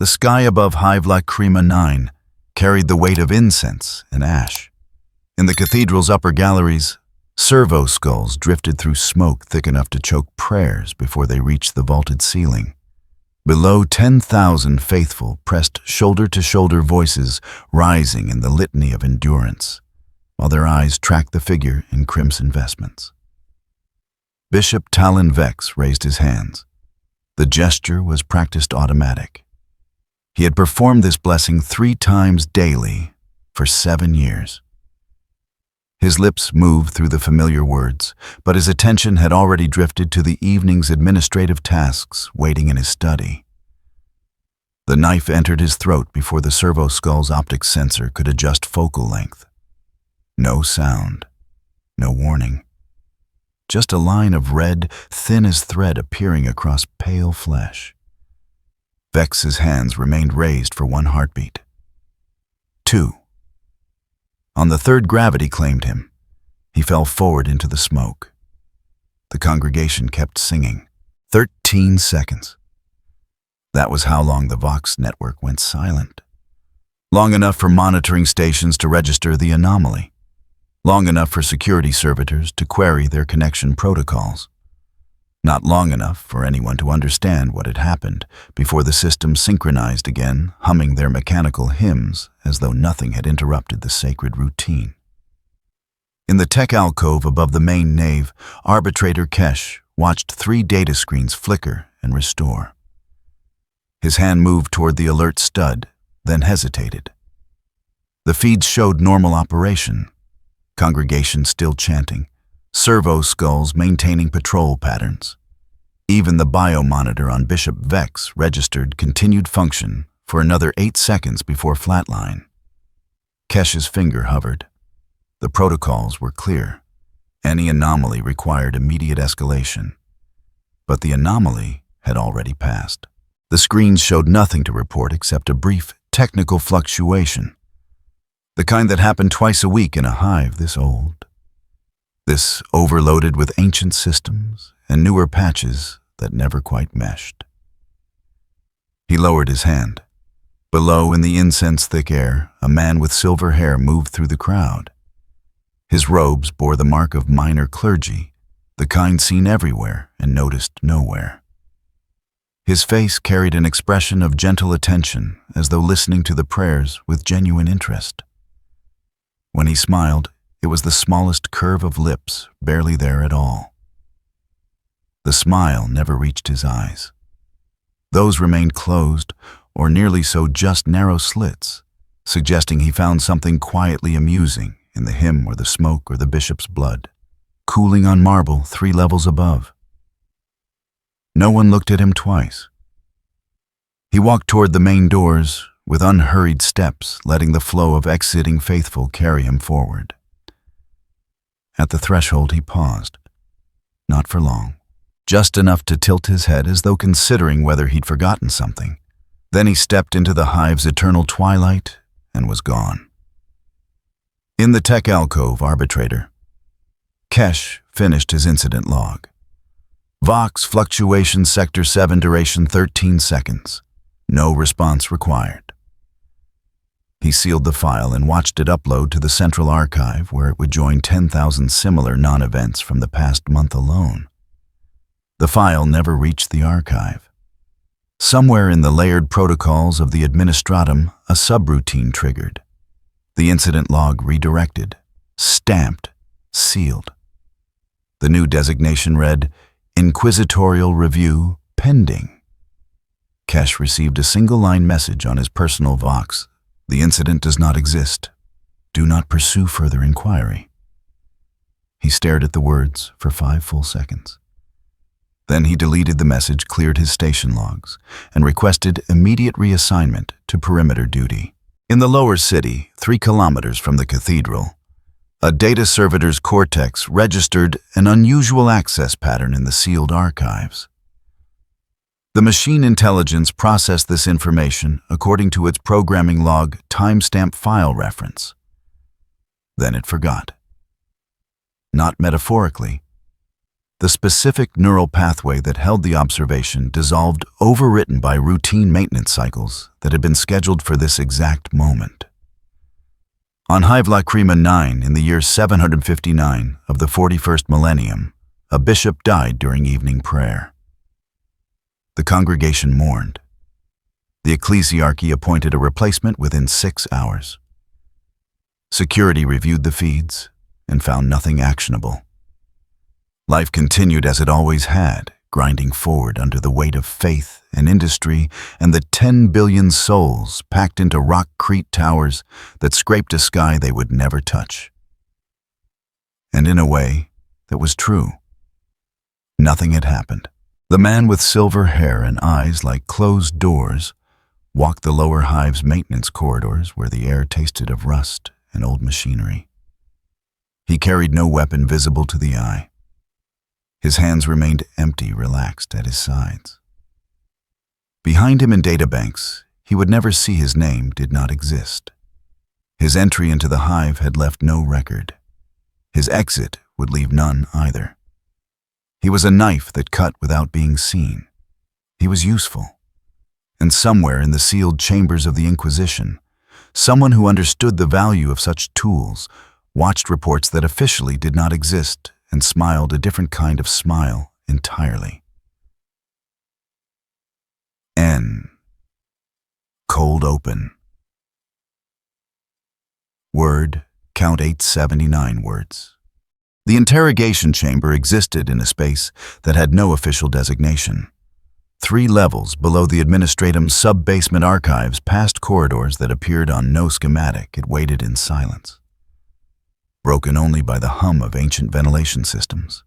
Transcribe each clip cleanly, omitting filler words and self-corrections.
The sky above Hive La Crema 9 carried the weight of incense and ash. In the cathedral's upper galleries, servo skulls drifted through smoke thick enough to choke prayers before they reached the vaulted ceiling. Below, 10,000 faithful pressed shoulder-to-shoulder voices rising in the litany of endurance, while their eyes tracked the figure in crimson vestments. Bishop Talon Vex raised his hands. The gesture was practiced automatic. He had performed this blessing 3 times daily for 7 years. His lips moved through the familiar words, but his attention had already drifted to the evening's administrative tasks waiting in his study. The knife entered his throat before the servo skull's optic sensor could adjust focal length. No sound, no warning. Just a line of red, thin as thread appearing across pale flesh. Vex's hands remained raised for 1 heartbeat. 2. On the third, gravity claimed him. He fell forward into the smoke. The congregation kept singing. 13 seconds. That was how long the Vox network went silent. Long enough for monitoring stations to register the anomaly. Long enough for security servitors to query their connection protocols. Not long enough for anyone to understand what had happened before the system synchronized again, humming their mechanical hymns as though nothing had interrupted the sacred routine. In the tech alcove above the main nave, Arbitrator Kesh watched 3 data screens flicker and restore. His hand moved toward the alert stud, then hesitated. The feeds showed normal operation. Congregation still chanting. Servo skulls maintaining patrol patterns. Even the biomonitor on Bishop Vex registered continued function for another 8 seconds before flatline. Kesh's finger hovered. The protocols were clear. Any anomaly required immediate escalation. But the anomaly had already passed. The screens showed nothing to report except a brief technical fluctuation. The kind that happened twice a week in a hive this old. This overloaded with ancient systems and newer patches that never quite meshed. He lowered his hand. Below, in the incense-thick air, a man with silver hair moved through the crowd. His robes bore the mark of minor clergy, the kind seen everywhere and noticed nowhere. His face carried an expression of gentle attention, as though listening to the prayers with genuine interest. When he smiled, it was the smallest curve of lips, barely there at all. The smile never reached his eyes. Those remained closed, or nearly so, just narrow slits, suggesting he found something quietly amusing in the hymn or the smoke or the bishop's blood, cooling on marble 3 levels above. No one looked at him twice. He walked toward the main doors with unhurried steps, letting the flow of exiting faithful carry him forward. At the threshold he paused. Not for long. Just enough to tilt his head as though considering whether he'd forgotten something. Then he stepped into the hive's eternal twilight and was gone. In the tech alcove, Arbitrator. Kesh finished his incident log. Vox fluctuation sector 7 duration 13 seconds. No response required. He sealed the file and watched it upload to the central archive where it would join 10,000 similar non-events from the past month alone. The file never reached the archive. Somewhere in the layered protocols of the administratum, a subroutine triggered. The incident log redirected, stamped, sealed. The new designation read, Inquisitorial Review Pending. Kesh received a single-line message on his personal Vox. The incident does not exist. Do not pursue further inquiry. He stared at the words for 5 full seconds. Then he deleted the message, cleared his station logs, and requested immediate reassignment to perimeter duty. In the lower city, 3 kilometers from the cathedral, a data servitor's cortex registered an unusual access pattern in the sealed archives. The machine intelligence processed this information according to its programming log timestamp file reference. Then it forgot. Not metaphorically. The specific neural pathway that held the observation dissolved, overwritten by routine maintenance cycles that had been scheduled for this exact moment. On Crema 9 in the year 759 of the 41st millennium, a bishop died during evening prayer. The congregation mourned. The ecclesiarchy appointed a replacement within 6 hours. Security reviewed the feeds and found nothing actionable. Life continued as it always had, grinding forward under the weight of faith and industry and the 10 billion souls packed into rock-crete towers that scraped a sky they would never touch. And in a way, that was true. Nothing had happened. The man with silver hair and eyes like closed doors walked the lower hive's maintenance corridors where the air tasted of rust and old machinery. He carried no weapon visible to the eye. His hands remained empty, relaxed at his sides. Behind him in databanks, he would never see his name did not exist. His entry into the hive had left no record. His exit would leave none either. He was a knife that cut without being seen. He was useful. And somewhere in the sealed chambers of the Inquisition, someone who understood the value of such tools watched reports that officially did not exist and smiled a different kind of smile entirely. N. Cold open. Word, count 879 words. The interrogation chamber existed in a space that had no official designation. 3 levels below the administratum's sub-basement archives, past corridors that appeared on no schematic, it waited in silence, broken only by the hum of ancient ventilation systems.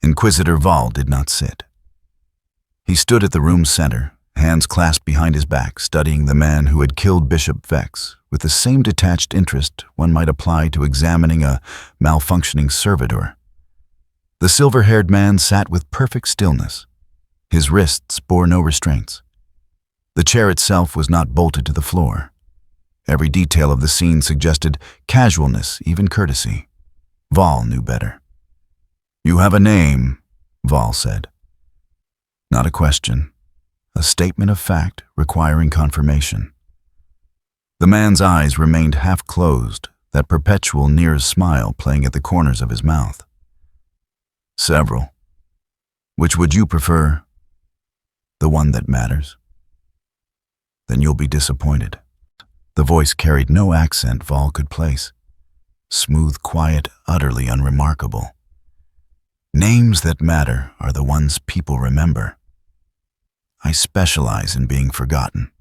Inquisitor Val did not sit. He stood at the room's center, hands clasped behind his back, studying the man who had killed Bishop Vex with the same detached interest one might apply to examining a malfunctioning servitor. The silver-haired man sat with perfect stillness. His wrists bore no restraints. The chair itself was not bolted to the floor. Every detail of the scene suggested casualness, even courtesy. Val knew better. "You have a name," Val said. Not a question, a statement of fact requiring confirmation. The man's eyes remained half-closed, that perpetual near smile playing at the corners of his mouth. "Several. Which would you prefer?" "The one that matters." "Then you'll be disappointed." The voice carried no accent Val could place. Smooth, quiet, utterly unremarkable. "Names that matter are the ones people remember. I specialize in being forgotten."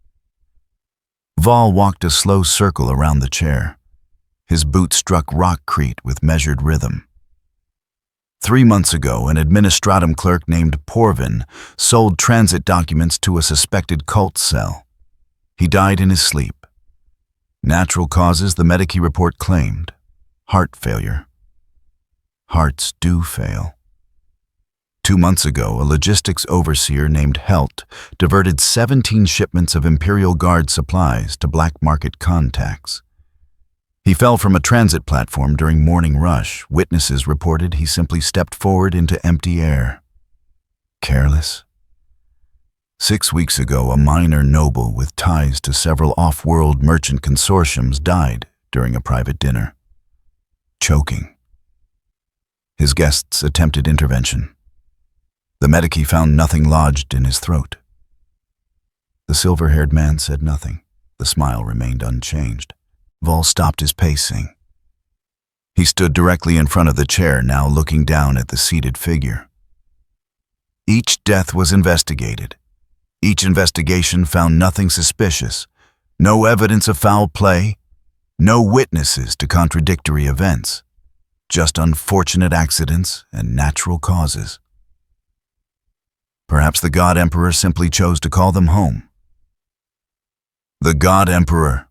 Val walked a slow circle around the chair. His boot struck rockcrete with measured rhythm. 3 months ago, an administratum clerk named Porvin sold transit documents to a suspected cult cell. He died in his sleep. Natural causes, the Medici report claimed. Heart failure. Hearts do fail. 2 months ago, a logistics overseer named Helt diverted 17 shipments of Imperial Guard supplies to black market contacts. He fell from a transit platform during morning rush. Witnesses reported he simply stepped forward into empty air. Careless. 6 weeks ago, a minor noble with ties to several off-world merchant consortiums died during a private dinner. Choking. His guests attempted intervention. The Medici found nothing lodged in his throat. The silver-haired man said nothing. The smile remained unchanged. Val stopped his pacing. He stood directly in front of the chair, now looking down at the seated figure. Each death was investigated. Each investigation found nothing suspicious, no evidence of foul play, no witnesses to contradictory events, just unfortunate accidents and natural causes. Perhaps the God Emperor simply chose to call them home. "The God Emperor,"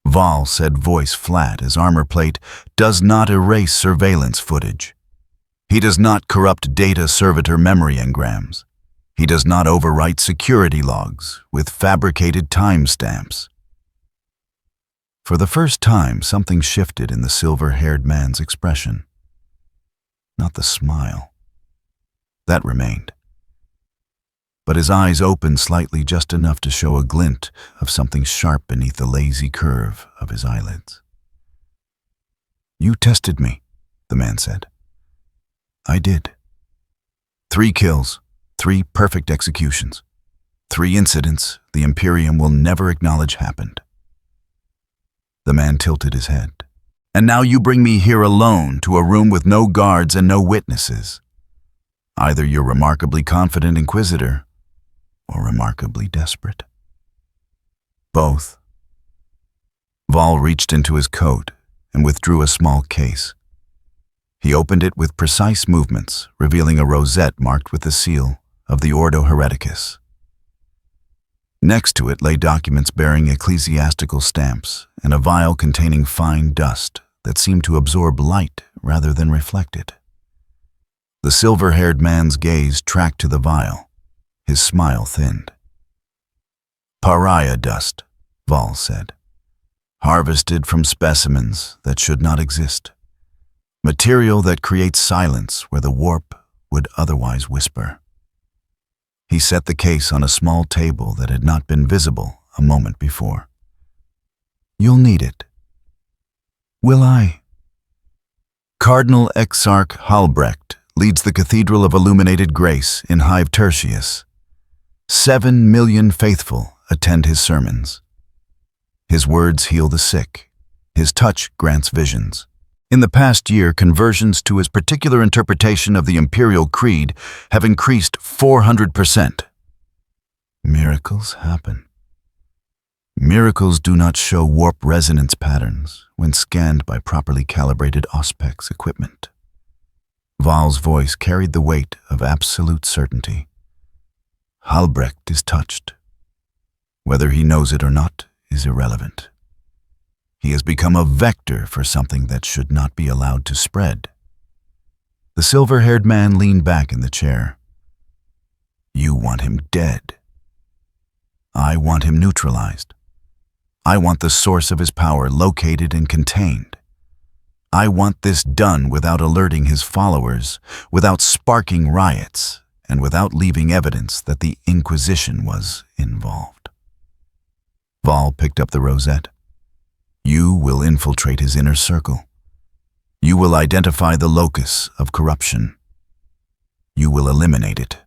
Val said, voice flat as armor plate, "does not erase surveillance footage. He does not corrupt data servitor memory engrams. He does not overwrite security logs with fabricated timestamps." For the first time, something shifted in the silver-haired man's expression. Not the smile, That remained. But his eyes opened slightly, just enough to show a glint of something sharp beneath the lazy curve of his eyelids. "You tested me," the man said. "I did. 3 kills, 3 perfect executions, 3 incidents the Imperium will never acknowledge happened." The man tilted his head. "And now you bring me here alone to a room with no guards and no witnesses. Either you're remarkably confident inquisitor, or remarkably desperate." "Both." Vol reached into his coat and withdrew a small case. He opened it with precise movements, revealing a rosette marked with the seal of the Ordo Hereticus. Next to it lay documents bearing ecclesiastical stamps and a vial containing fine dust that seemed to absorb light rather than reflect it. The silver-haired man's gaze tracked to the vial. His smile thinned. "Pariah dust," Vol said. "Harvested from specimens that should not exist. Material that creates silence where the warp would otherwise whisper." He set the case on a small table that had not been visible a moment before. "You'll need it." "Will I?" Cardinal Exarch Halbrecht leads the Cathedral of Illuminated Grace in Hive Tertius. 7 million faithful attend his sermons. His words heal the sick. His touch grants visions. In the past year, conversions to his particular interpretation of the Imperial Creed have increased 400%. Miracles happen. Miracles do not show warp resonance patterns when scanned by properly calibrated Auspex equipment. Val's voice carried the weight of absolute certainty. Halbrecht is touched. Whether he knows it or not is irrelevant. He has become a vector for something that should not be allowed to spread. The silver-haired man leaned back in the chair. "You want him dead. I want him neutralized. I want the source of his power located and contained. I want this done without alerting his followers, without sparking riots, and without leaving evidence that the Inquisition was involved." Vol picked up the rosette. "You will infiltrate his inner circle. You will identify the locus of corruption. You will eliminate it.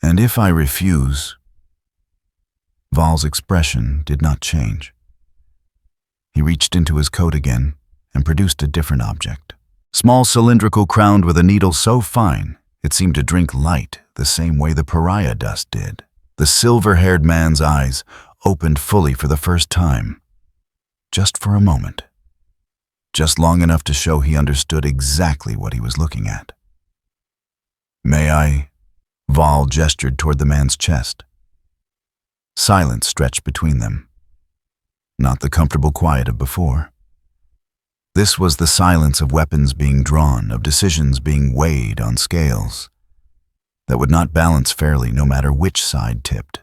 And if I refuse..." Vol's expression did not change. He reached into his coat again and produced a different object. Small cylindrical crowned with a needle so fine it seemed to drink light the same way the pariah dust did. The silver-haired man's eyes opened fully for the first time. Just for a moment. Just long enough to show he understood exactly what he was looking at. "May I?" Vol gestured toward the man's chest. Silence stretched between them. Not the comfortable quiet of before. This was the silence of weapons being drawn, of decisions being weighed on scales that would not balance fairly no matter which side tipped.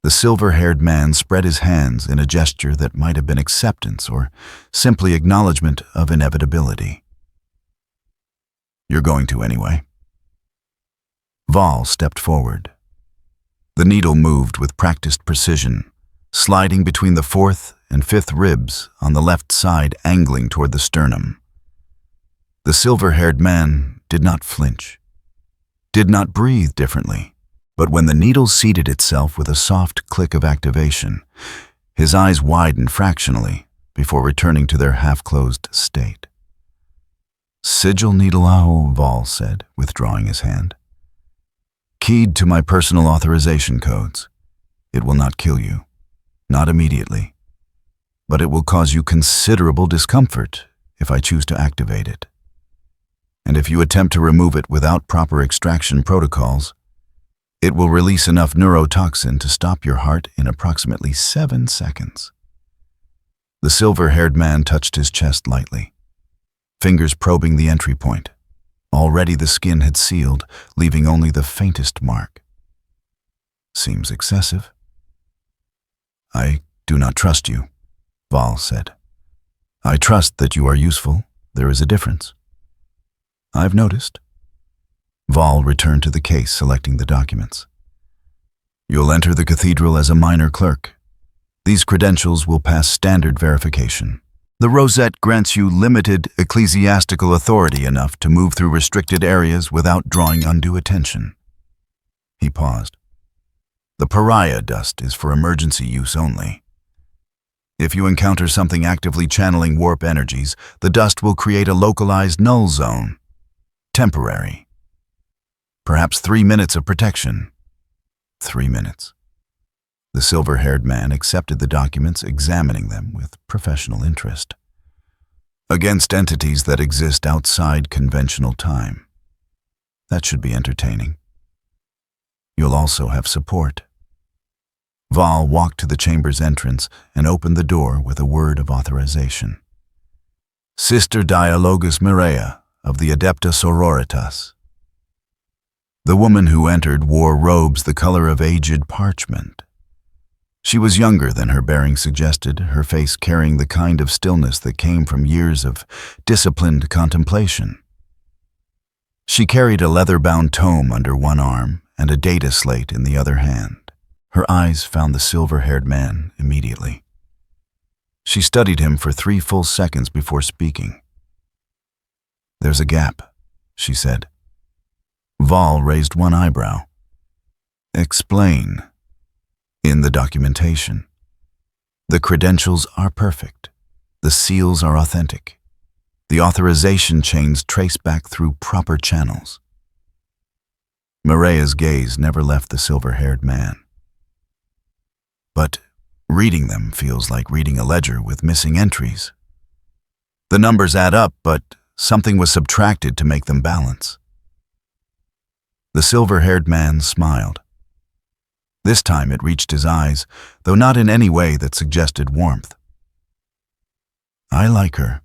The silver-haired man spread his hands in a gesture that might have been acceptance or simply acknowledgement of inevitability. "You're going to anyway." Vol stepped forward. The needle moved with practiced precision, sliding between the 4th and 5th ribs on the left side, angling toward the sternum. The silver-haired man did not flinch, did not breathe differently. But when the needle seated itself with a soft click of activation, his eyes widened fractionally before returning to their half-closed state. "Sigil needle owl," Vol said, withdrawing his hand. "Keyed to my personal authorization codes. It will not kill you, not immediately, but it will cause you considerable discomfort if I choose to activate it. And if you attempt to remove it without proper extraction protocols, it will release enough neurotoxin to stop your heart in approximately 7 seconds. The silver-haired man touched his chest lightly, fingers probing the entry point. Already the skin had sealed, leaving only the faintest mark. "Seems excessive." "I do not trust you," Vol said. "I trust that you are useful. There is a difference." "I've noticed." Val returned to the case, selecting the documents. You'll enter the cathedral as a minor clerk. These credentials will pass standard verification. The rosette grants you limited ecclesiastical authority enough to move through restricted areas without drawing undue attention. He paused. The pariah dust is for emergency use only. If you encounter something actively channeling warp energies, the dust will create a localized null zone. Temporary. Perhaps 3 minutes of protection. 3 minutes. The silver-haired man accepted the documents, examining them with professional interest. Against entities that exist outside conventional time. That should be entertaining. You'll also have support. Val walked to the chamber's entrance and opened the door with a word of authorization. Sister Dialogus Mireia of the Adepta Sororitas. The woman who entered wore robes the color of aged parchment. She was younger than her bearing suggested, her face carrying the kind of stillness that came from years of disciplined contemplation. She carried a leather-bound tome under one arm and a data slate in the other hand. Her eyes found the silver-haired man immediately. She studied him for 3 full seconds before speaking. There's a gap, she said. Val raised one eyebrow. Explain. In the documentation. The credentials are perfect. The seals are authentic. The authorization chains trace back through proper channels. Mireia's gaze never left the silver-haired man. But reading them feels like reading a ledger with missing entries. The numbers add up, but something was subtracted to make them balance. The silver-haired man smiled. This time it reached his eyes, though not in any way that suggested warmth. I like her.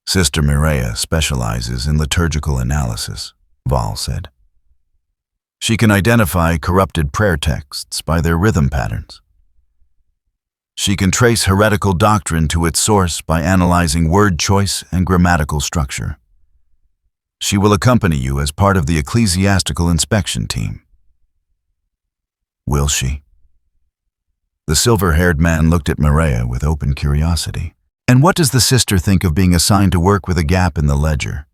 Sister Mireia specializes in liturgical analysis, Val said. She can identify corrupted prayer texts by their rhythm patterns. She can trace heretical doctrine to its source by analyzing word choice and grammatical structure. She will accompany you as part of the ecclesiastical inspection team. Will she? The silver-haired man looked at Mireia with open curiosity. And what does the sister think of being assigned to work with a gap in the ledger?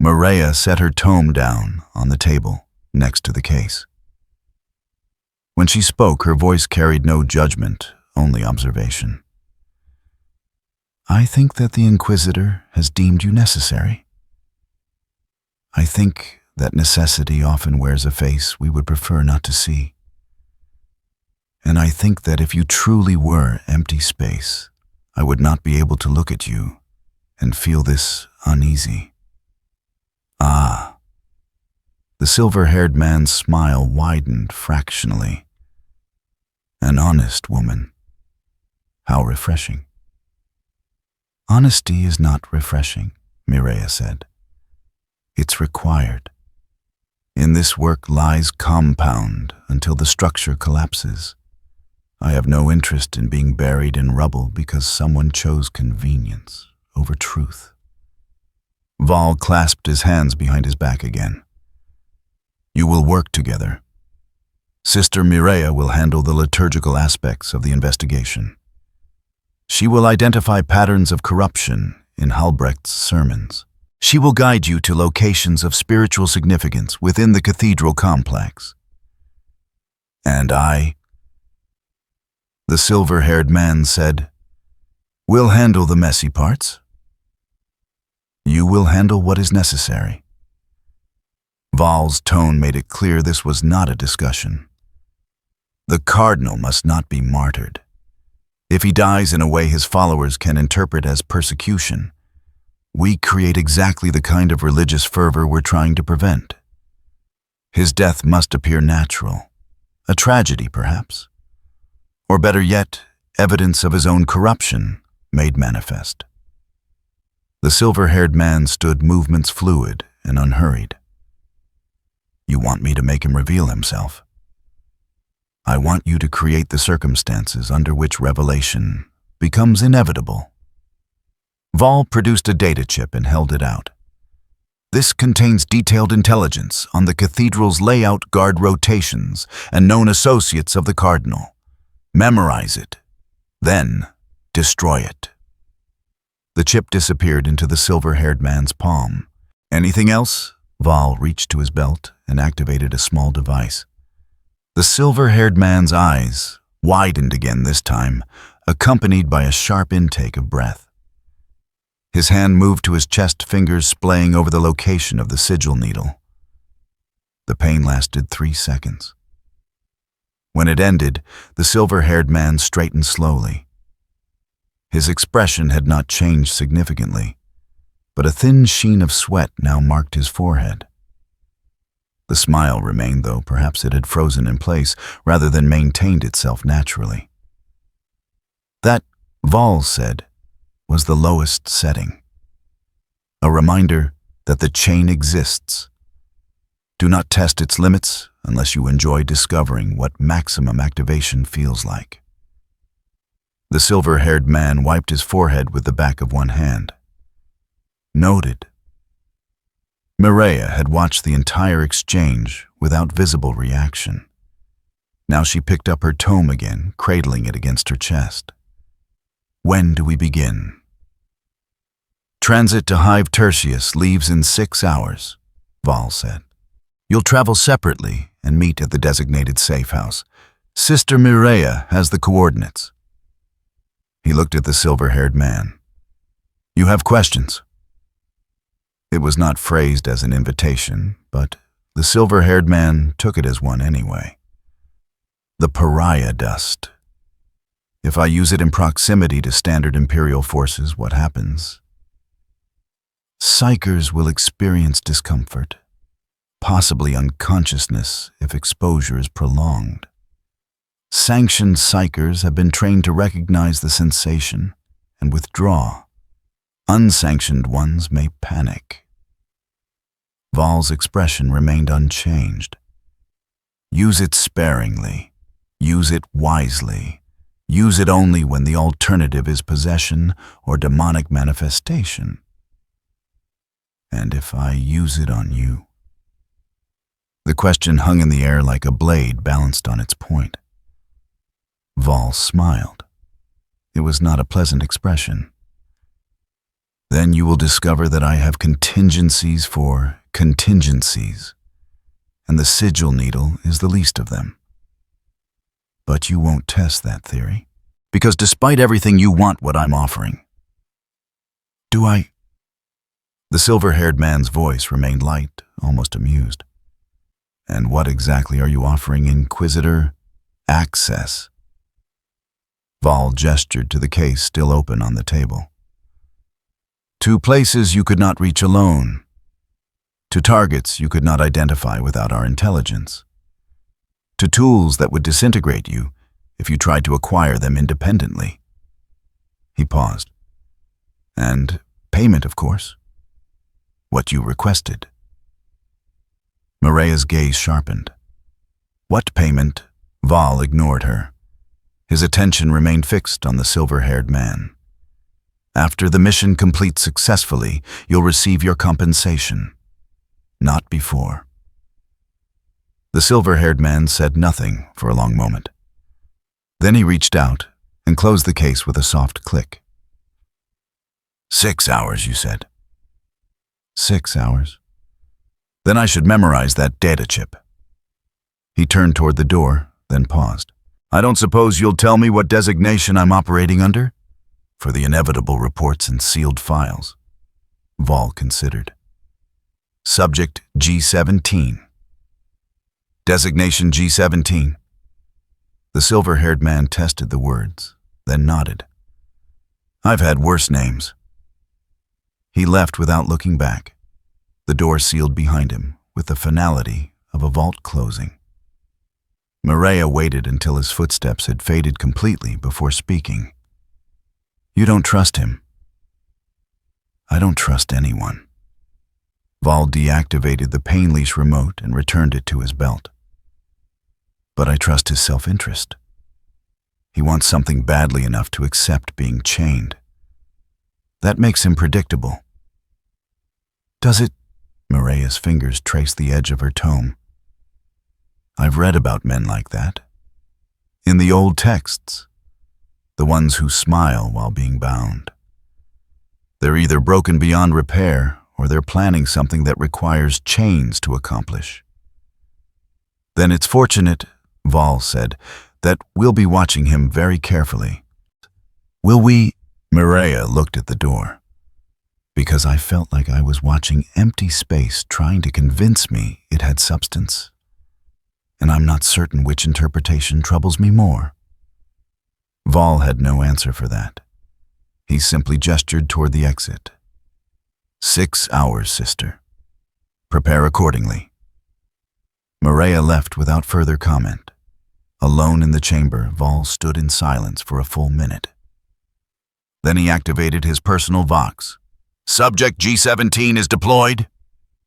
Mireia set her tome down on the table next to the case. When she spoke, her voice carried no judgment, only observation. I think that the Inquisitor has deemed you necessary. I think that necessity often wears a face we would prefer not to see. And I think that if you truly were empty space, I would not be able to look at you and feel this uneasy. Ah. The silver-haired man's smile widened fractionally. An honest woman. How refreshing. Honesty is not refreshing, Mireia said. It's required. In this work lies compound until the structure collapses. I have no interest in being buried in rubble because someone chose convenience over truth. Val clasped his hands behind his back again. You will work together. Sister Mireia will handle the liturgical aspects of the investigation. She will identify patterns of corruption in Halbrecht's sermons. She will guide you to locations of spiritual significance within the cathedral complex. And I, the silver-haired man said, will handle the messy parts. You will handle what is necessary. Val's tone made it clear this was not a discussion. The cardinal must not be martyred. If he dies in a way his followers can interpret as persecution, we create exactly the kind of religious fervor we're trying to prevent. His death must appear natural, a tragedy perhaps, or better yet, evidence of his own corruption made manifest. The silver-haired man stood movements fluid and unhurried. You want me to make him reveal himself? I want you to create the circumstances under which revelation becomes inevitable. Val produced a data chip and held it out. This contains detailed intelligence on the cathedral's layout, guard rotations, and known associates of the cardinal. Memorize it. Then, destroy it. The chip disappeared into the silver-haired man's palm. Anything else? Val reached to his belt and activated a small device. The silver-haired man's eyes widened again this time, accompanied by a sharp intake of breath. His hand moved to his chest, fingers splaying over the location of the sigil needle. The pain lasted 3 seconds. When it ended, the silver-haired man straightened slowly. His expression had not changed significantly, but a thin sheen of sweat now marked his forehead. The smile remained, though perhaps it had frozen in place rather than maintained itself naturally. That, Val said, was the lowest setting. A reminder that the chain exists. Do not test its limits unless you enjoy discovering what maximum activation feels like. The silver-haired man wiped his forehead with the back of one hand. Noted. Mireia had watched the entire exchange without visible reaction. Now she picked up her tome again, cradling it against her chest. When do we begin? Transit to Hive Tertius leaves in 6 hours, Val said. You'll travel separately and meet at the designated safe house. Sister Mireia has the coordinates. He looked at the silver-haired man. You have questions? It was not phrased as an invitation, but the silver-haired man took it as one anyway. The pariah dust. If I use it in proximity to standard Imperial forces, what happens? Psychers will experience discomfort, possibly unconsciousness if exposure is prolonged. Sanctioned psychers have been trained to recognize the sensation and withdraw. Unsanctioned ones may panic. Val's expression remained unchanged. Use it sparingly. Use it wisely. Use it only when the alternative is possession or demonic manifestation. And if I use it on you? The question hung in the air like a blade balanced on its point. Val smiled. It was not a pleasant expression. Then you will discover that I have contingencies for contingencies, and the sigil needle is the least of them. But you won't test that theory, because despite everything you want what I'm offering. Do I? The silver-haired man's voice remained light, almost amused. And what exactly are you offering, Inquisitor? Access. Val gestured to the case still open on the table. To places you could not reach alone. To targets you could not identify without our intelligence. To tools that would disintegrate you if you tried to acquire them independently. He paused. And payment, of course. What you requested. Mireia's gaze sharpened. What payment? Val ignored her. His attention remained fixed on the silver-haired man. After the mission completes successfully, you'll receive your compensation. Not before. The silver-haired man said nothing for a long moment. Then he reached out and closed the case with a soft click. 6 hours, you said. 6 hours. Then I should memorize that data chip. He turned toward the door, then paused. I don't suppose you'll tell me what designation I'm operating under? For the inevitable reports and sealed files. Val considered. Subject G17. Designation G17. The silver-haired man tested the words, then nodded. I've had worse names. He left without looking back. The door sealed behind him with the finality of a vault closing. Mireia waited until his footsteps had faded completely before speaking. You don't trust him. I don't trust anyone. Val deactivated the pain leash remote and returned it to his belt. But I trust his self-interest. He wants something badly enough to accept being chained. That makes him predictable. Does it? Mireya's fingers traced the edge of her tome. I've read about men like that. In the old texts, the ones who smile while being bound. They're either broken beyond repair, or they're planning something that requires chains to accomplish. Then it's fortunate, Val said, that we'll be watching him very carefully. Will we? Mireya looked at the door. Because I felt like I was watching empty space trying to convince me it had substance. And I'm not certain which interpretation troubles me more. Val had no answer for that. He simply gestured toward the exit. 6 hours, sister. Prepare accordingly. Mireya left without further comment. Alone in the chamber, Val stood in silence for a full minute. Then he activated his personal Vox. Subject G17 is deployed.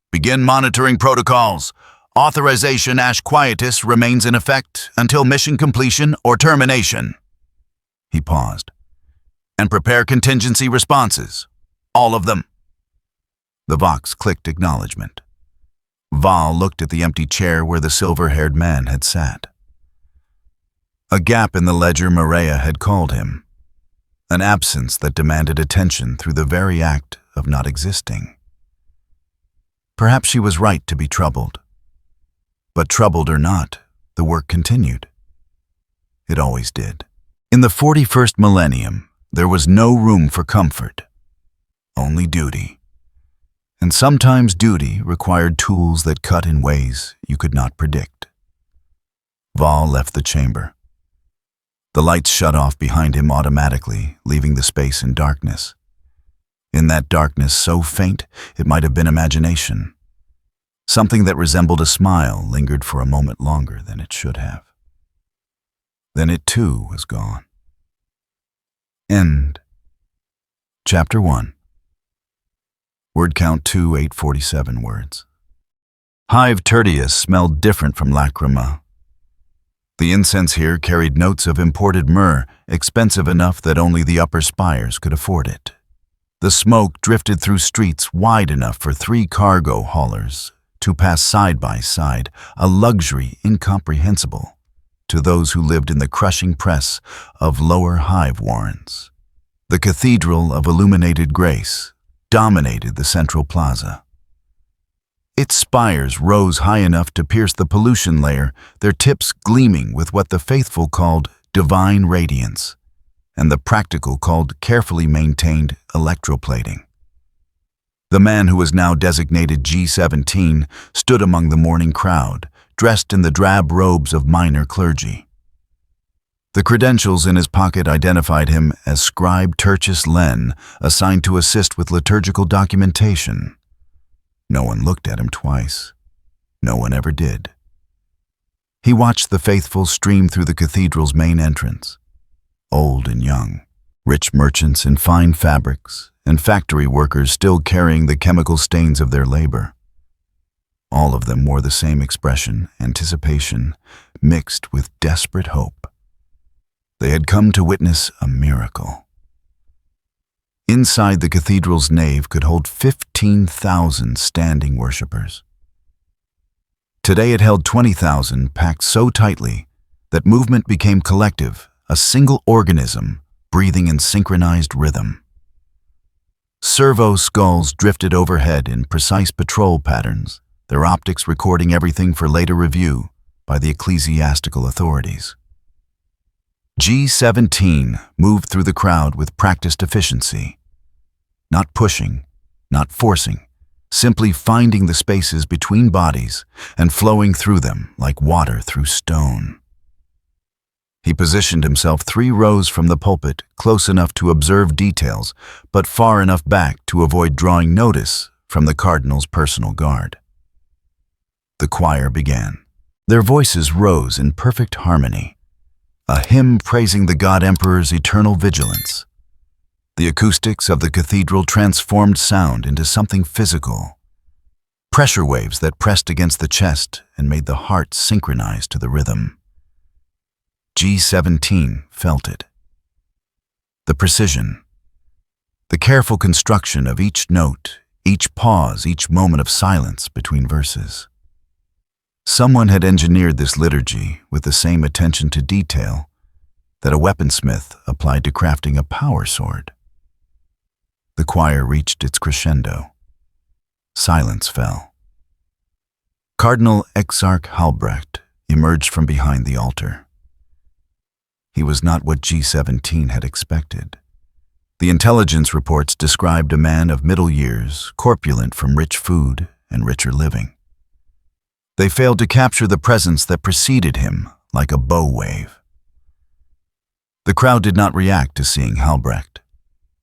Begin monitoring protocols. Authorization Ash Quietus remains in effect until mission completion or termination. He paused. And prepare contingency responses. All of them. The Vox clicked acknowledgement. Val looked at the empty chair where the silver-haired man had sat. A gap in the ledger Mireya had called him. An absence that demanded attention through the very act of not existing. Perhaps she was right to be troubled. But troubled or not, the work continued. It always did. In the 41st millennium, there was no room for comfort, only duty. And sometimes duty required tools that cut in ways you could not predict. Val left the chamber. The lights shut off behind him automatically, leaving the space in darkness. In that darkness so faint, it might have been imagination. Something that resembled a smile lingered for a moment longer than it should have. Then it too was gone. End. Chapter 1. Word count 2847 words. Hive Tertius smelled different from Lacrima. The incense here carried notes of imported myrrh, expensive enough that only the upper spires could afford it. The smoke drifted through streets wide enough for 3 cargo haulers to pass side by side, a luxury incomprehensible to those who lived in the crushing press of lower hive warrens. The Cathedral of Illuminated Grace dominated the central plaza. Its spires rose high enough to pierce the pollution layer, their tips gleaming with what the faithful called divine radiance, and the practical called carefully maintained electroplating. The man who was now designated G17 stood among the mourning crowd, dressed in the drab robes of minor clergy. The credentials in his pocket identified him as Scribe Tertius Len, assigned to assist with liturgical documentation. No one looked at him twice. No one ever did. He watched the faithful stream through the cathedral's main entrance. Old and young, rich merchants in fine fabrics, and factory workers still carrying the chemical stains of their labor. All of them wore the same expression, anticipation, mixed with desperate hope. They had come to witness a miracle. Inside the cathedral's nave could hold 15,000 standing worshippers. Today it held 20,000 packed so tightly that movement became collective, a single organism breathing in synchronized rhythm. Servo skulls drifted overhead in precise patrol patterns, their optics recording everything for later review by the ecclesiastical authorities. G17 moved through the crowd with practiced efficiency. Not pushing, not forcing, simply finding the spaces between bodies and flowing through them like water through stone. He positioned himself 3 rows from the pulpit, close enough to observe details, but far enough back to avoid drawing notice from the cardinal's personal guard. The choir began. Their voices rose in perfect harmony, a hymn praising the God Emperor's eternal vigilance. The acoustics of the cathedral transformed sound into something physical. Pressure waves that pressed against the chest and made the heart synchronize to the rhythm. G17 felt it. The precision, the careful construction of each note, each pause, each moment of silence between verses. Someone had engineered this liturgy with the same attention to detail that a weaponsmith applied to crafting a power sword. The choir reached its crescendo. Silence fell. Cardinal Exarch Halbrecht emerged from behind the altar. He was not what G17 had expected. The intelligence reports described a man of middle years, corpulent from rich food and richer living. They failed to capture the presence that preceded him like a bow wave. The crowd did not react to seeing Halbrecht.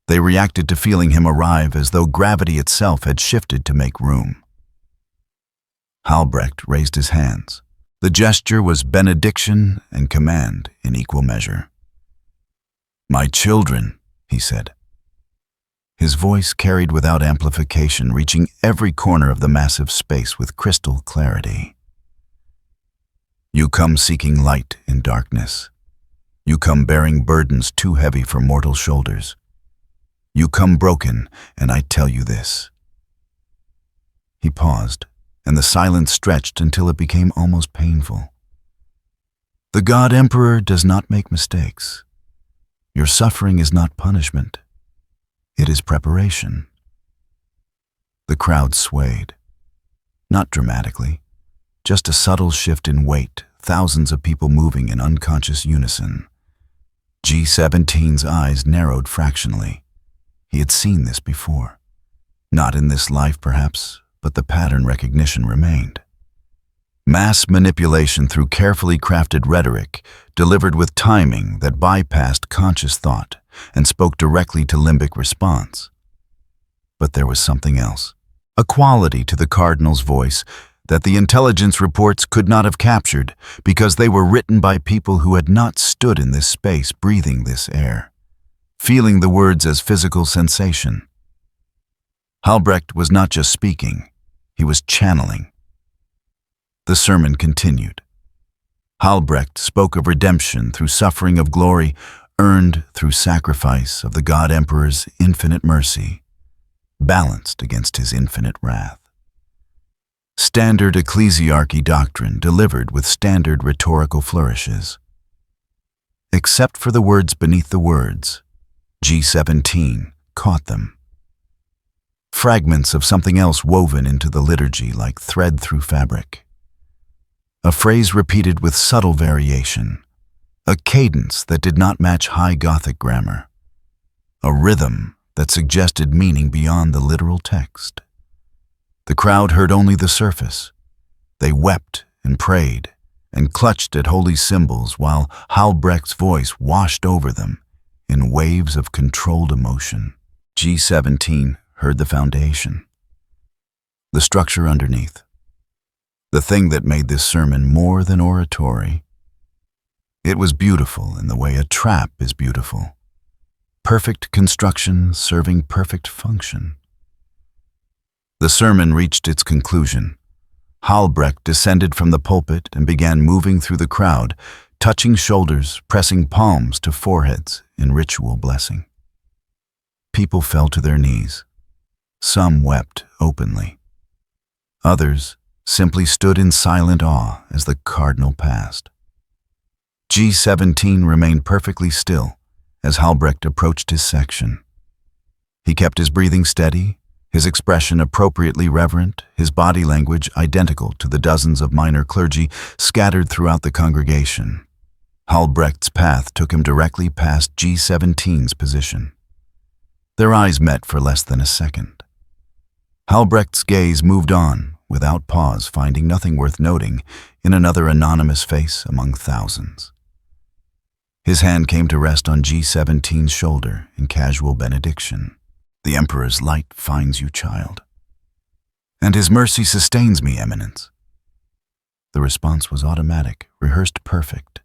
They reacted to feeling him arrive as though gravity itself had shifted to make room. Halbrecht raised his hands. The gesture was benediction and command in equal measure. "My children," he said. His voice carried without amplification, reaching every corner of the massive space with crystal clarity. "You come seeking light in darkness. You come bearing burdens too heavy for mortal shoulders. You come broken, and I tell you this." He paused, and the silence stretched until it became almost painful. "The God Emperor does not make mistakes. Your suffering is not punishment. It is preparation." The crowd swayed. Not dramatically, just a subtle shift in weight, thousands of people moving in unconscious unison. G17's eyes narrowed fractionally. He had seen this before. Not in this life, perhaps, but the pattern recognition remained. Mass manipulation through carefully crafted rhetoric, delivered with timing that bypassed conscious thought and spoke directly to limbic response. But there was something else, a quality to the Cardinal's voice that the intelligence reports could not have captured because they were written by people who had not stood in this space, breathing this air, feeling the words as physical sensation. Halbrecht was not just speaking, he was channeling. The sermon continued. Halbrecht spoke of redemption through suffering, of glory earned through sacrifice, of the God Emperor's infinite mercy, balanced against his infinite wrath. Standard ecclesiarchy doctrine delivered with standard rhetorical flourishes. Except for the words beneath the words, G17 caught them. Fragments of something else woven into the liturgy like thread through fabric. A phrase repeated with subtle variation, a cadence that did not match high Gothic grammar, a rhythm that suggested meaning beyond the literal text. The crowd heard only the surface. They wept and prayed and clutched at holy symbols while Halbrecht's voice washed over them in waves of controlled emotion. G17 heard the foundation, the structure underneath, the thing that made this sermon more than oratory. It was beautiful in the way a trap is beautiful. Perfect construction serving perfect function. The sermon reached its conclusion. Halbrecht descended from the pulpit and began moving through the crowd, touching shoulders, pressing palms to foreheads in ritual blessing. People fell to their knees. Some wept openly. Others simply stood in silent awe as the cardinal passed. G17 remained perfectly still as Halbrecht approached his section. He kept his breathing steady, his expression appropriately reverent, his body language identical to the dozens of minor clergy scattered throughout the congregation. Halbrecht's path took him directly past G17's position. Their eyes met for less than a second. Halbrecht's gaze moved on, without pause, finding nothing worth noting in another anonymous face among thousands. His hand came to rest on G17's shoulder in casual benediction. "The Emperor's light finds you, child. And his mercy sustains me, Eminence." The response was automatic, rehearsed perfect.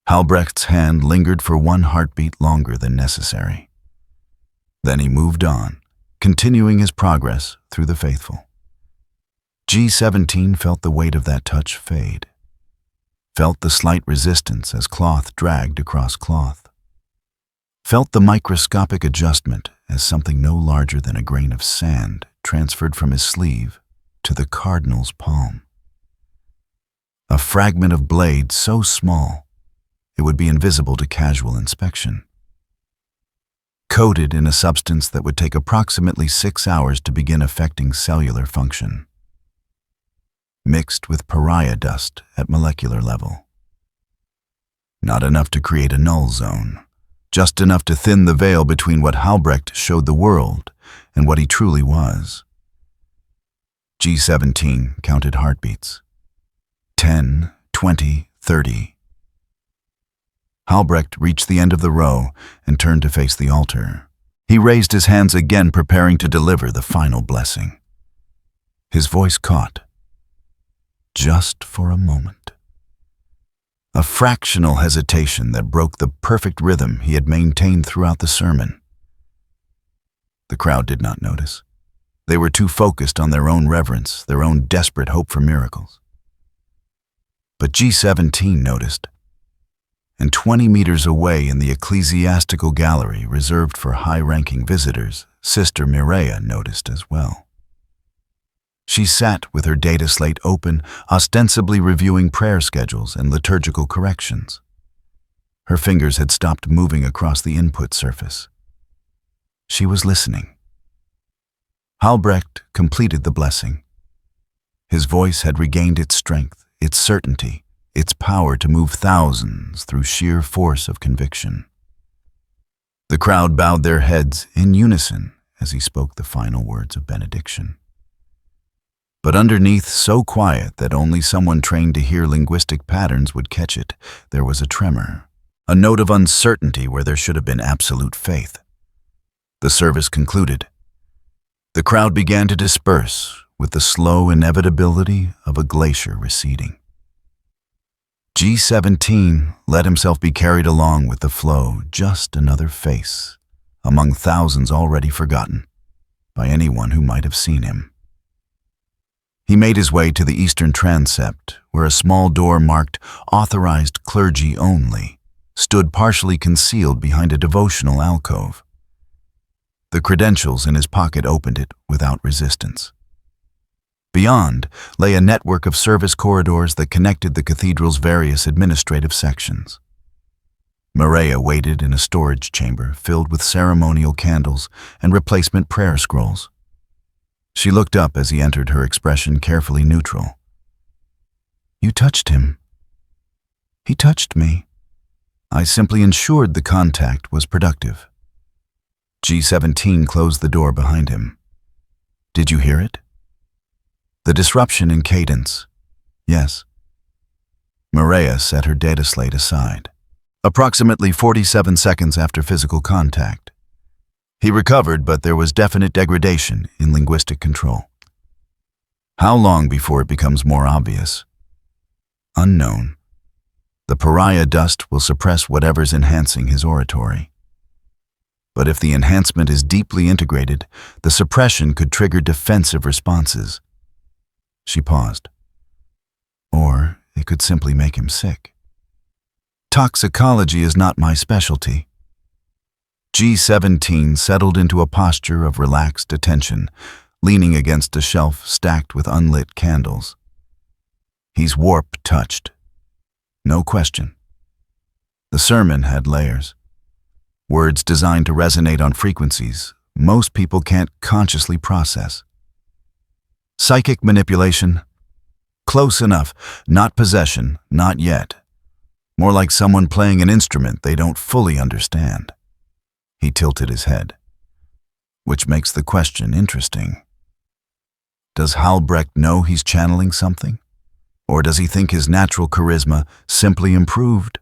Halbrecht's hand lingered for one heartbeat longer than necessary. Then he moved on, continuing his progress through the faithful. G17 felt the weight of that touch fade, felt the slight resistance as cloth dragged across cloth, felt the microscopic adjustment as something no larger than a grain of sand transferred from his sleeve to the cardinal's palm. A fragment of blade so small it would be invisible to casual inspection. Coated in a substance that would take approximately 6 hours to begin affecting cellular function. Mixed with pariah dust at molecular level. Not enough to create a null zone, just enough to thin the veil between what Halbrecht showed the world and what he truly was. G17 counted heartbeats. 10, 20, 30. Halbrecht reached the end of the row and turned to face the altar. He raised his hands again, preparing to deliver the final blessing. His voice caught. Just for a moment. A fractional hesitation that broke the perfect rhythm he had maintained throughout the sermon. The crowd did not notice. They were too focused on their own reverence, their own desperate hope for miracles. But G17 noticed. And 20 meters away in the ecclesiastical gallery reserved for high-ranking visitors, Sister Mireia noticed as well. She sat with her data slate open, ostensibly reviewing prayer schedules and liturgical corrections. Her fingers had stopped moving across the input surface. She was listening. Halbrecht completed the blessing. His voice had regained its strength, its certainty, its power to move thousands through sheer force of conviction. The crowd bowed their heads in unison as he spoke the final words of benediction. But underneath, so quiet that only someone trained to hear linguistic patterns would catch it, there was a tremor, a note of uncertainty where there should have been absolute faith. The service concluded. The crowd began to disperse with the slow inevitability of a glacier receding. G17 let himself be carried along with the flow, just another face among thousands already forgotten by anyone who might have seen him. He made his way to the eastern transept, where a small door marked "Authorized Clergy Only" stood partially concealed behind a devotional alcove. The credentials in his pocket opened it without resistance. Beyond lay a network of service corridors that connected the cathedral's various administrative sections. Mireia waited in a storage chamber filled with ceremonial candles and replacement prayer scrolls. She looked up as he entered, her expression carefully neutral. "You touched him." "He touched me. I simply ensured the contact was productive." G17 closed the door behind him. "Did you hear it?" "The disruption in cadence." "Yes." Mireia set her data slate aside. Approximately 47 seconds after physical contact. He recovered, but there was definite degradation in linguistic control. How long before it becomes more obvious? Unknown. The pariah dust will suppress whatever's enhancing his oratory. But if the enhancement is deeply integrated, the suppression could trigger defensive responses. She paused. Or it could simply make him sick. Toxicology is not my specialty. G17 settled into a posture of relaxed attention, leaning against a shelf stacked with unlit candles. He's warp-touched. No question. The sermon had layers. Words designed to resonate on frequencies most people can't consciously process. Psychic manipulation? Close enough. Not possession, not yet. More like someone playing an instrument they don't fully understand. He tilted his head. Which makes the question interesting. Does Halbrecht know he's channeling something? Or does he think his natural charisma simply improved?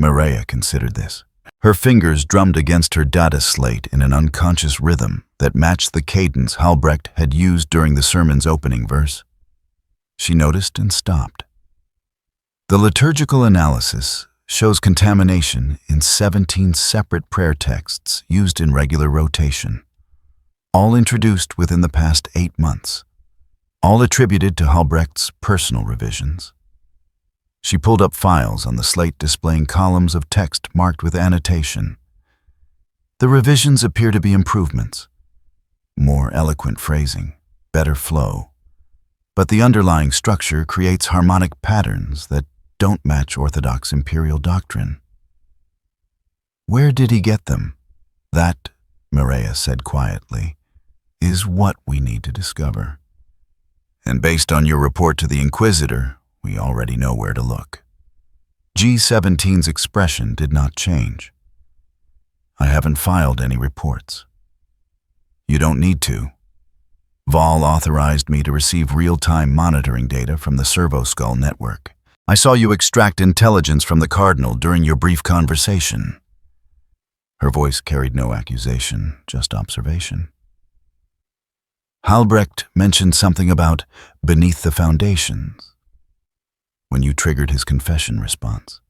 Mireia considered this. Her fingers drummed against her data slate in an unconscious rhythm that matched the cadence Halbrecht had used during the sermon's opening verse. She noticed and stopped. The liturgical analysis shows contamination in 17 separate prayer texts used in regular rotation, all introduced within the past 8 months, all attributed to Halbrecht's personal revisions. She pulled up files on the slate displaying columns of text marked with annotation. The revisions appear to be improvements. more eloquent phrasing, better flow. But the underlying structure creates harmonic patterns that don't match orthodox imperial doctrine. Where did he get them? That, Mireia said quietly, is what we need to discover. And based on your report to the Inquisitor, we already know where to look. G17's expression did not change. I haven't filed any reports. You don't need to. Vol authorized me to receive real-time monitoring data from the Servo-Skull network. I saw you extract intelligence from the Cardinal during your brief conversation. Her voice carried no accusation, just observation. Halbrecht mentioned something about beneath the foundations when you triggered his confession response.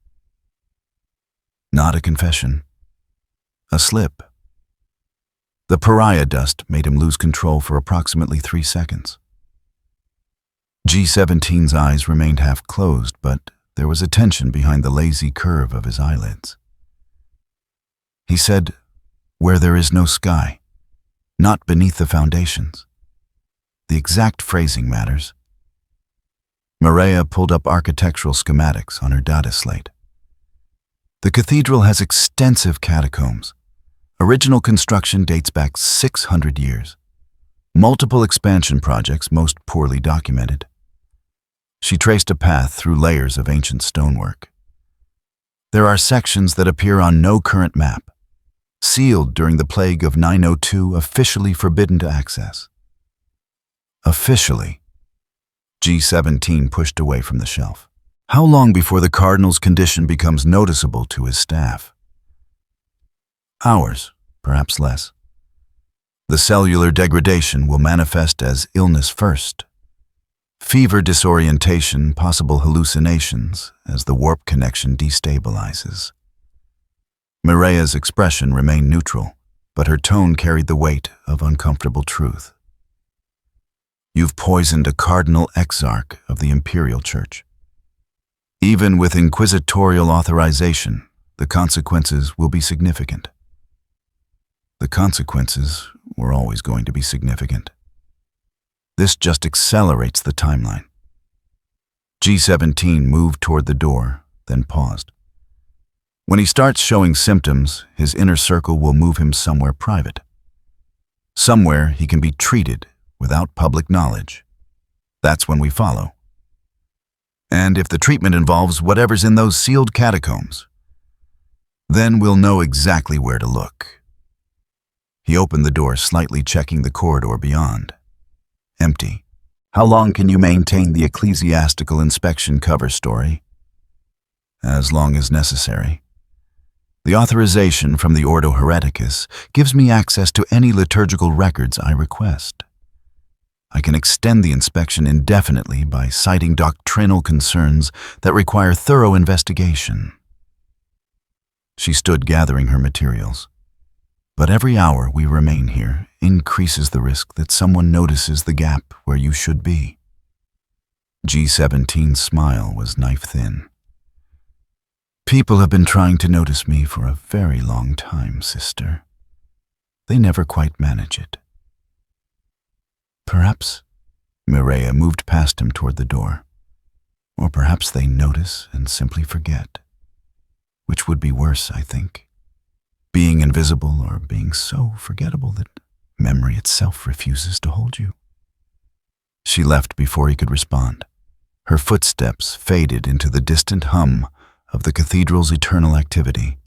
Not a confession. A slip. The pariah dust made him lose control for approximately 3 seconds. G17's eyes remained half closed, but there was a tension behind the lazy curve of his eyelids. He said, "Where there is no sky, not beneath the foundations." The exact phrasing matters. Mireia pulled up architectural schematics on her data slate. The cathedral has extensive catacombs. Original construction dates back 600 years. Multiple expansion projects, most poorly documented. She traced a path through layers of ancient stonework. There are sections that appear on no current map, sealed during the plague of 902, officially forbidden to access. Officially. G17 pushed away from the shelf. How long before the Cardinal's condition becomes noticeable to his staff? Hours, perhaps less. The cellular degradation will manifest as illness first. Fever, disorientation, possible hallucinations as the warp connection destabilizes. Mireia's expression remained neutral, but her tone carried the weight of uncomfortable truth. You've poisoned a cardinal exarch of the Imperial Church. Even with inquisitorial authorization, the consequences will be significant. The consequences were always going to be significant. This just accelerates the timeline. G17 moved toward the door, then paused. When he starts showing symptoms, his inner circle will move him somewhere private. Somewhere he can be treated without public knowledge. That's when we follow. And if the treatment involves whatever's in those sealed catacombs, then we'll know exactly where to look. He opened the door, slightly checking the corridor beyond. Empty. How long can you maintain the ecclesiastical inspection cover story? As long as necessary. The authorization from the Ordo Hereticus gives me access to any liturgical records I request. I can extend the inspection indefinitely by citing doctrinal concerns that require thorough investigation. She stood gathering her materials. But every hour we remain here increases the risk that someone notices the gap where you should be. G17's smile was knife-thin. People have been trying to notice me for a very long time, sister. They never quite manage it. Perhaps, Mireia moved past him toward the door. Or perhaps they notice and simply forget. Which would be worse, I think. Being invisible or being so forgettable that memory itself refuses to hold you. She left before he could respond. Her footsteps faded into the distant hum of the cathedral's eternal activity.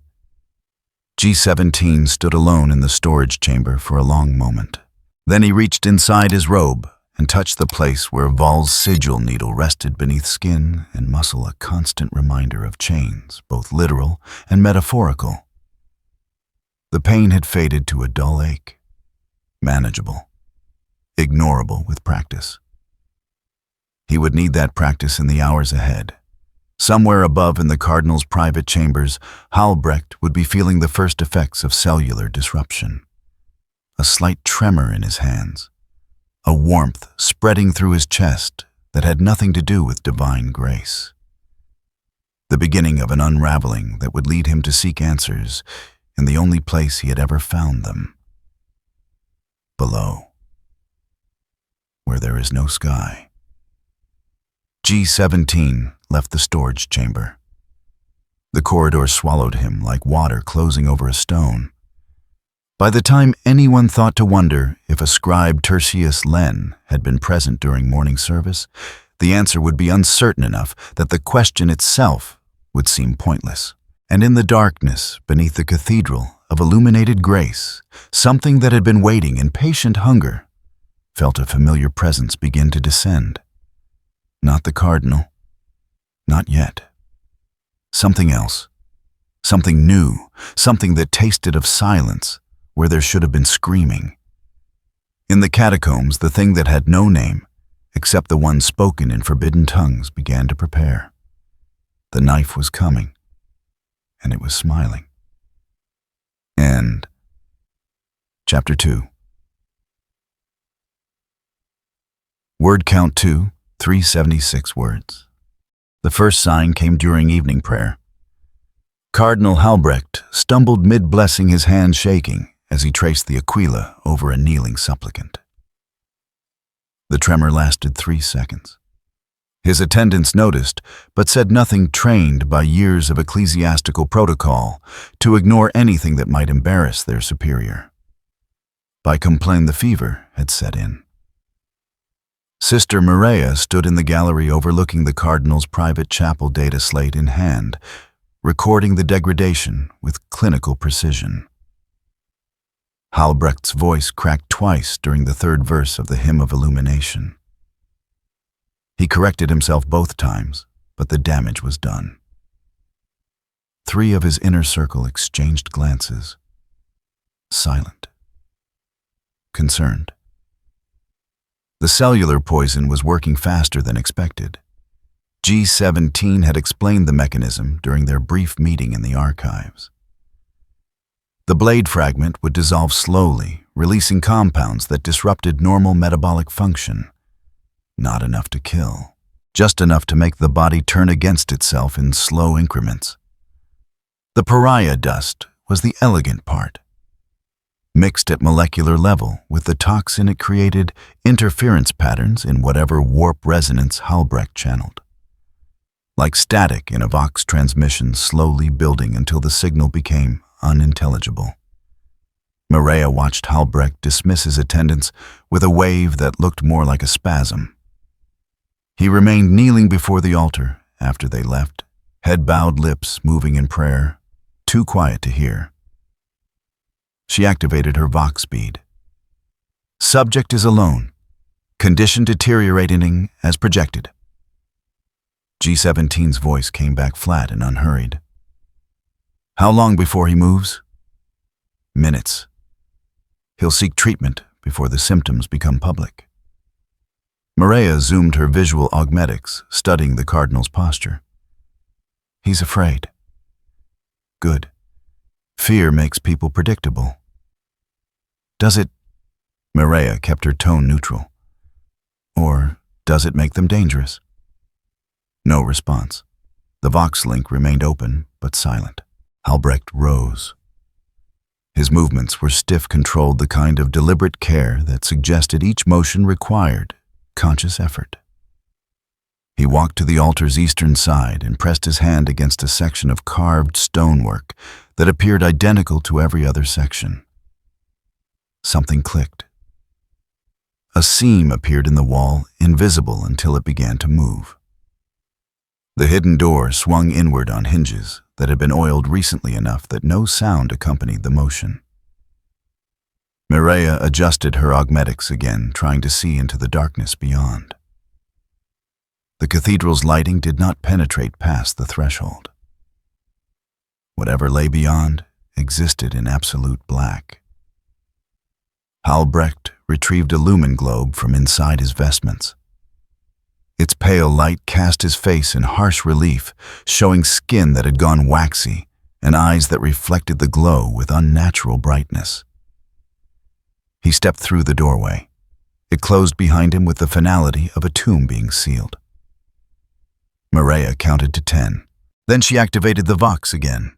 G17 stood alone in the storage chamber for a long moment. Then he reached inside his robe and touched the place where Vol's sigil needle rested beneath skin and muscle, a constant reminder of chains, both literal and metaphorical. The pain had faded to a dull ache, manageable, ignorable with practice. He would need that practice in the hours ahead. Somewhere above in the Cardinal's private chambers, Halbrecht would be feeling the first effects of cellular disruption. A slight tremor in his hands, a warmth spreading through his chest that had nothing to do with divine grace. The beginning of an unraveling that would lead him to seek answers in the only place he had ever found them. Below. where there is no sky. G17 left the storage chamber. The corridor swallowed him like water closing over a stone. By the time anyone thought to wonder if a scribe Tertius Len had been present during morning service, the answer would be uncertain enough that the question itself would seem pointless. And in the darkness beneath the cathedral of illuminated grace, something that had been waiting in patient hunger felt a familiar presence begin to descend. Not the cardinal. Not yet. Something else. Something new. Something that tasted of silence where there should have been screaming. In the catacombs, the thing that had no name, except the one spoken in forbidden tongues, began to prepare. The knife was coming, and it was smiling. And Chapter 2. Word count 2, 376 words. The first sign came during evening prayer. Cardinal Halbrecht stumbled mid-blessing, his hand shaking as he traced the aquila over a kneeling supplicant. The tremor lasted 3 seconds. His attendants noticed, but said nothing, trained by years of ecclesiastical protocol to ignore anything that might embarrass their superior. By complaint, the fever had set in. Sister Maria stood in the gallery overlooking the cardinal's private chapel data slate in hand, recording the degradation with clinical precision. Halbrecht's voice cracked twice during the third verse of the Hymn of Illumination. He corrected himself both times, but the damage was done. 3 of his inner circle exchanged glances. Silent. Concerned. The cellular poison was working faster than expected. G17 had explained the mechanism during their brief meeting in the archives. The blade fragment would dissolve slowly, releasing compounds that disrupted normal metabolic function. Not enough to kill, just enough to make the body turn against itself in slow increments. The pariah dust was the elegant part. Mixed at molecular level with the toxin, it created interference patterns in whatever warp resonance Halbrecht channeled. Like static in a Vox transmission, slowly building until the signal became unintelligible. Maria watched Halbrecht dismiss his attendants with a wave that looked more like a spasm. He remained kneeling before the altar after they left, head-bowed, lips moving in prayer, too quiet to hear. She activated her Vox speed. Subject is alone. Condition deteriorating as projected. G17's voice came back flat and unhurried. How long before he moves? Minutes. He'll seek treatment before the symptoms become public. Maria zoomed her visual augmetics, studying the cardinal's posture. He's afraid. Good. Fear makes people predictable. Does it? Maria kept her tone neutral. Or does it make them dangerous? No response. The Vox link remained open, but silent. Halbrecht rose. His movements were stiff, controlled, the kind of deliberate care that suggested each motion required conscious effort. He walked to the altar's eastern side and pressed his hand against a section of carved stonework that appeared identical to every other section. Something clicked. A seam appeared in the wall, invisible until it began to move. The hidden door swung inward on hinges that had been oiled recently enough that no sound accompanied the motion. Maria adjusted her augmetics again, trying to see into the darkness beyond. The cathedral's lighting did not penetrate past the threshold. Whatever lay beyond existed in absolute black. Halbrecht retrieved a lumen globe from inside his vestments. Its pale light cast his face in harsh relief, showing skin that had gone waxy and eyes that reflected the glow with unnatural brightness. He stepped through the doorway. It closed behind him with the finality of a tomb being sealed. Maria counted to 10. Then she activated the Vox again.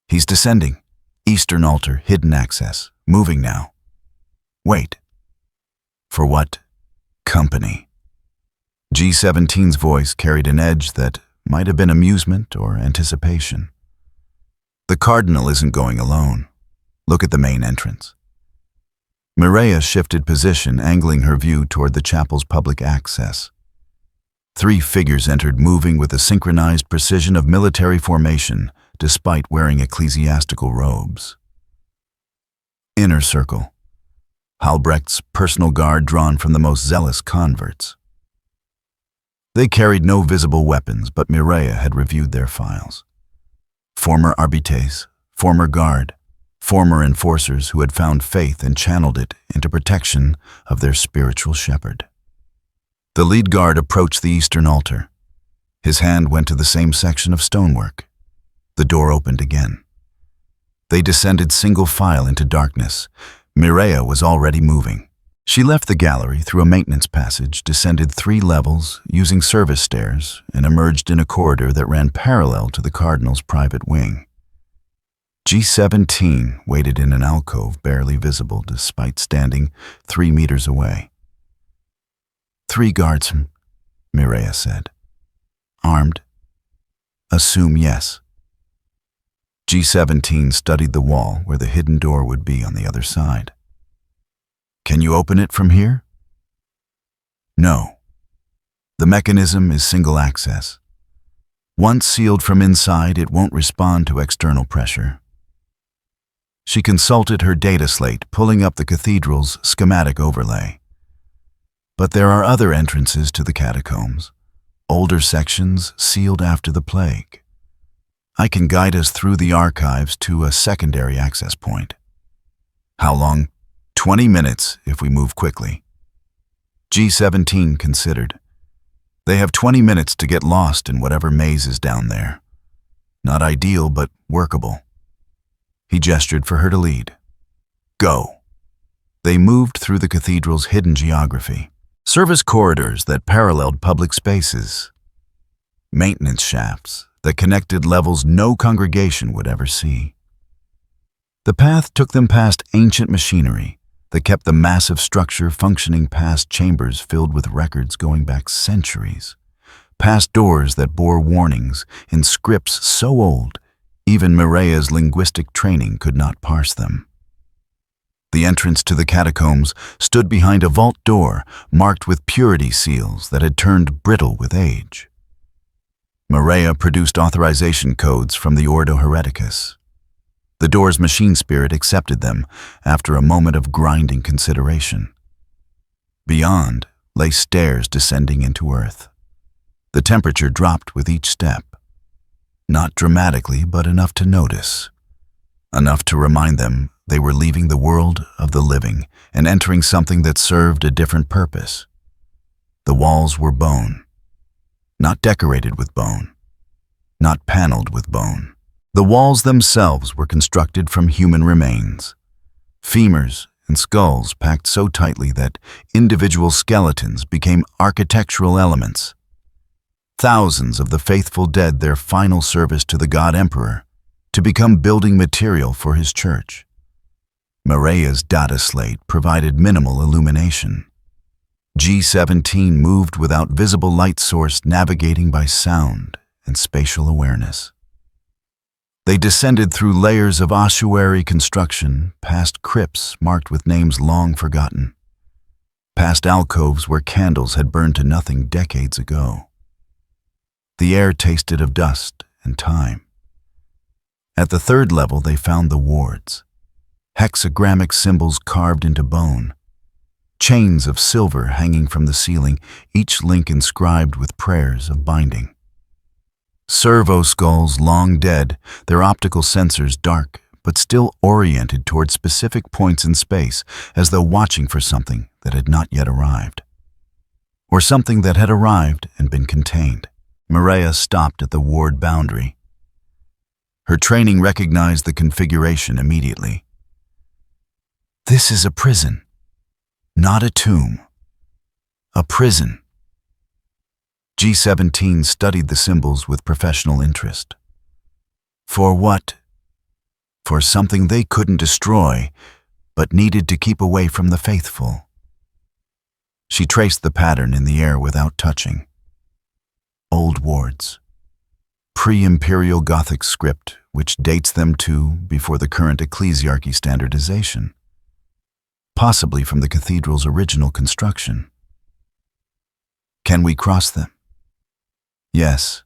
He's descending. Eastern altar, hidden access. Moving now. Wait. For what? Company. G17's voice carried an edge that might have been amusement or anticipation. The Cardinal isn't going alone. Look at the main entrance. Mireia shifted position, angling her view toward the chapel's public access. 3 figures entered, moving with the synchronized precision of military formation, despite wearing ecclesiastical robes. Inner circle. Halbrecht's personal guard drawn from the most zealous converts. They carried no visible weapons, but Mireia had reviewed their files. Former arbites, former guard, former enforcers who had found faith and channeled it into protection of their spiritual shepherd. The lead guard approached the eastern altar. His hand went to the same section of stonework. The door opened again. They descended single file into darkness. Mireia was already moving. She left the gallery through a maintenance passage, descended 3 levels using service stairs, and emerged in a corridor that ran parallel to the Cardinal's private wing. G17 waited in an alcove barely visible despite standing 3 meters away. 3 guards, Mireia said. Armed? Assume yes. G17 studied the wall where the hidden door would be on the other side. Can you open it from here? No. The mechanism is single access. Once sealed from inside, it won't respond to external pressure. She consulted her data slate, pulling up the cathedral's schematic overlay. But there are other entrances to the catacombs, older sections sealed after the plague. I can guide us through the archives to a secondary access point. How long? 20 minutes if we move quickly. G17 considered. They have 20 minutes to get lost in whatever maze is down there. Not ideal, but workable. He gestured for her to lead. Go. They moved through the cathedral's hidden geography. Service corridors that paralleled public spaces. Maintenance shafts that connected levels no congregation would ever see. The path took them past ancient machinery that kept the massive structure functioning, past chambers filled with records going back centuries, past doors that bore warnings in scripts so old even Mireia's linguistic training could not parse them. The entrance to the catacombs stood behind a vault door marked with purity seals that had turned brittle with age. Mireia produced authorization codes from the Ordo Hereticus. The door's machine spirit accepted them after a moment of grinding consideration. Beyond lay stairs descending into earth. The temperature dropped with each step. Not dramatically, but enough to notice. Enough to remind them they were leaving the world of the living and entering something that served a different purpose. The walls were bone. Not decorated with bone. Not paneled with bone. The walls themselves were constructed from human remains. Femurs and skulls packed so tightly that individual skeletons became architectural elements. Thousands of the faithful dead their final service to the God Emperor to become building material for his church. Mireia's data slate provided minimal illumination. G17 moved without visible light source, navigating by sound and spatial awareness. They descended through layers of ossuary construction, past crypts marked with names long forgotten, past alcoves where candles had burned to nothing decades ago. The air tasted of dust and time. At the 3rd level, they found the wards, hexagrammic symbols carved into bone, chains of silver hanging from the ceiling, each link inscribed with prayers of binding. Servo skulls long dead, their optical sensors dark, but still oriented toward specific points in space, as though watching for something that had not yet arrived. Or something that had arrived and been contained. Mireia stopped at the ward boundary. Her training recognized the configuration immediately. This is a prison, not a tomb. A prison. G17 studied the symbols with professional interest. For what? For something they couldn't destroy, but needed to keep away from the faithful. She traced the pattern in the air without touching. Old wards. Pre-Imperial Gothic script, which dates them to before the current ecclesiarchy standardization. Possibly from the cathedral's original construction. Can we cross them? Yes.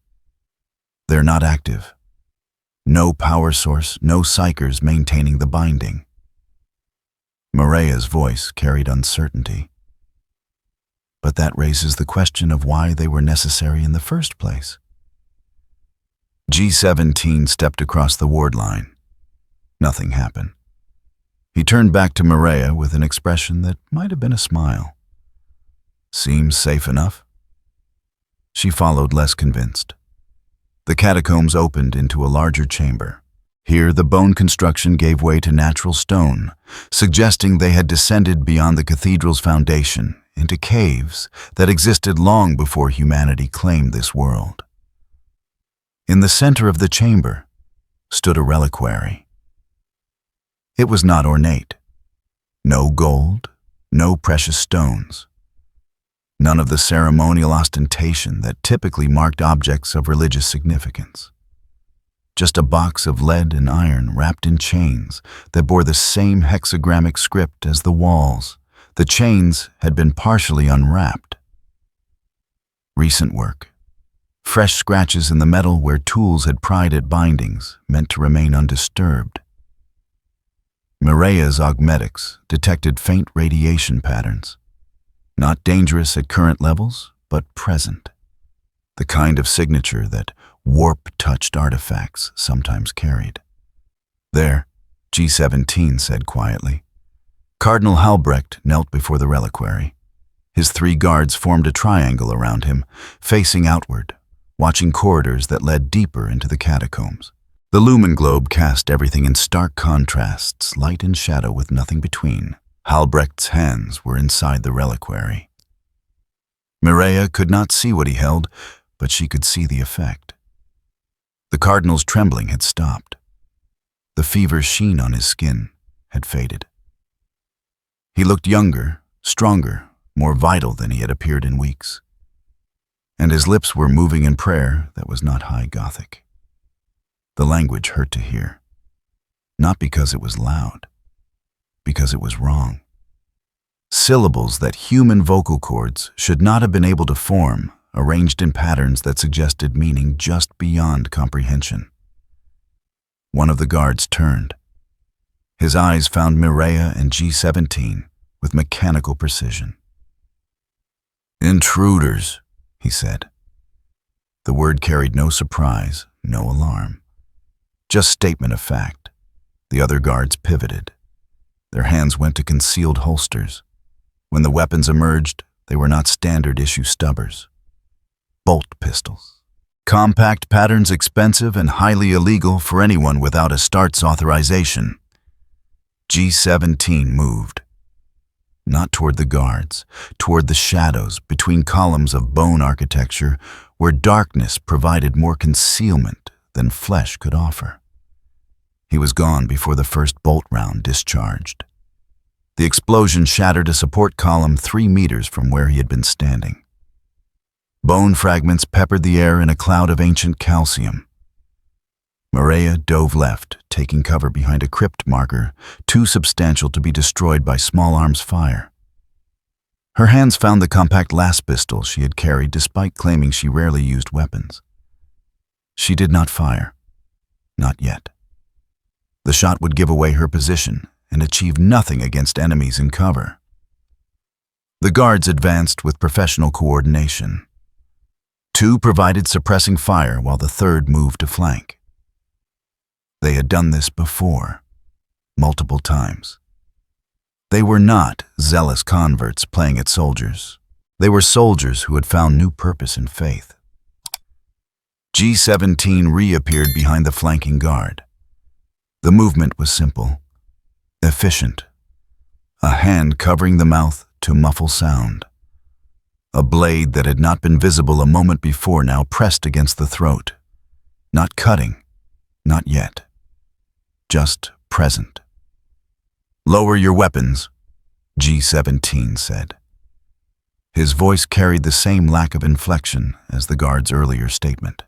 They're not active. No power source, no psychers maintaining the binding. Mireya's voice carried uncertainty. But that raises the question of why they were necessary in the first place. G17 stepped across the ward line. Nothing happened. He turned back to Mireya with an expression that might have been a smile. Seems safe enough. She followed, less convinced. The catacombs opened into a larger chamber. Here, the bone construction gave way to natural stone, suggesting they had descended beyond the cathedral's foundation into caves that existed long before humanity claimed this world. In the center of the chamber stood a reliquary. It was not ornate. No gold, no precious stones. None of the ceremonial ostentation that typically marked objects of religious significance. Just a box of lead and iron wrapped in chains that bore the same hexagrammic script as the walls. The chains had been partially unwrapped. Recent work. Fresh scratches in the metal where tools had pried at bindings, meant to remain undisturbed. Mireya's augmetics detected faint radiation patterns. Not dangerous at current levels, but present. The kind of signature that warp-touched artifacts sometimes carried. There, G17 said quietly. Cardinal Halbrecht knelt before the reliquary. His 3 guards formed a triangle around him, facing outward, watching corridors that led deeper into the catacombs. The lumen globe cast everything in stark contrasts, light and shadow with nothing between. Halbrecht's hands were inside the reliquary. Mireya could not see what he held, but she could see the effect. The cardinal's trembling had stopped. The fever sheen on his skin had faded. He looked younger, stronger, more vital than he had appeared in weeks. And his lips were moving in prayer that was not high Gothic. The language hurt to hear. Not because it was loud, because it was wrong. Syllables that human vocal cords should not have been able to form, arranged in patterns that suggested meaning just beyond comprehension. One of the guards turned. His eyes found Mireya and G17 with mechanical precision. "Intruders," he said. The word carried no surprise, no alarm. Just statement of fact. The other guards pivoted. Their hands went to concealed holsters. When the weapons emerged, they were not standard-issue stubbers. Bolt pistols. Compact patterns expensive and highly illegal for anyone without a start's authorization. G17 moved. Not toward the guards, toward the shadows between columns of bone architecture where darkness provided more concealment than flesh could offer. He was gone before the first bolt round discharged. The explosion shattered a support column 3 meters from where he had been standing. Bone fragments peppered the air in a cloud of ancient calcium. Mireya dove left, taking cover behind a crypt marker, too substantial to be destroyed by small arms fire. Her hands found the compact las pistol she had carried despite claiming she rarely used weapons. She did not fire. Not yet. The shot would give away her position and achieve nothing against enemies in cover. The guards advanced with professional coordination. 2 provided suppressing fire while the 3rd moved to flank. They had done this before, multiple times. They were not zealous converts playing at soldiers. They were soldiers who had found new purpose and faith. G17 reappeared behind the flanking guard. The movement was simple, efficient. A hand covering the mouth to muffle sound. A blade that had not been visible a moment before now pressed against the throat. Not cutting, not yet. Just present. "Lower your weapons," G17 said. His voice carried the same lack of inflection as the guard's earlier statement.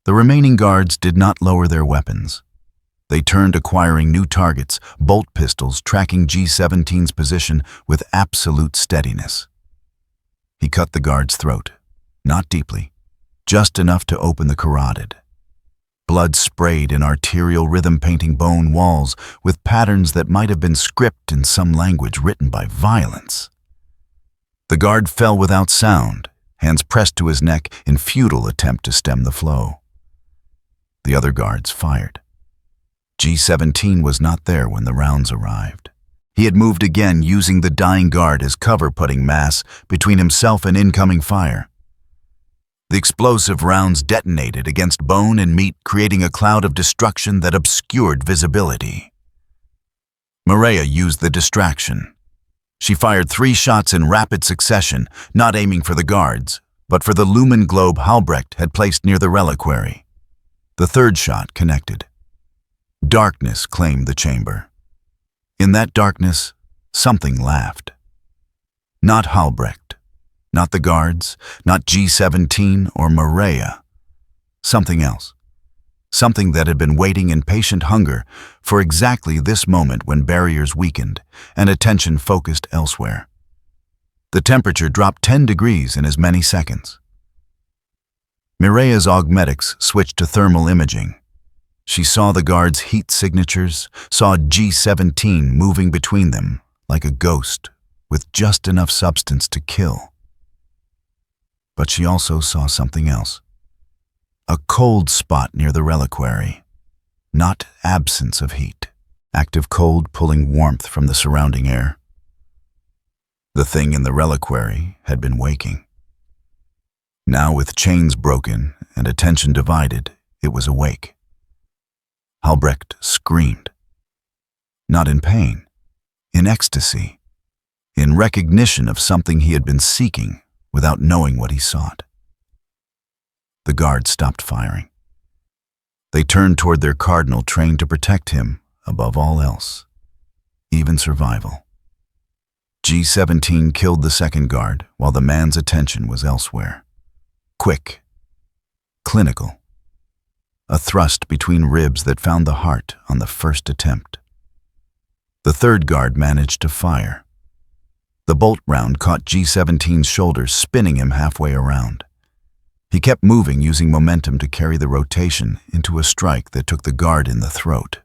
The remaining guards did not lower their weapons. They turned, acquiring new targets, bolt pistols tracking G-17's position with absolute steadiness. He cut the guard's throat, not deeply, just enough to open the carotid. Blood sprayed in arterial rhythm, painting bone walls with patterns that might have been script in some language written by violence. The guard fell without sound, hands pressed to his neck in futile attempt to stem the flow. The other guards fired. G-17 was not there when the rounds arrived. He had moved again, using the dying guard as cover, putting mass between himself and incoming fire. The explosive rounds detonated against bone and meat, creating a cloud of destruction that obscured visibility. Maria used the distraction. She fired 3 shots in rapid succession, not aiming for the guards, but for the lumen globe Halbrecht had placed near the reliquary. The 3rd shot connected. Darkness claimed the chamber. In that darkness, something laughed. Not Halbrecht, not the guards, not G-17 or Maria. Something else. Something that had been waiting in patient hunger for exactly this moment when barriers weakened and attention focused elsewhere. The temperature dropped 10 degrees in as many seconds. Maria's augmetics switched to thermal imaging. She saw the guards' heat signatures, saw G-17 moving between them like a ghost with just enough substance to kill. But she also saw something else. A cold spot near the reliquary. Not absence of heat. Active cold pulling warmth from the surrounding air. The thing in the reliquary had been waking. Now, with chains broken and attention divided, it was awake. Halbrecht screamed. Not in pain, in ecstasy, in recognition of something he had been seeking without knowing what he sought. The guards stopped firing. They turned toward their cardinal, trained to protect him above all else, even survival. G-17 killed the 2nd guard while the man's attention was elsewhere. Quick, clinical. A thrust between ribs that found the heart on the 1st attempt. The 3rd guard managed to fire. The bolt round caught G-17's shoulders, spinning him halfway around. He kept moving, using momentum to carry the rotation into a strike that took the guard in the throat.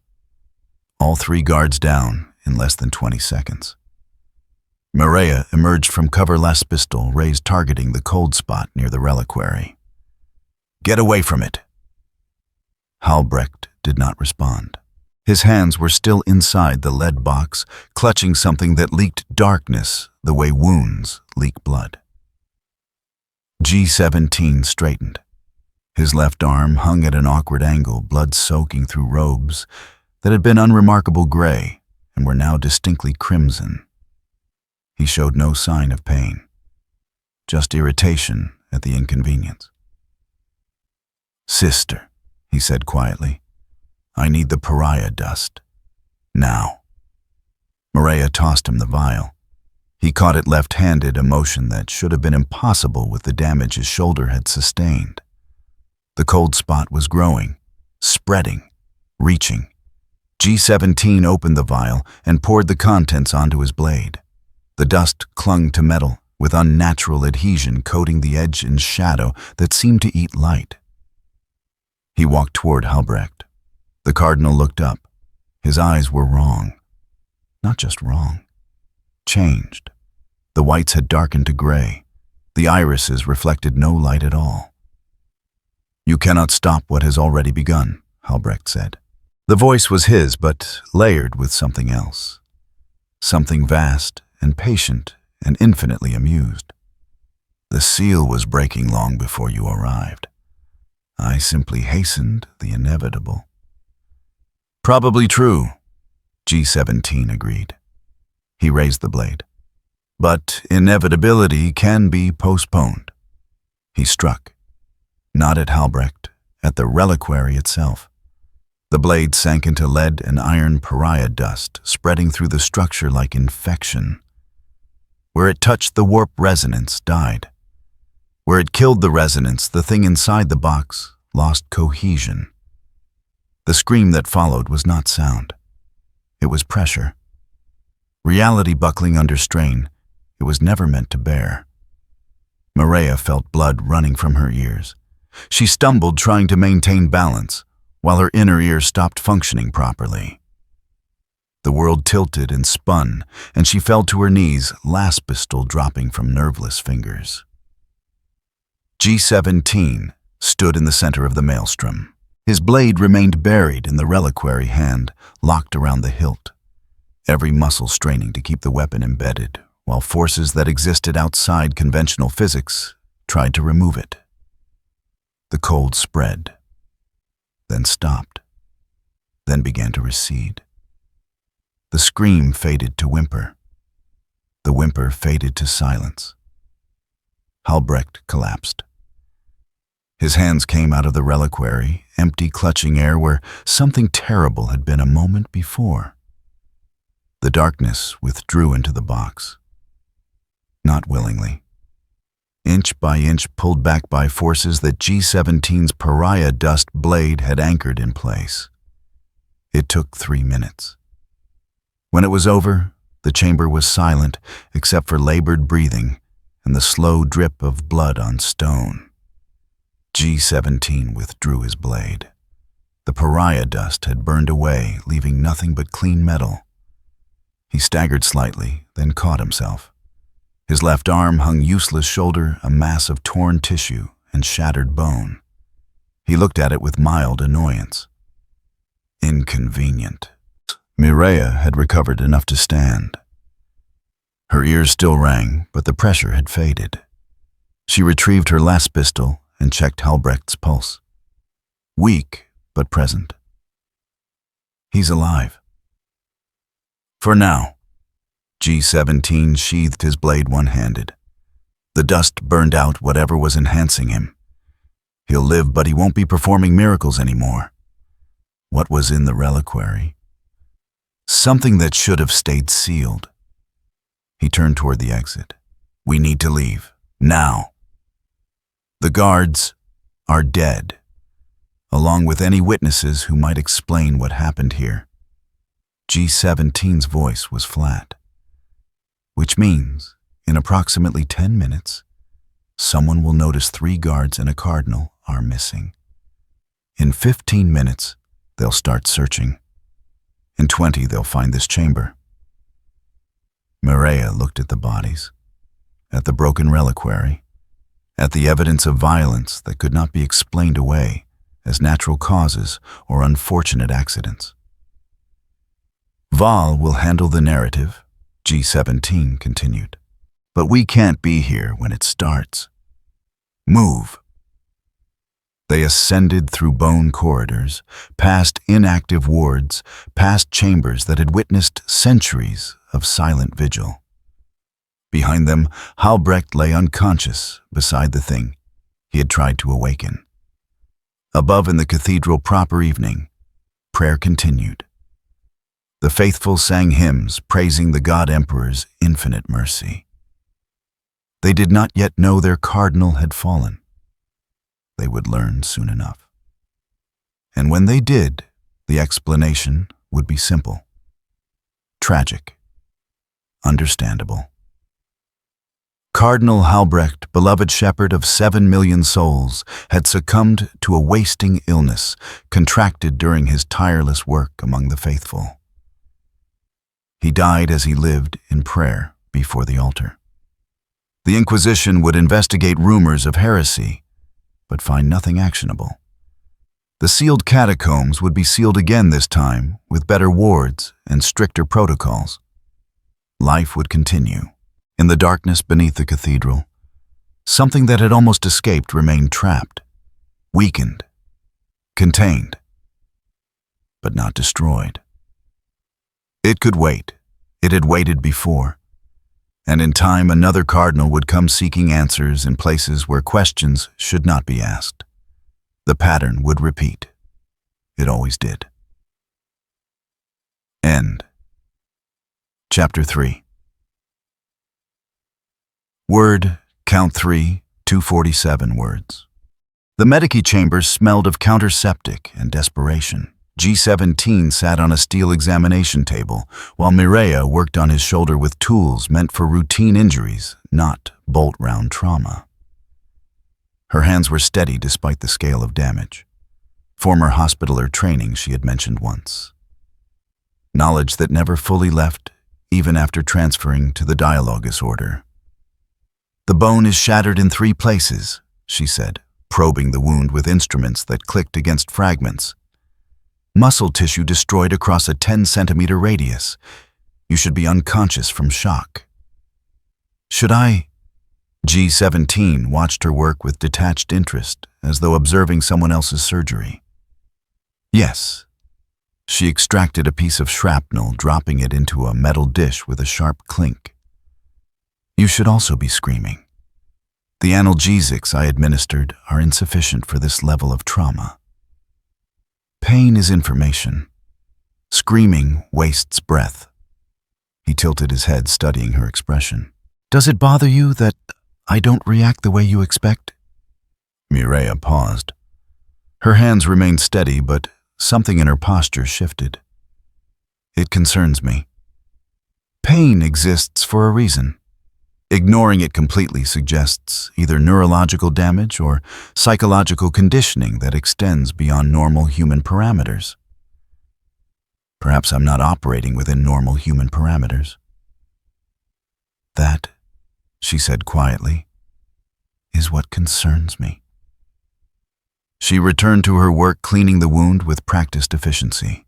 All 3 guards down in less than 20 seconds. Maria emerged from cover, last pistol raised, targeting the cold spot near the reliquary. "Get away from it!" Halbrecht did not respond. His hands were still inside the lead box, clutching something that leaked darkness the way wounds leak blood. G-17 straightened. His left arm hung at an awkward angle, blood soaking through robes that had been unremarkable gray and were now distinctly crimson. He showed no sign of pain, just irritation at the inconvenience. "Sister," he said quietly, "I need the pariah dust. Now." Maria tossed him the vial. He caught it left-handed, a motion that should have been impossible with the damage his shoulder had sustained. The cold spot was growing, spreading, reaching. G-17 opened the vial and poured the contents onto his blade. The dust clung to metal with unnatural adhesion, coating the edge in shadow that seemed to eat light. He walked toward Halbrecht. The cardinal looked up. His eyes were wrong. Not just wrong. Changed. The whites had darkened to gray. The irises reflected no light at all. "You cannot stop what has already begun," Halbrecht said. The voice was his, but layered with something else. Something vast and patient and infinitely amused. "The seal was breaking long before you arrived. I simply hastened the inevitable." "Probably true," G-17 agreed. He raised the blade. "But inevitability can be postponed." He struck. Not at Halbrecht, at the reliquary itself. The blade sank into lead and iron pariah dust, spreading through the structure like infection. Where it touched the warp resonance, died. Where it killed the resonance, the thing inside the box lost cohesion. The scream that followed was not sound. It was pressure. Reality buckling under strain, it was never meant to bear. Maria felt blood running from her ears. She stumbled trying to maintain balance, while her inner ear stopped functioning properly. The world tilted and spun, and she fell to her knees, last pistol dropping from nerveless fingers. G17 stood in the center of the maelstrom. His blade remained buried in the reliquary hand, locked around the hilt, every muscle straining to keep the weapon embedded, while forces that existed outside conventional physics tried to remove it. The cold spread, then stopped, then began to recede. The scream faded to whimper. The whimper faded to silence. Halbrecht collapsed. His hands came out of the reliquary, empty, clutching air where something terrible had been a moment before. The darkness withdrew into the box. Not willingly. Inch by inch pulled back by forces that G17's pariah dust blade had anchored in place. It took 3 minutes. When it was over, the chamber was silent except for labored breathing and the slow drip of blood on stone. G17 withdrew his blade. The pariah dust had burned away, leaving nothing but clean metal. He staggered slightly, then caught himself. His left arm hung useless shoulder, a mass of torn tissue and shattered bone. He looked at it with mild annoyance. Inconvenient. Mireia had recovered enough to stand. Her ears still rang, but the pressure had faded. She retrieved her last pistol and checked Halbrecht's pulse. Weak, but present. He's alive. For now. G17 sheathed his blade one-handed. The dust burned out whatever was enhancing him. He'll live, but he won't be performing miracles anymore. What was in the reliquary? Something that should have stayed sealed. He turned toward the exit. We need to leave. Now. The guards are dead, along with any witnesses who might explain what happened here. G17's voice was flat. Which means, in approximately 10 minutes, someone will notice 3 guards and a cardinal are missing. In 15 minutes, they'll start searching. In 20, they'll find this chamber. Mireia looked at the bodies, at the broken reliquary, at the evidence of violence that could not be explained away as natural causes or unfortunate accidents. Val will handle the narrative, G17 continued. But we can't be here when it starts. Move. They ascended through bone corridors, past inactive wards, past chambers that had witnessed centuries of silent vigil. Behind them, Halbrecht lay unconscious beside the thing he had tried to awaken. Above in the cathedral proper evening, prayer continued. The faithful sang hymns praising the God Emperor's infinite mercy. They did not yet know their cardinal had fallen. They would learn soon enough. And when they did, the explanation would be simple. Tragic. Understandable. Cardinal Halbrecht, beloved shepherd of 7 million souls, had succumbed to a wasting illness contracted during his tireless work among the faithful. He died as he lived in prayer before the altar. The Inquisition would investigate rumors of heresy, but find nothing actionable. The sealed catacombs would be sealed again this time, with better wards and stricter protocols. Life would continue. In the darkness beneath the cathedral, something that had almost escaped remained trapped, weakened, contained, but not destroyed. It could wait. It had waited before. And in time, another cardinal would come seeking answers in places where questions should not be asked. The pattern would repeat. It always did. End. Chapter 3. Word, count 3, 247 words. The medici chambers smelled of counterseptic and desperation. G17 sat on a steel examination table, while Mireia worked on his shoulder with tools meant for routine injuries, not bolt-round trauma. Her hands were steady despite the scale of damage. Former hospitaler training she had mentioned once. Knowledge that never fully left, even after transferring to the Dialogus order. "The bone is shattered in 3 places," she said, probing the wound with instruments that clicked against fragments. "Muscle tissue destroyed across a 10-centimeter radius. You should be unconscious from shock." "Should I?" G17 watched her work with detached interest, as though observing someone else's surgery. "Yes." She extracted a piece of shrapnel, dropping it into a metal dish with a sharp clink. "You should also be screaming. The analgesics I administered are insufficient for this level of trauma. Pain is information. Screaming wastes breath." He tilted his head, studying her expression. "Does it bother you that I don't react the way you expect?" Mireia paused. Her hands remained steady, but something in her posture shifted. "It concerns me. Pain exists for a reason. Ignoring it completely suggests either neurological damage or psychological conditioning that extends beyond normal human parameters. Perhaps I'm not operating within normal human parameters." "That," she said quietly, "is what concerns me." She returned to her work, cleaning the wound with practiced efficiency.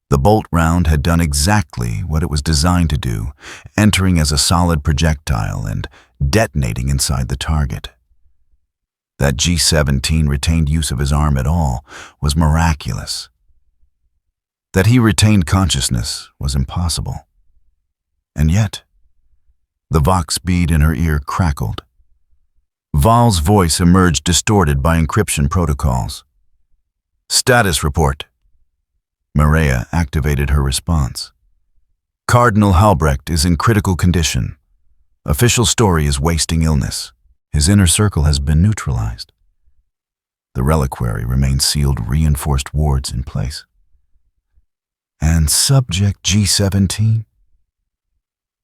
The bolt round had done exactly what it was designed to do, entering as a solid projectile and detonating inside the target. That G17 retained use of his arm at all was miraculous. That he retained consciousness was impossible. And yet, the vox bead in her ear crackled. Val's voice emerged, distorted by encryption protocols. "Status report." Mireia activated her response. "Cardinal Halbrecht is in critical condition. Official story is wasting illness. His inner circle has been neutralized. The reliquary remains sealed, reinforced wards in place. And subject G17?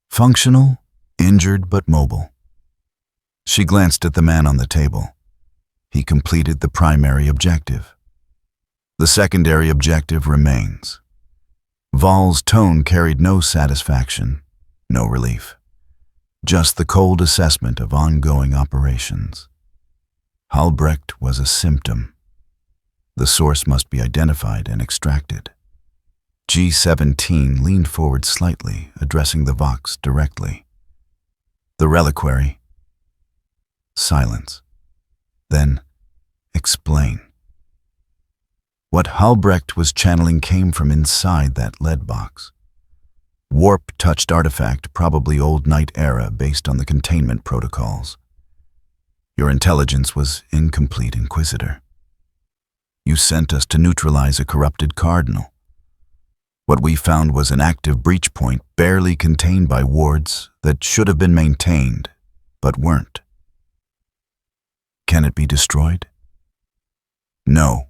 Functional, injured but mobile." She glanced at the man on the table. He completed the primary objective. The secondary objective remains. Val's tone carried no satisfaction, no relief. Just the cold assessment of ongoing operations. Halbrecht was a symptom. The source must be identified and extracted. G17 leaned forward slightly, addressing the vox directly. "The reliquary." Silence. Then, "Explain." What Halbrecht was channeling came from inside that lead box. Warp-touched artifact, probably old Night Era based on the containment protocols. "Your intelligence was incomplete, Inquisitor. You sent us to neutralize a corrupted cardinal. What we found was an active breach point barely contained by wards that should have been maintained, but weren't. Can it be destroyed?" "No."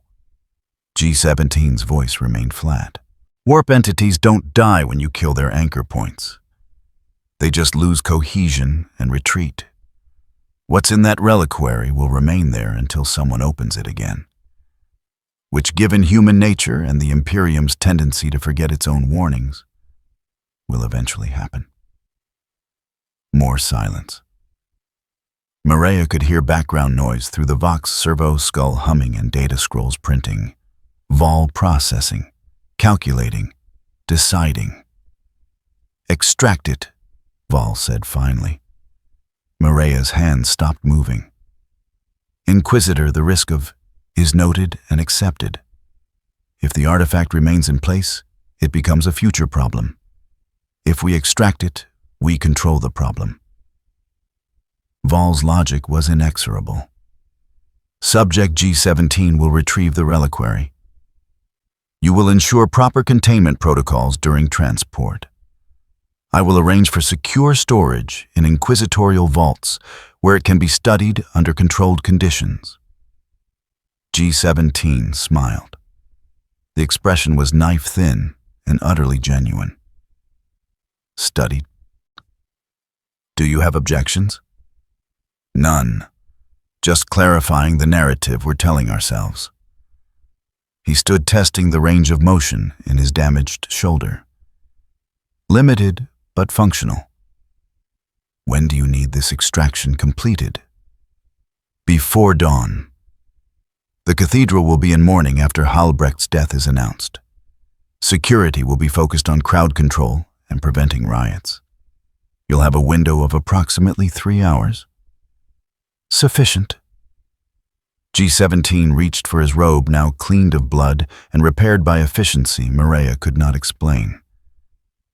G17's voice remained flat. "Warp entities don't die when you kill their anchor points. They just lose cohesion and retreat. What's in that reliquary will remain there until someone opens it again. Which, given human nature and the Imperium's tendency to forget its own warnings, will eventually happen." More silence. Mireia could hear background noise through the Vox servo skull humming and data scrolls printing. Val processing, calculating, deciding. "Extract it," Val said finally. Mireia's hands stopped moving. "Inquisitor, the risk of is noted and accepted. If the artifact remains in place, it becomes a future problem. If we extract it, we control the problem." Val's logic was inexorable. "Subject G17 will retrieve the reliquary. You will ensure proper containment protocols during transport. I will arrange for secure storage in inquisitorial vaults where it can be studied under controlled conditions. G17 smiled. The expression was knife-thin and utterly genuine. Studied? Do you have objections? None. Just clarifying the narrative we're telling ourselves. He stood testing the range of motion in his damaged shoulder. Limited, but functional. When do you need this extraction completed? Before dawn. The cathedral will be in mourning after Halbrecht's death is announced. Security will be focused on crowd control and preventing riots. You'll have a window of approximately 3 hours. Sufficient. G17 reached for his robe, now cleaned of blood and repaired by efficiency Mireia could not explain.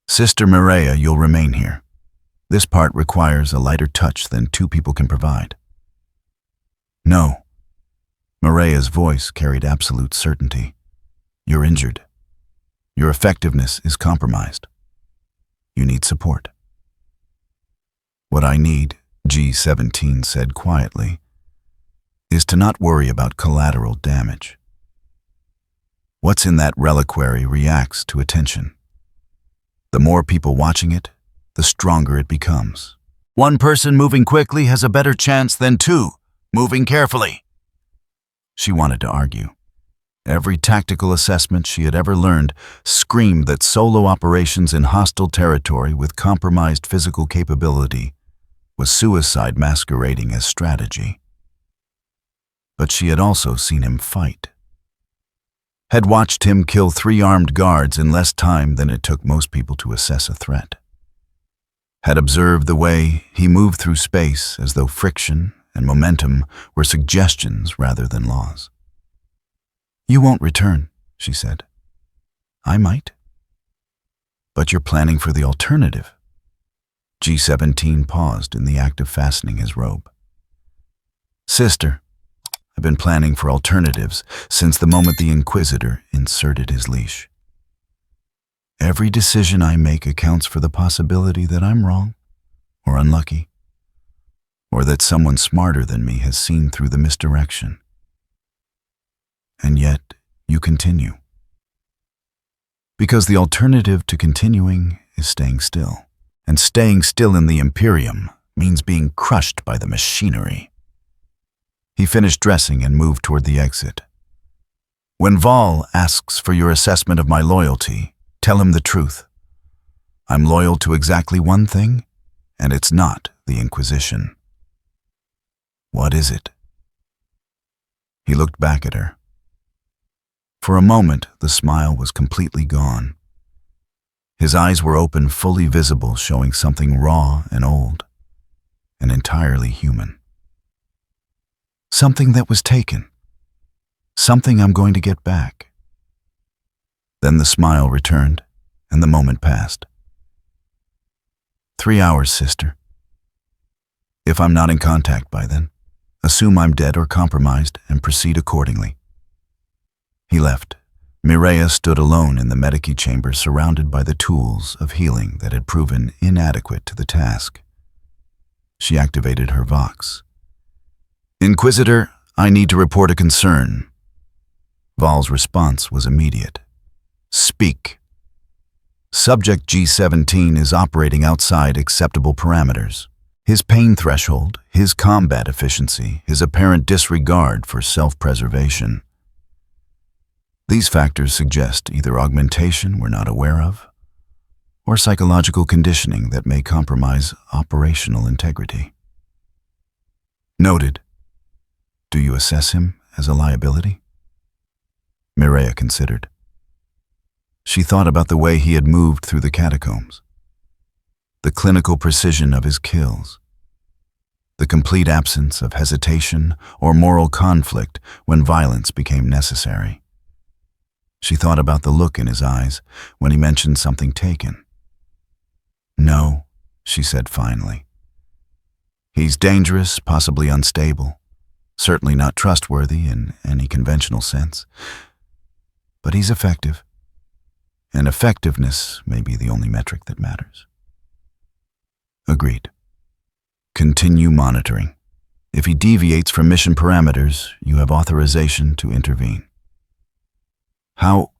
Sister Mireia, you'll remain here. This part requires a lighter touch than 2 people can provide. No. Mireia's voice carried absolute certainty. You're injured. Your effectiveness is compromised. You need support. What I need, G17 said quietly, is to not worry about collateral damage. What's in that reliquary reacts to attention. The more people watching it, the stronger it becomes. 1 person moving quickly has a better chance than 2 moving carefully. She wanted to argue. Every tactical assessment she had ever learned screamed that solo operations in hostile territory with compromised physical capability was suicide masquerading as strategy. But she had also seen him fight. Had watched him kill 3 armed guards in less time than it took most people to assess a threat. Had observed the way he moved through space as though friction and momentum were suggestions rather than laws. You won't return, she said. I might. But you're planning for the alternative. G17 paused in the act of fastening his robe. Sister, I've been planning for alternatives since the moment the Inquisitor inserted his leash. Every decision I make accounts for the possibility that I'm wrong, or unlucky, or that someone smarter than me has seen through the misdirection. And yet, you continue. Because the alternative to continuing is staying still. And staying still in the Imperium means being crushed by the machinery. He finished dressing and moved toward the exit. When Val asks for your assessment of my loyalty, tell him the truth. I'm loyal to exactly one thing, and it's not the Inquisition. What is it? He looked back at her. For a moment, the smile was completely gone. His eyes were open, fully visible, showing something raw and old, and entirely human. Something that was taken. Something I'm going to get back. Then the smile returned, and the moment passed. 3 hours, sister. If I'm not in contact by then, assume I'm dead or compromised and proceed accordingly. He left. Mireia stood alone in the medici chamber, surrounded by the tools of healing that had proven inadequate to the task. She activated her vox. Inquisitor, I need to report a concern. Val's response was immediate. Speak. Subject G17 is operating outside acceptable parameters. His pain threshold, his combat efficiency, his apparent disregard for self-preservation. These factors suggest either augmentation we're not aware of, or psychological conditioning that may compromise operational integrity. Noted. Do you assess him as a liability? Mireia considered. She thought about the way he had moved through the catacombs, the clinical precision of his kills, the complete absence of hesitation or moral conflict when violence became necessary. She thought about the look in his eyes when he mentioned something taken. No, she said finally. He's dangerous, possibly unstable, certainly not trustworthy in any conventional sense. But he's effective, and effectiveness may be the only metric that matters. Agreed. Continue monitoring. If he deviates from mission parameters, you have authorization to intervene. How?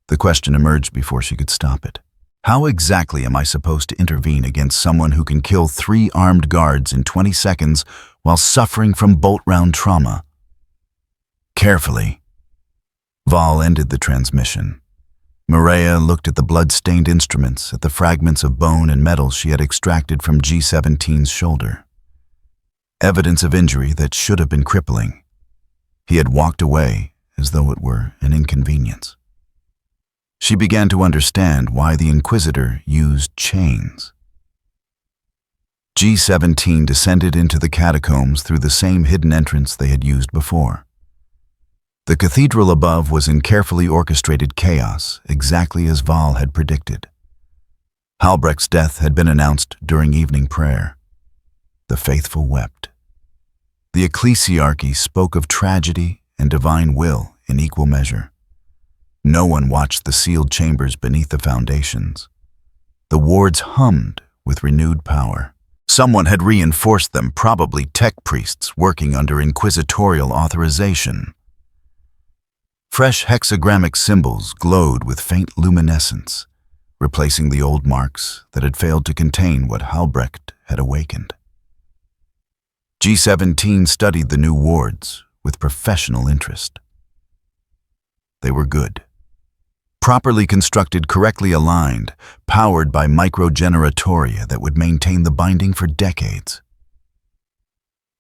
The question emerged before she could stop it. How exactly am I supposed to intervene against someone who can kill 3 armed guards in 20 seconds while suffering from bolt-round trauma? Carefully, Val ended the transmission. Maria looked at the blood-stained instruments, at the fragments of bone and metal she had extracted from G-17's shoulder. Evidence of injury that should have been crippling. He had walked away as though it were an inconvenience. She began to understand why the Inquisitor used chains. G-17 descended into the catacombs through the same hidden entrance they had used before. The cathedral above was in carefully orchestrated chaos, exactly as Val had predicted. Halbrecht's death had been announced during evening prayer. The faithful wept. The ecclesiarchy spoke of tragedy and divine will in equal measure. No one watched the sealed chambers beneath the foundations. The wards hummed with renewed power. Someone had reinforced them, probably tech priests working under inquisitorial authorization. Fresh hexagrammic symbols glowed with faint luminescence, replacing the old marks that had failed to contain what Halbrecht had awakened. G-17 studied the new wards with professional interest. They were good. Properly constructed, correctly aligned, powered by microgeneratoria that would maintain the binding for decades.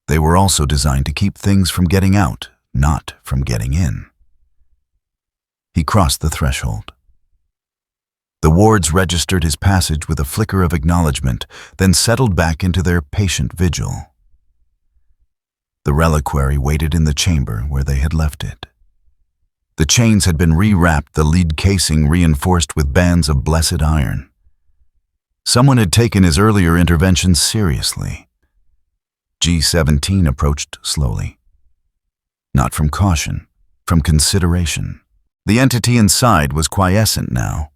They were also designed to keep things from getting out, not from getting in. He crossed the threshold. The wards registered his passage with a flicker of acknowledgement, then settled back into their patient vigil. The reliquary waited in the chamber where they had left it. The chains had been rewrapped, the lead casing reinforced with bands of blessed iron. Someone had taken his earlier interventions seriously. G-17 approached slowly. Not from caution, from consideration. The entity inside was quiescent now,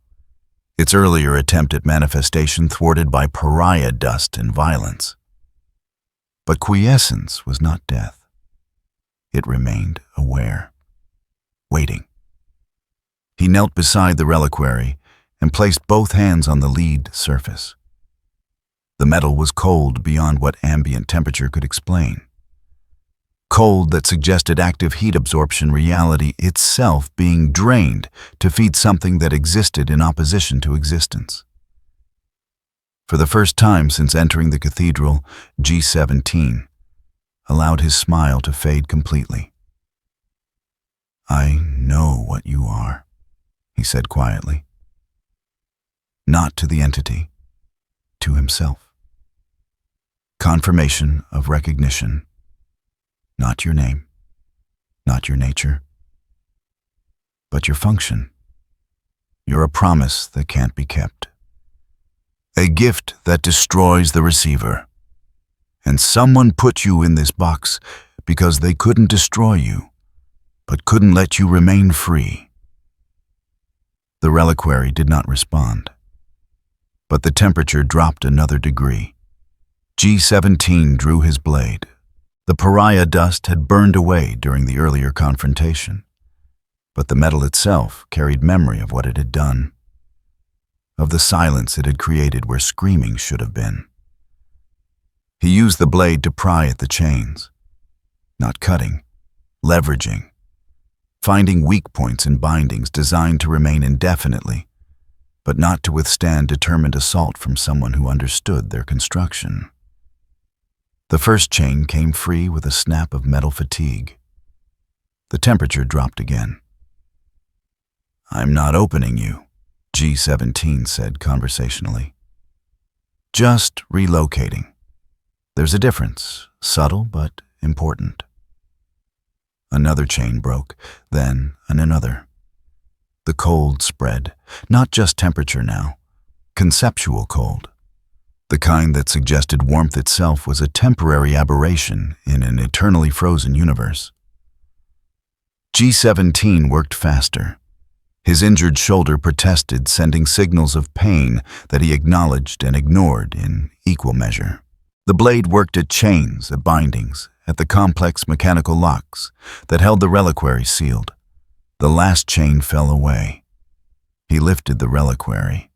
its earlier attempt at manifestation thwarted by pariah dust and violence. But quiescence was not death. It remained aware, waiting. He knelt beside the reliquary and placed both hands on the lead surface. The metal was cold beyond what ambient temperature could explain. Cold that suggested active heat absorption, reality itself being drained to feed something that existed in opposition to existence. For the first time since entering the cathedral, G-17 allowed his smile to fade completely. "I know what you are," he said quietly. Not to the entity, to himself. Confirmation of recognition. Not your name, not your nature, but your function. You're a promise that can't be kept. A gift that destroys the receiver. And someone put you in this box because they couldn't destroy you, but couldn't let you remain free. The reliquary did not respond, but the temperature dropped another degree. G-17 drew his blade. The pariah dust had burned away during the earlier confrontation, but the metal itself carried memory of what it had done, of the silence it had created where screaming should have been. He used the blade to pry at the chains, not cutting, leveraging, finding weak points in bindings designed to remain indefinitely, but not to withstand determined assault from someone who understood their construction. The first chain came free with a snap of metal fatigue. The temperature dropped again. "I'm not opening you," G-17 said conversationally. "Just relocating. There's a difference, subtle but important." Another chain broke, then another. The cold spread, not just temperature now, conceptual cold. The kind that suggested warmth itself was a temporary aberration in an eternally frozen universe. G-17 worked faster. His injured shoulder protested, sending signals of pain that he acknowledged and ignored in equal measure. The blade worked at chains, at bindings, at the complex mechanical locks that held the reliquary sealed. The last chain fell away. He lifted the reliquary.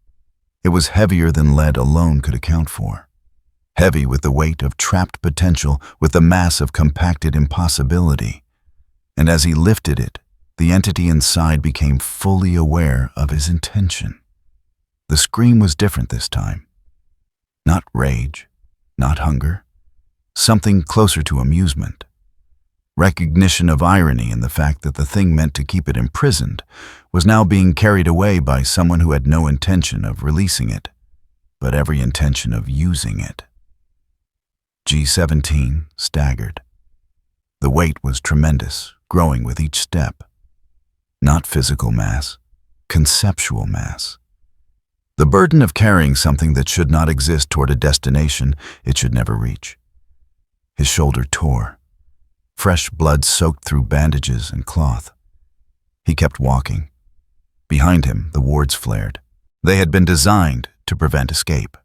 It was heavier than lead alone could account for. Heavy with the weight of trapped potential, with the mass of compacted impossibility. And as he lifted it, the entity inside became fully aware of his intention. The scream was different this time. Not rage, not hunger. Something closer to amusement. Recognition of irony in the fact that the thing meant to keep it imprisoned was now being carried away by someone who had no intention of releasing it, but every intention of using it. G17 staggered. The weight was tremendous, growing with each step. Not physical mass, conceptual mass. The burden of carrying something that should not exist toward a destination it should never reach. His shoulder tore. Fresh blood soaked through bandages and cloth. He kept walking. Behind him, the wards flared. They had been designed to prevent escape.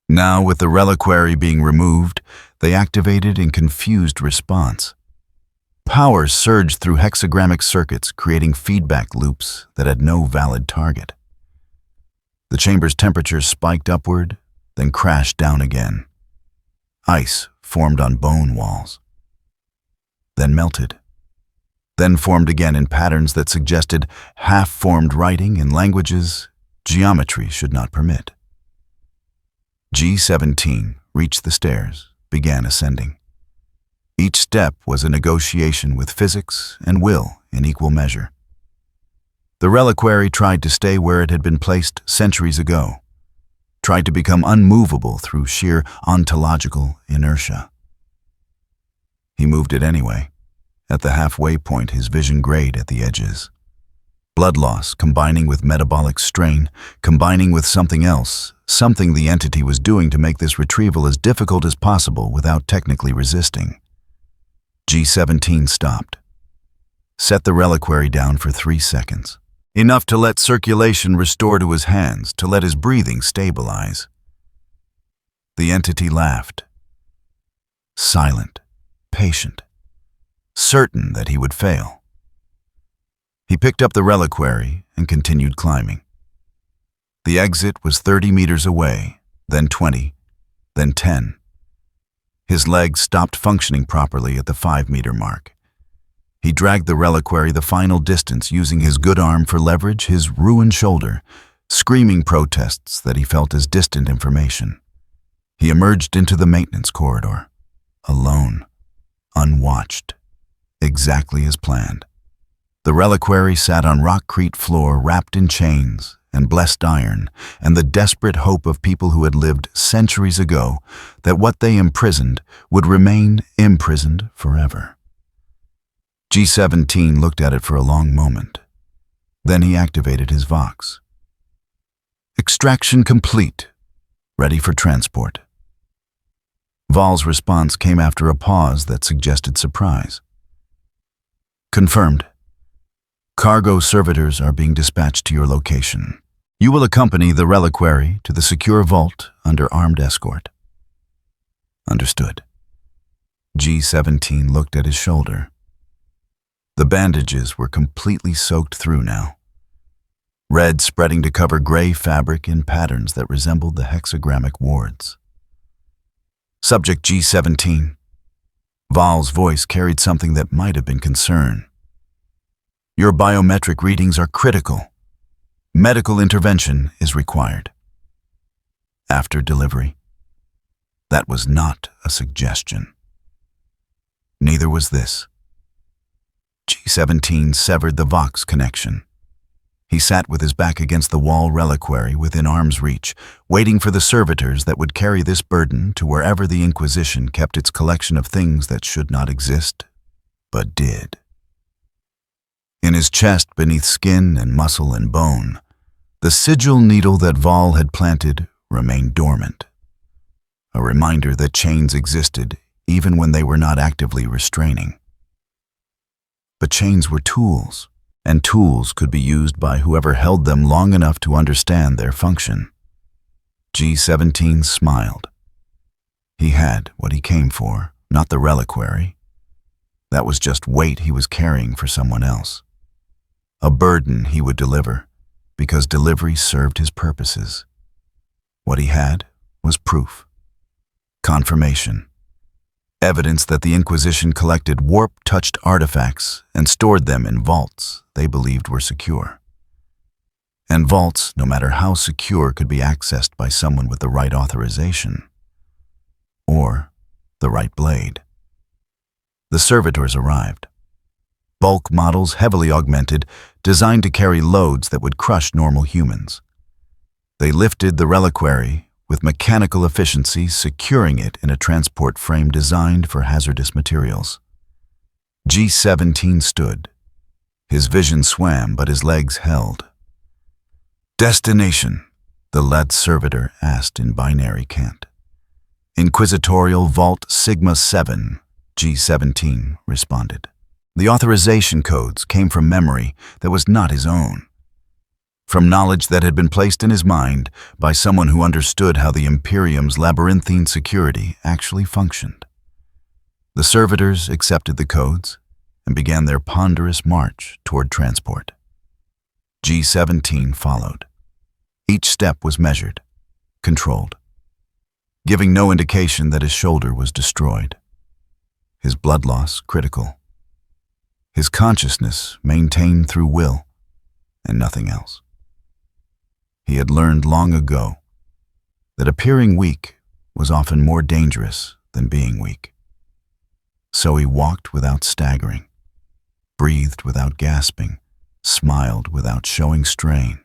Now, with the reliquary being removed, they activated in confused response. Power surged through hexagrammic circuits, creating feedback loops that had no valid target. The chamber's temperature spiked upward, then crashed down again. Ice formed on bone walls, then melted, then formed again in patterns that suggested half-formed writing in languages geometry should not permit. G17 reached the stairs, began ascending. Each step was a negotiation with physics and will in equal measure. The reliquary tried to stay where it had been placed centuries ago, tried to become unmovable through sheer ontological inertia. He moved it anyway. At the halfway point, his vision grayed at the edges. Blood loss combining with metabolic strain, combining with something else, something the entity was doing to make this retrieval as difficult as possible without technically resisting. G17 stopped. Set the reliquary down for 3 seconds. Enough to let circulation restore to his hands, to let his breathing stabilize. The entity laughed. Silent, patient, certain that he would fail. He picked up the reliquary and continued climbing. The exit was 30 meters away, then 20, then 10. His legs stopped functioning properly at the 5-meter mark. He dragged the reliquary the final distance using his good arm for leverage, his ruined shoulder, screaming protests that he felt as distant information. He emerged into the maintenance corridor, alone, unwatched, exactly as planned. The reliquary sat on rockcrete floor wrapped in chains and blessed iron, and the desperate hope of people who had lived centuries ago that what they imprisoned would remain imprisoned forever. G17 looked at it for a long moment. Then he activated his Vox. Extraction complete. Ready for transport. Val's response came after a pause that suggested surprise. Confirmed. Cargo servitors are being dispatched to your location. You will accompany the reliquary to the secure vault under armed escort. Understood. G17 looked at his shoulder. The bandages were completely soaked through now. Red spreading to cover gray fabric in patterns that resembled the hexagrammic wards. Subject G17. Val's voice carried something that might have been concern. Your biometric readings are critical. Medical intervention is required. After delivery. That was not a suggestion. Neither was this. G17 severed the Vox connection. He sat with his back against the wall reliquary within arm's reach, waiting for the servitors that would carry this burden to wherever the Inquisition kept its collection of things that should not exist, but did. In his chest, beneath skin and muscle and bone, the sigil needle that Val had planted remained dormant. A reminder that chains existed even when they were not actively restraining. But chains were tools, and tools could be used by whoever held them long enough to understand their function. G17 smiled. He had what he came for, not the reliquary. That was just weight he was carrying for someone else. A burden he would deliver, because delivery served his purposes. What he had was proof. Confirmation. Evidence that the Inquisition collected warp-touched artifacts and stored them in vaults they believed were secure. And vaults, no matter how secure, could be accessed by someone with the right authorization. Or the right blade. The servitors arrived. Bulk models heavily augmented, designed to carry loads that would crush normal humans. They lifted the reliquary with mechanical efficiency, securing it in a transport frame designed for hazardous materials. G17 stood. His vision swam, but his legs held. "Destination?" the lead servitor asked in binary cant. "Inquisitorial Vault Sigma 7, G17 responded. The authorization codes came from memory that was not his own. From knowledge that had been placed in his mind by someone who understood how the Imperium's labyrinthine security actually functioned. The servitors accepted the codes and began their ponderous march toward transport. G17 followed. Each step was measured, controlled, giving no indication that his shoulder was destroyed. His blood loss critical. His consciousness maintained through will and nothing else. He had learned long ago that appearing weak was often more dangerous than being weak. So he walked without staggering, breathed without gasping, smiled without showing strain.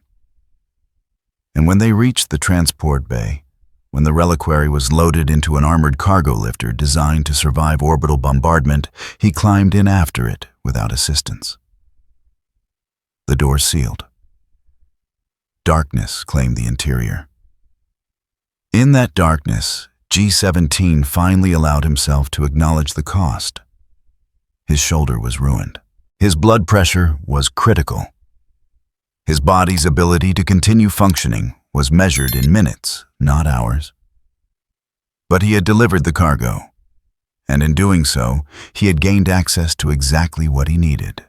And when they reached the transport bay, when the reliquary was loaded into an armored cargo lifter designed to survive orbital bombardment, he climbed in after it without assistance. The door sealed. Darkness claimed the interior. In that darkness, G17 finally allowed himself to acknowledge the cost. His shoulder was ruined. His blood pressure was critical. His body's ability to continue functioning was measured in minutes, not hours. But he had delivered the cargo, and in doing so, he had gained access to exactly what he needed.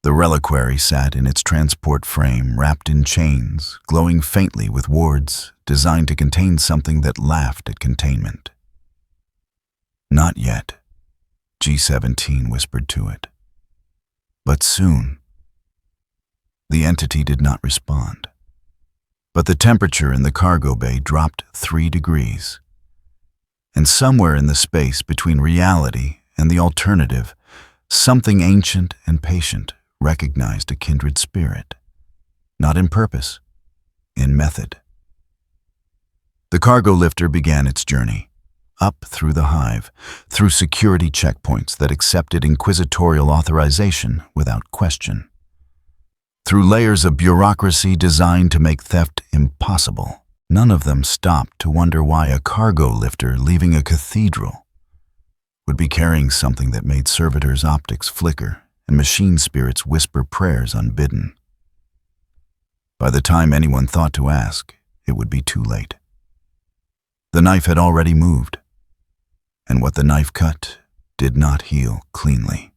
The reliquary sat in its transport frame, wrapped in chains, glowing faintly with wards designed to contain something that laughed at containment. "Not yet," G17 whispered to it. "But soon." The entity did not respond, but the temperature in the cargo bay dropped 3 degrees. And somewhere in the space between reality and the alternative, something ancient and patient recognized a kindred spirit, not in purpose, in method. The cargo lifter began its journey, up through the hive, through security checkpoints that accepted inquisitorial authorization without question, through layers of bureaucracy designed to make theft impossible. None of them stopped to wonder why a cargo lifter leaving a cathedral would be carrying something that made servitors' optics flicker and machine spirits whisper prayers unbidden. By the time anyone thought to ask, it would be too late. The knife had already moved, and what the knife cut did not heal cleanly.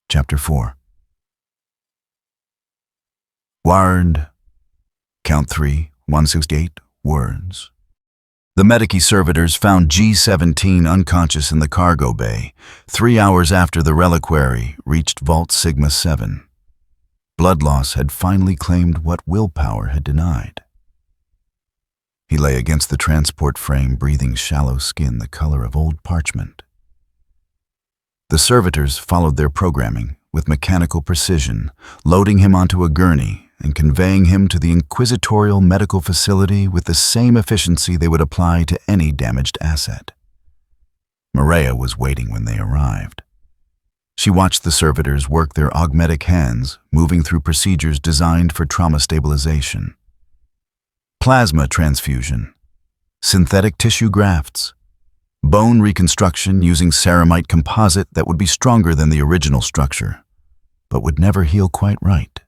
Chapter 4. Ward. Count 3, 168 words. The Medici servitors found G17 unconscious in the cargo bay 3 hours after the reliquary reached Vault Sigma 7. Blood loss had finally claimed what willpower had denied. He lay against the transport frame, breathing shallow skin the color of old parchment. The servitors followed their programming with mechanical precision, loading him onto a gurney and conveying him to the inquisitorial medical facility with the same efficiency they would apply to any damaged asset. Maria was waiting when they arrived. She watched the servitors work their augmetic hands, moving through procedures designed for trauma stabilization. Plasma transfusion, synthetic tissue grafts, Bone reconstruction using ceramite composite that would be stronger than the original structure, but would never heal quite right.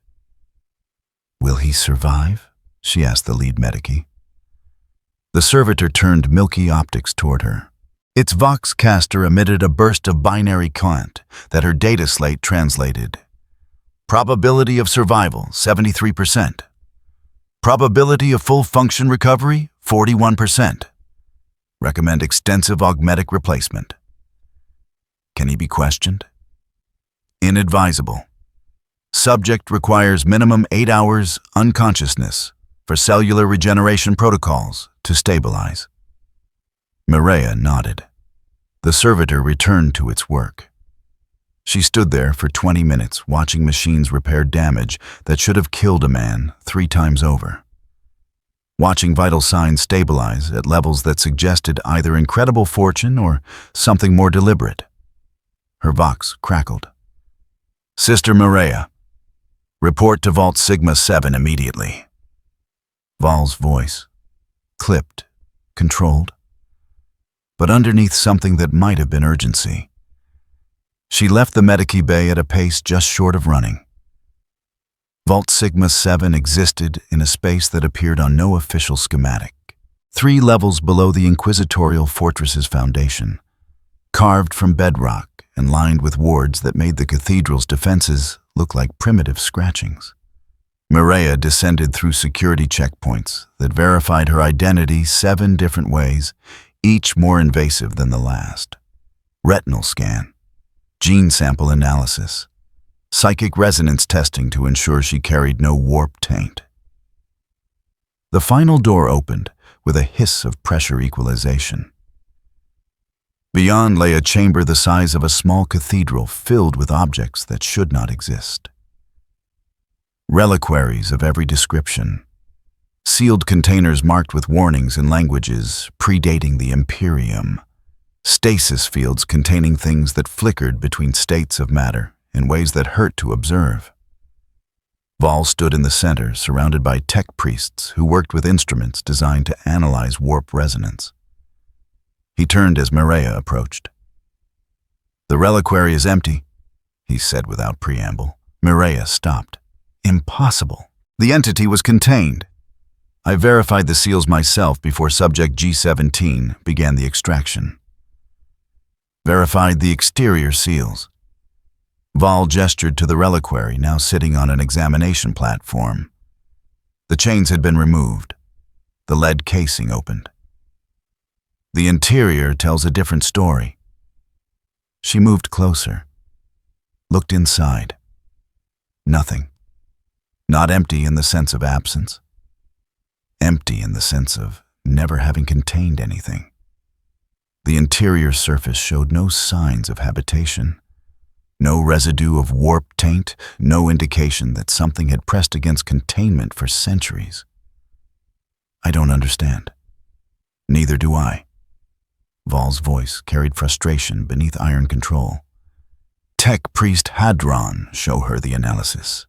"Will he survive?" she asked the lead medici. The servitor turned milky optics toward her. Its vox caster emitted a burst of binary cant that her data slate translated. Probability of survival, 73%. Probability of full function recovery, 41%. Recommend extensive augmetic replacement. Can he be questioned? Inadvisable. Subject requires minimum 8 hours unconsciousness for cellular regeneration protocols to stabilize. Mireia nodded. The servitor returned to its work. She stood there for 20 minutes watching machines repair damage that should have killed a man 3 times over. Watching vital signs stabilize at levels that suggested either incredible fortune or something more deliberate. Her vox crackled. "Sister Mireia, report to Vault Sigma 7 immediately." Val's voice, clipped, controlled, but underneath something that might have been urgency. She left the medici bay at a pace just short of running. Vault Sigma 7 existed in a space that appeared on no official schematic, 3 levels below the inquisitorial fortress's foundation, carved from bedrock and lined with wards that made the cathedral's defenses look like primitive scratchings. Mireia descended through security checkpoints that verified her identity 7 different ways, each more invasive than the last. Retinal scan, gene sample analysis, psychic resonance testing to ensure she carried no warp taint. The final door opened with a hiss of pressure equalization. Beyond lay a chamber the size of a small cathedral filled with objects that should not exist. Reliquaries of every description, sealed containers marked with warnings in languages predating the Imperium, stasis fields containing things that flickered between states of matter in ways that hurt to observe. Val stood in the center, surrounded by tech priests who worked with instruments designed to analyze warp resonance. He turned as Mireia approached. "The reliquary is empty," he said without preamble. Mireia stopped. "Impossible. The entity was contained. I verified the seals myself before Subject G17 began the extraction." "Verified the exterior seals." Val gestured to the reliquary, now sitting on an examination platform. The chains had been removed. The lead casing opened. "The interior tells a different story." She moved closer, looked inside. Nothing. Not empty in the sense of absence. Empty in the sense of never having contained anything. The interior surface showed no signs of habitation. No residue of warp taint, no indication that something had pressed against containment for centuries. "I don't understand." "Neither do I." Val's voice carried frustration beneath iron control. "Tech Priest Hadron show her the analysis."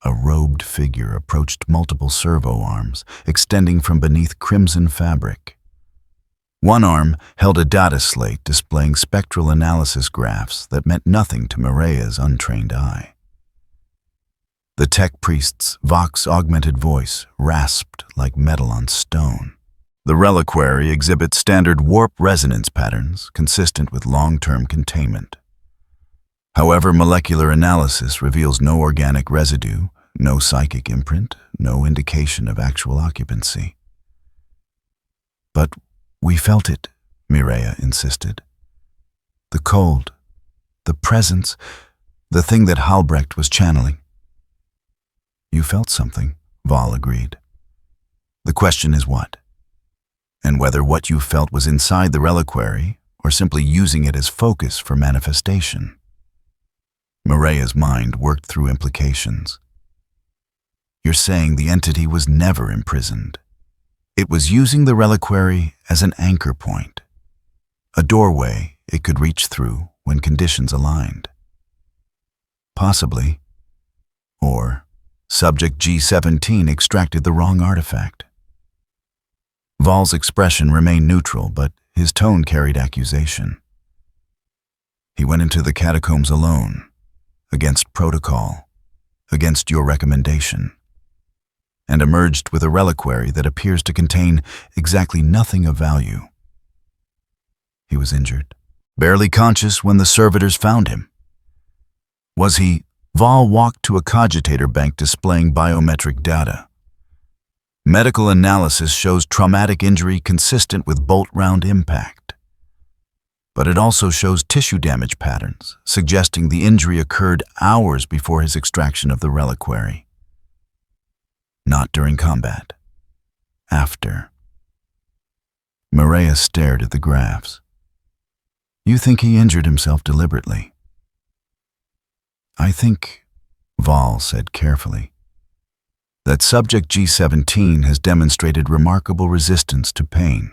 A robed figure approached multiple servo arms, extending from beneath crimson fabric. One arm held a data slate displaying spectral analysis graphs that meant nothing to Mireia's untrained eye. The tech priest's vox-augmented voice rasped like metal on stone. "The reliquary exhibits standard warp resonance patterns consistent with long-term containment. However, molecular analysis reveals no organic residue, no psychic imprint, no indication of actual occupancy." "But we felt it," Mireia insisted. "The cold, the presence, the thing that Halbrecht was channeling." "You felt something," Val agreed. "The question is what? And whether what you felt was inside the reliquary or simply using it as focus for manifestation." Mireia's mind worked through implications. "You're saying the entity was never imprisoned. It was using the reliquary as an anchor point, a doorway it could reach through when conditions aligned." "Possibly. Or Subject G17 extracted the wrong artifact." Val's expression remained neutral, but His tone carried accusation. He went into the catacombs alone, against protocol, against your recommendation, and emerged with a reliquary that appears to contain exactly nothing of value. He was injured, barely conscious when the servitors found him. Was he? Vol walked to a cogitator bank displaying biometric data. Medical analysis shows traumatic injury consistent with bolt-round impact. But it also shows tissue damage patterns, suggesting the injury occurred hours before his extraction of the reliquary. Not during combat. After. Maria stared at the graphs. You think he injured himself deliberately? I think, Vol said carefully, that subject G17 has demonstrated remarkable resistance to pain,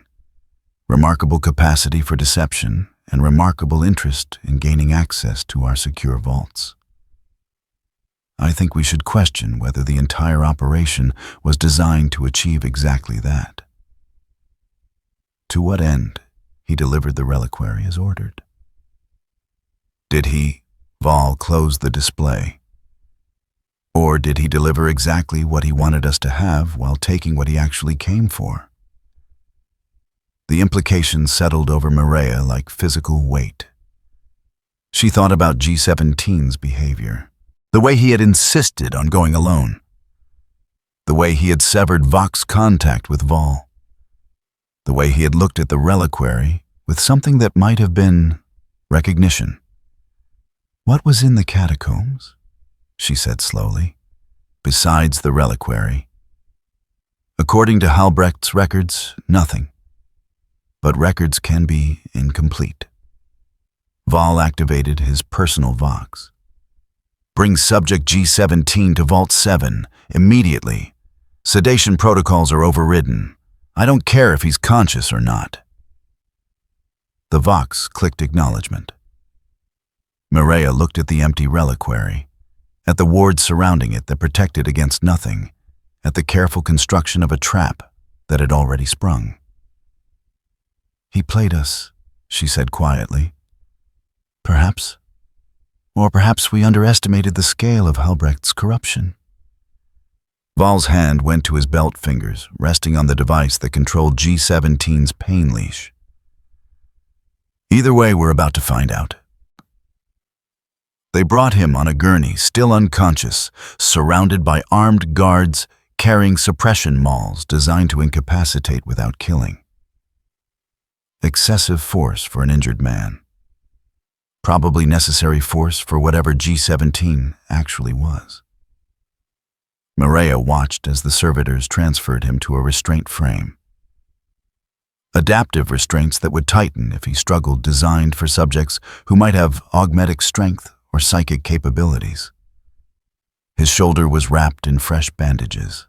remarkable capacity for deception, and remarkable interest in gaining access to our secure vaults. I think we should question whether the entire operation was designed to achieve exactly that. To what end he delivered the reliquary as ordered? Did he, Vol, close the display? Or did he deliver exactly what he wanted us to have while taking what he actually came for? The implications settled over Maria like physical weight. She thought about G17's behavior, the way he had insisted on going alone, the way he had severed Vox contact with Vol, the way he had looked at the reliquary with something that might have been recognition. What was in the catacombs? She said slowly, besides the reliquary. According to Halbrecht's records, nothing. But records can be incomplete. Vol activated his personal Vox. Bring subject G17 to Vault 7, immediately. Sedation protocols are overridden. I don't care if he's conscious or not. The Vox clicked acknowledgement. Maria looked at the empty reliquary, at the wards surrounding it that protected against nothing, at the careful construction of a trap that had already sprung. He played us, she said quietly. Perhaps. Or perhaps we underestimated the scale of Halbrecht's corruption. Vol's hand went to his belt fingers, resting on the device that controlled G17's pain leash. Either way, we're about to find out. They brought him on a gurney, still unconscious, surrounded by armed guards carrying suppression mauls designed to incapacitate without killing. Excessive force for an injured man. Probably necessary force for whatever G17 actually was. Maria watched as the servitors transferred him to a restraint frame. Adaptive restraints that would tighten if he struggled, designed for subjects who might have augmetic strength or psychic capabilities. His shoulder was wrapped in fresh bandages.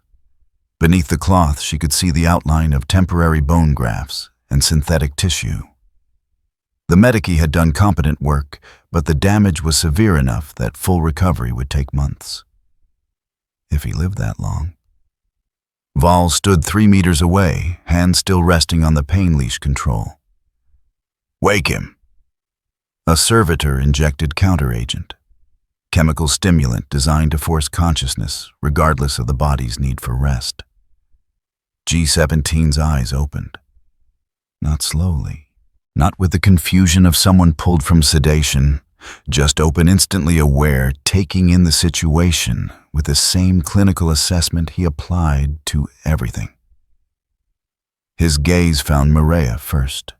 Beneath the cloth, she could see the outline of temporary bone grafts and synthetic tissue. The medici had done competent work, but the damage was severe enough that full recovery would take months. If he lived that long. Vol stood 3 meters away, hands still resting on the pain leash control. Wake him. A servitor injected counteragent, chemical stimulant designed to force consciousness regardless of the body's need for rest. G17's eyes opened. Not slowly, not with the confusion of someone pulled from sedation, just open, instantly aware, taking in the situation with the same clinical assessment he applied to everything. His gaze found Maria first,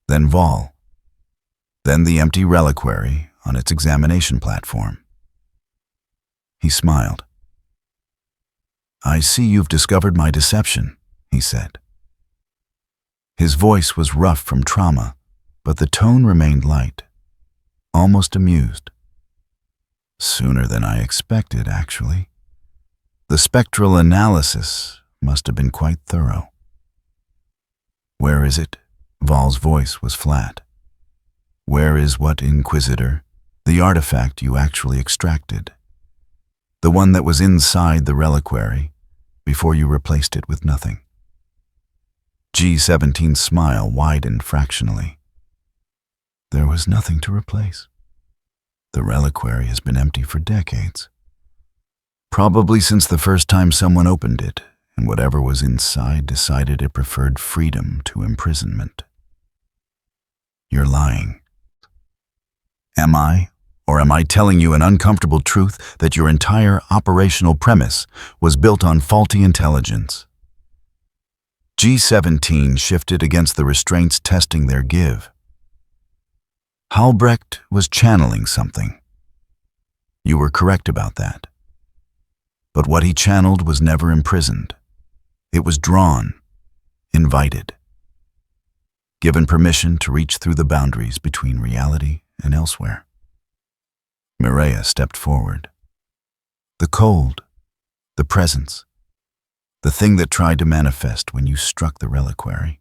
then Vol, then the empty reliquary on its examination platform. He smiled. I see you've discovered my deception, he said. His voice was rough from trauma, but the tone remained light, almost amused. Sooner than I expected, actually. The spectral analysis must have been quite thorough. Where is it? Vol's voice was flat. Where is what, Inquisitor? The artifact you actually extracted. The one that was inside the reliquary, before you replaced it with nothing. G17's smile widened fractionally. There was nothing to replace. The reliquary has been empty for decades. Probably since the first time someone opened it, and whatever was inside decided it preferred freedom to imprisonment. You're lying. Am I? Or am I telling you an uncomfortable truth that your entire operational premise was built on faulty intelligence? G17 shifted against the restraints testing their give. Halbrecht was channeling something. You were correct about that. But what he channeled was never imprisoned. It was drawn, invited, given permission to reach through the boundaries between reality and elsewhere. Mireia stepped forward. The cold, the presence, the thing that tried to manifest when you struck the reliquary,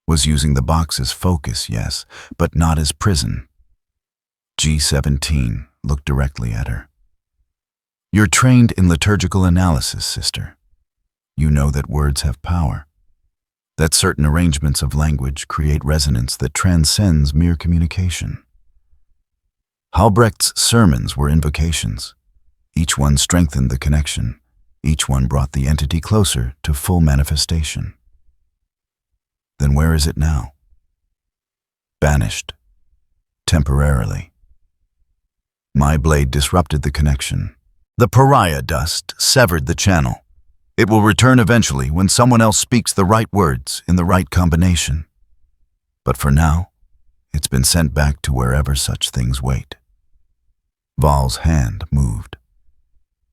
was using the box as focus, yes, but not as prison. G17 looked directly at her. You're trained in liturgical analysis, sister. You know that words have power, that certain arrangements of language create resonance that transcends mere communication. Halbrecht's sermons were invocations. Each one strengthened the connection. Each one brought the entity closer to full manifestation. Then where is it now? Banished. Temporarily. My blade disrupted the connection. The pariah dust severed the channel. It will return eventually when someone else speaks the right words in the right combination. But for now, it's been sent back to wherever such things wait. Val's hand moved.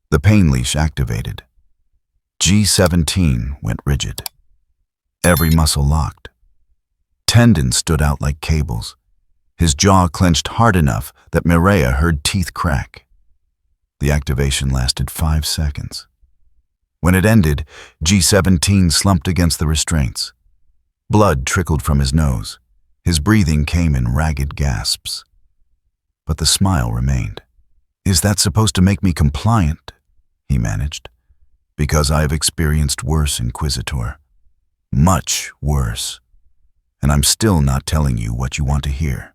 The pain leash activated. G17 went rigid. Every muscle locked. Tendons stood out like cables. His jaw clenched hard enough that Mireia heard teeth crack. The activation lasted 5 seconds. When it ended, G17 slumped against the restraints. Blood trickled from his nose. His breathing came in ragged gasps. But the smile remained. Is that supposed to make me compliant? He managed. Because I have experienced worse, Inquisitor. Much worse. And I'm still not telling you what you want to hear.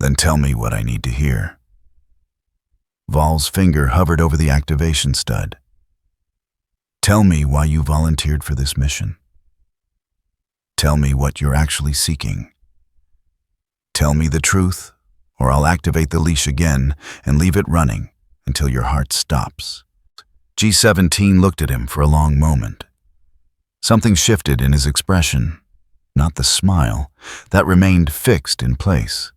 Then tell me what I need to hear. Val's finger hovered over the activation stud. Tell me why you volunteered for this mission. Tell me what you're actually seeking. Tell me the truth, or I'll activate the leash again and leave it running until your heart stops. G17 looked at him for a long moment. Something shifted in his expression, not the smile, that remained fixed in place.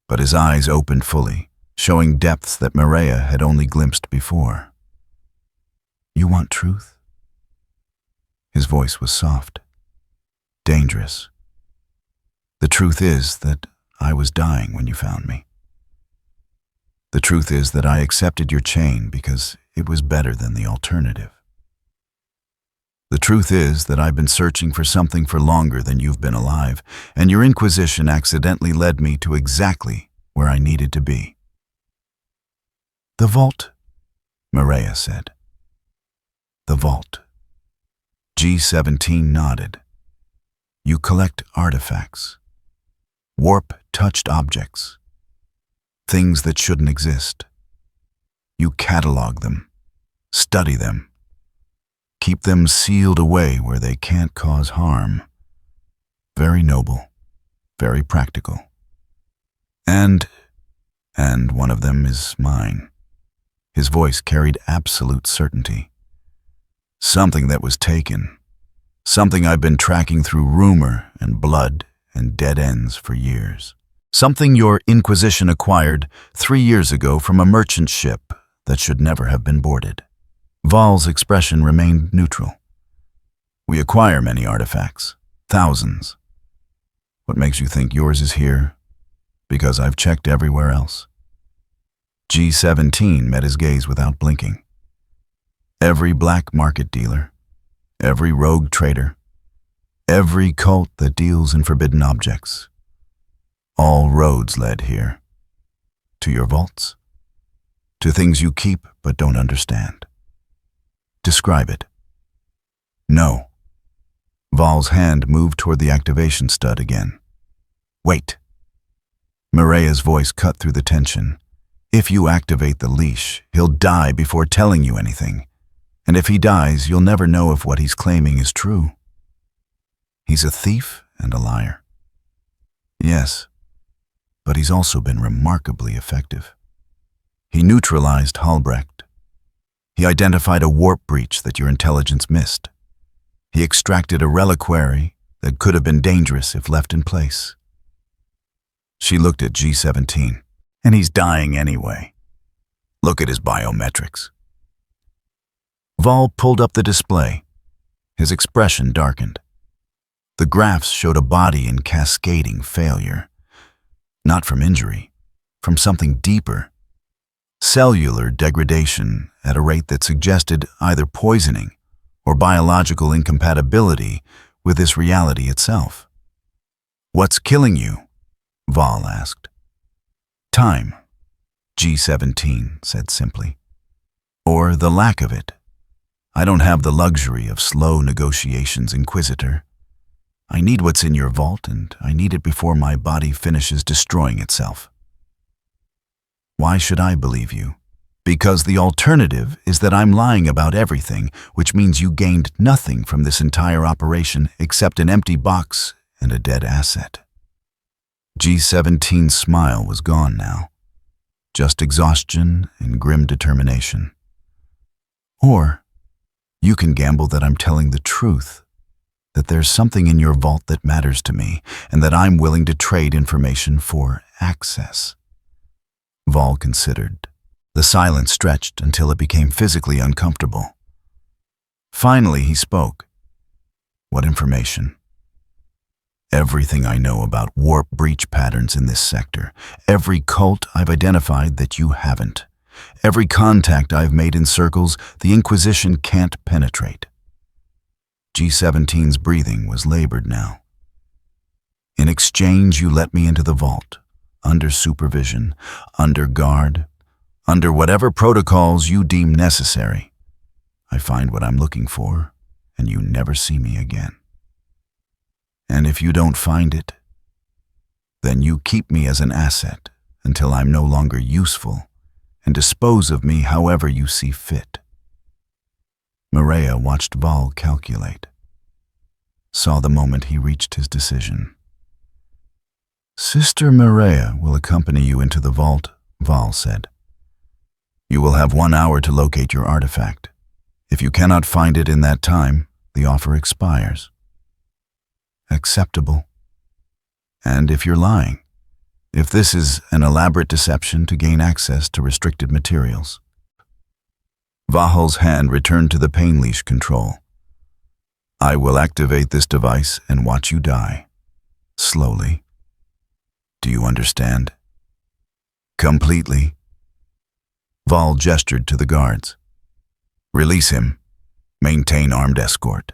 But his eyes opened fully, showing depths that Mireia had only glimpsed before. You want truth? His voice was soft, dangerous. The truth is that I was dying when you found me. The truth is that I accepted your chain because it was better than the alternative. The truth is that I've been searching for something for longer than you've been alive, and your inquisition accidentally led me to exactly where I needed to be. The vault, Mireia said. The vault. G17 nodded. You collect artifacts. Warp-touched objects. Things that shouldn't exist. You catalog them. Study them. Keep them sealed away where they can't cause harm. Very noble. Very practical. And one of them is mine. His voice carried absolute certainty. Something that was taken. Something I've been tracking through rumor and blood and dead ends for years. Something your Inquisition acquired 3 years ago from a merchant ship that should never have been boarded. Val's expression remained neutral. We acquire many artifacts, thousands. What makes you think yours is here? Because I've checked everywhere else. G17 met his gaze without blinking. Every black market dealer, every rogue trader, every cult that deals in forbidden objects. All roads led here. To your vaults. To things you keep but don't understand. Describe it. No, Val's hand moved toward the activation stud again. Wait. Mireya's voice cut through the tension. If you activate the leash, he'll die before telling you anything. And if he dies, you'll never know if what he's claiming is true. He's a thief and a liar. Yes, but he's also been remarkably effective. He neutralized Halbrecht. He identified a warp breach that your intelligence missed. He extracted a reliquary that could have been dangerous if left in place. She looked at G17. And he's dying anyway. Look at his biometrics. Val pulled up the display. His expression darkened. The graphs showed a body in cascading failure. Not from injury, from something deeper. Cellular degradation at a rate that suggested either poisoning or biological incompatibility with this reality itself. What's killing you? Val asked. Time, G17 said simply. Or the lack of it. I don't have the luxury of slow negotiations, Inquisitor. I need what's in your vault, and I need it before my body finishes destroying itself. Why should I believe you? Because the alternative is that I'm lying about everything, which means you gained nothing from this entire operation except an empty box and a dead asset. G17's smile was gone now. Just exhaustion and grim determination. Or you can gamble that I'm telling the truth, that there's something in your vault that matters to me, and that I'm willing to trade information for access. Val considered. The silence stretched until it became physically uncomfortable. Finally, he spoke. What information? Everything I know about warp breach patterns in this sector. Every cult I've identified that you haven't. Every contact I've made in circles the Inquisition can't penetrate. G17's breathing was labored now. In exchange, you let me into the vault, under supervision, under guard, under whatever protocols you deem necessary. I find what I'm looking for, and you never see me again. And if you don't find it, then you keep me as an asset until I'm no longer useful and dispose of me however you see fit. Mireya watched Val calculate, saw the moment he reached his decision. Sister Mireya will accompany you into the vault, Val said. You will have 1 hour to locate your artifact. If you cannot find it in that time, the offer expires. Acceptable. And if you're lying, if this is an elaborate deception to gain access to restricted materials. Vahal's hand returned to the pain leash control. I will activate this device and watch you die. Slowly. Do you understand? Completely. Val gestured to the guards. Release him. Maintain armed escort.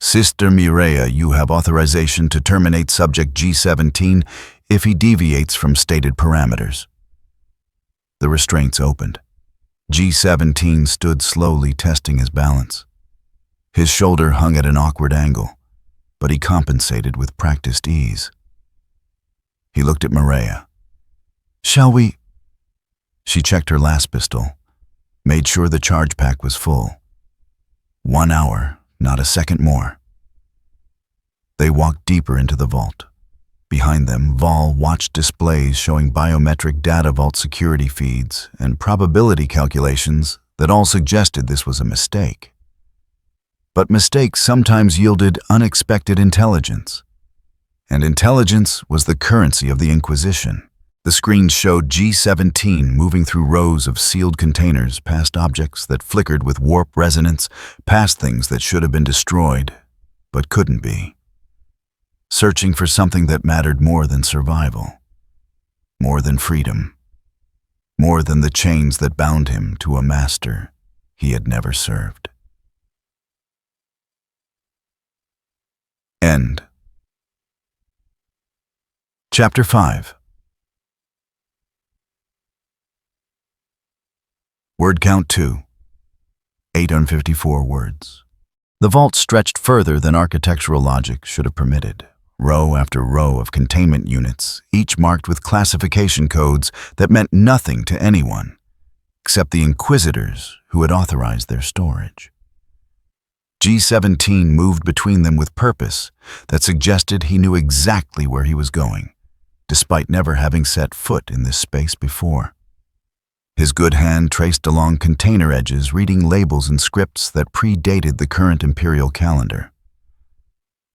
Sister Mireya, you have authorization to terminate subject G17 if he deviates from stated parameters. The restraints opened. G17 stood slowly, testing his balance. His shoulder hung at an awkward angle, but he compensated with practiced ease. He looked at Mireya. Shall we? She checked her last pistol, made sure the charge pack was full. 1 hour, not a second more. They walked deeper into the vault. Behind them, Val watched displays showing biometric data vault security feeds and probability calculations that all suggested this was a mistake. But mistakes sometimes yielded unexpected intelligence. And intelligence was the currency of the Inquisition. The screen showed G17 moving through rows of sealed containers past objects that flickered with warp resonance, past things that should have been destroyed, but couldn't be. Searching for something that mattered more than survival, more than freedom, more than the chains that bound him to a master he had never served. End. Chapter 5. Word count 2. 854 words. The vault stretched further than architectural logic should have permitted. Row after row of containment units, each marked with classification codes that meant nothing to anyone, except the inquisitors who had authorized their storage. G17 moved between them with purpose that suggested he knew exactly where he was going, despite never having set foot in this space before. His good hand traced along container edges, reading labels and scripts that predated the current Imperial calendar.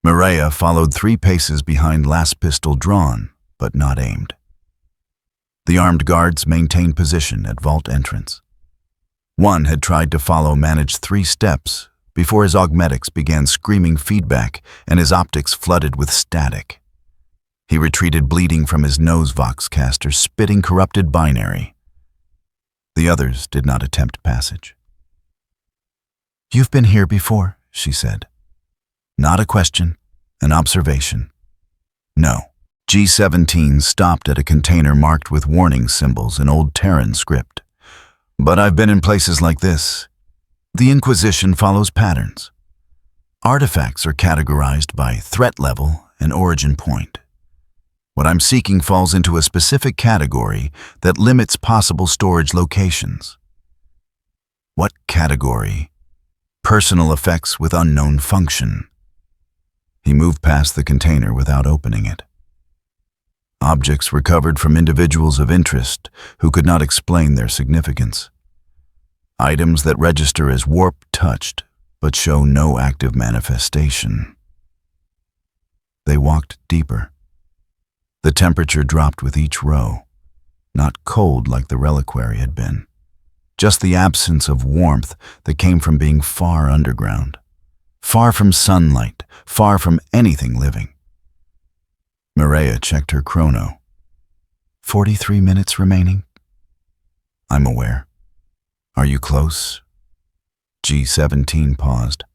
Mireia followed 3 paces behind, last pistol drawn, but not aimed. The armed guards maintained position at vault entrance. One had tried to follow managed 3 steps before his augmetics began screaming feedback and his optics flooded with static. He retreated, bleeding from his nose voxcaster, spitting corrupted binary. The others did not attempt passage. "You've been here before," she said. Not a question, an observation. No. G17 stopped at a container marked with warning symbols in Old Terran script. "But I've been in places like this. The Inquisition follows patterns. Artifacts are categorized by threat level and origin point. What I'm seeking falls into a specific category that limits possible storage locations." "What category?" "Personal effects with unknown function." He moved past the container without opening it. Objects recovered from individuals of interest who could not explain their significance. Items that register as warp-touched but show no active manifestation. They walked deeper. The temperature dropped with each row, not cold like the reliquary had been, just the absence of warmth that came from being far underground, far from sunlight, far from anything living. Mireia checked her chrono. 43 minutes remaining. "I'm aware. Are you close?" G17 paused.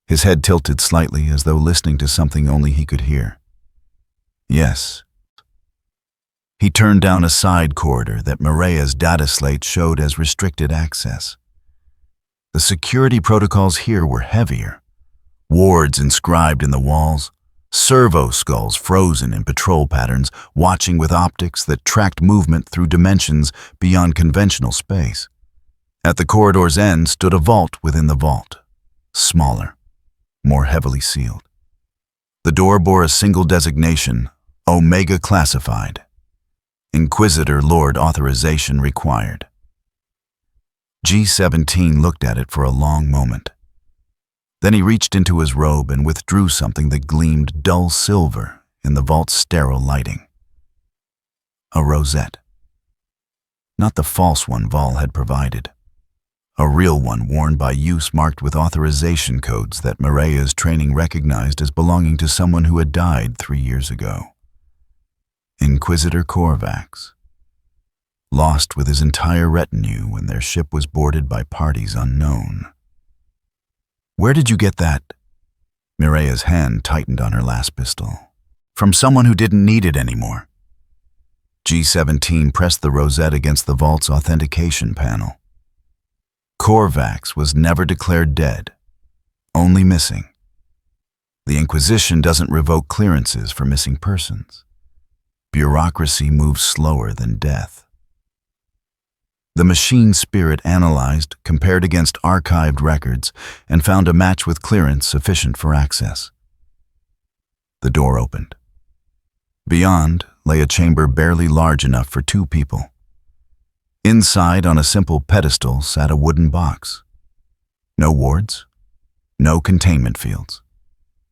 His head tilted slightly as though listening to something only he could hear. "Yes." He turned down a side corridor that Mireia's data slate showed as restricted access. The security protocols here were heavier. Wards inscribed in the walls, servo skulls frozen in patrol patterns, watching with optics that tracked movement through dimensions beyond conventional space. At the corridor's end stood a vault within the vault, smaller, more heavily sealed. The door bore a single designation, Omega Classified. Inquisitor Lord authorization required. G17 looked at it for a long moment. Then he reached into his robe and withdrew something that gleamed dull silver in the vault's sterile lighting. A rosette. Not the false one Vol had provided. A real one worn by use, marked with authorization codes that Mireia's training recognized as belonging to someone who had died 3 years ago. Inquisitor Korvax, lost with his entire retinue when their ship was boarded by parties unknown. "Where did you get that?" Mireia's hand tightened on her last pistol. "From someone who didn't need it anymore." G17 pressed the rosette against the vault's authentication panel. Korvax was never declared dead, only missing. The Inquisition doesn't revoke clearances for missing persons. Bureaucracy moves slower than death. The machine spirit analyzed, compared against archived records, and found a match with clearance sufficient for access. The door opened. Beyond lay a chamber barely large enough for 2 people. Inside, on a simple pedestal, sat a wooden box. No wards, no containment fields,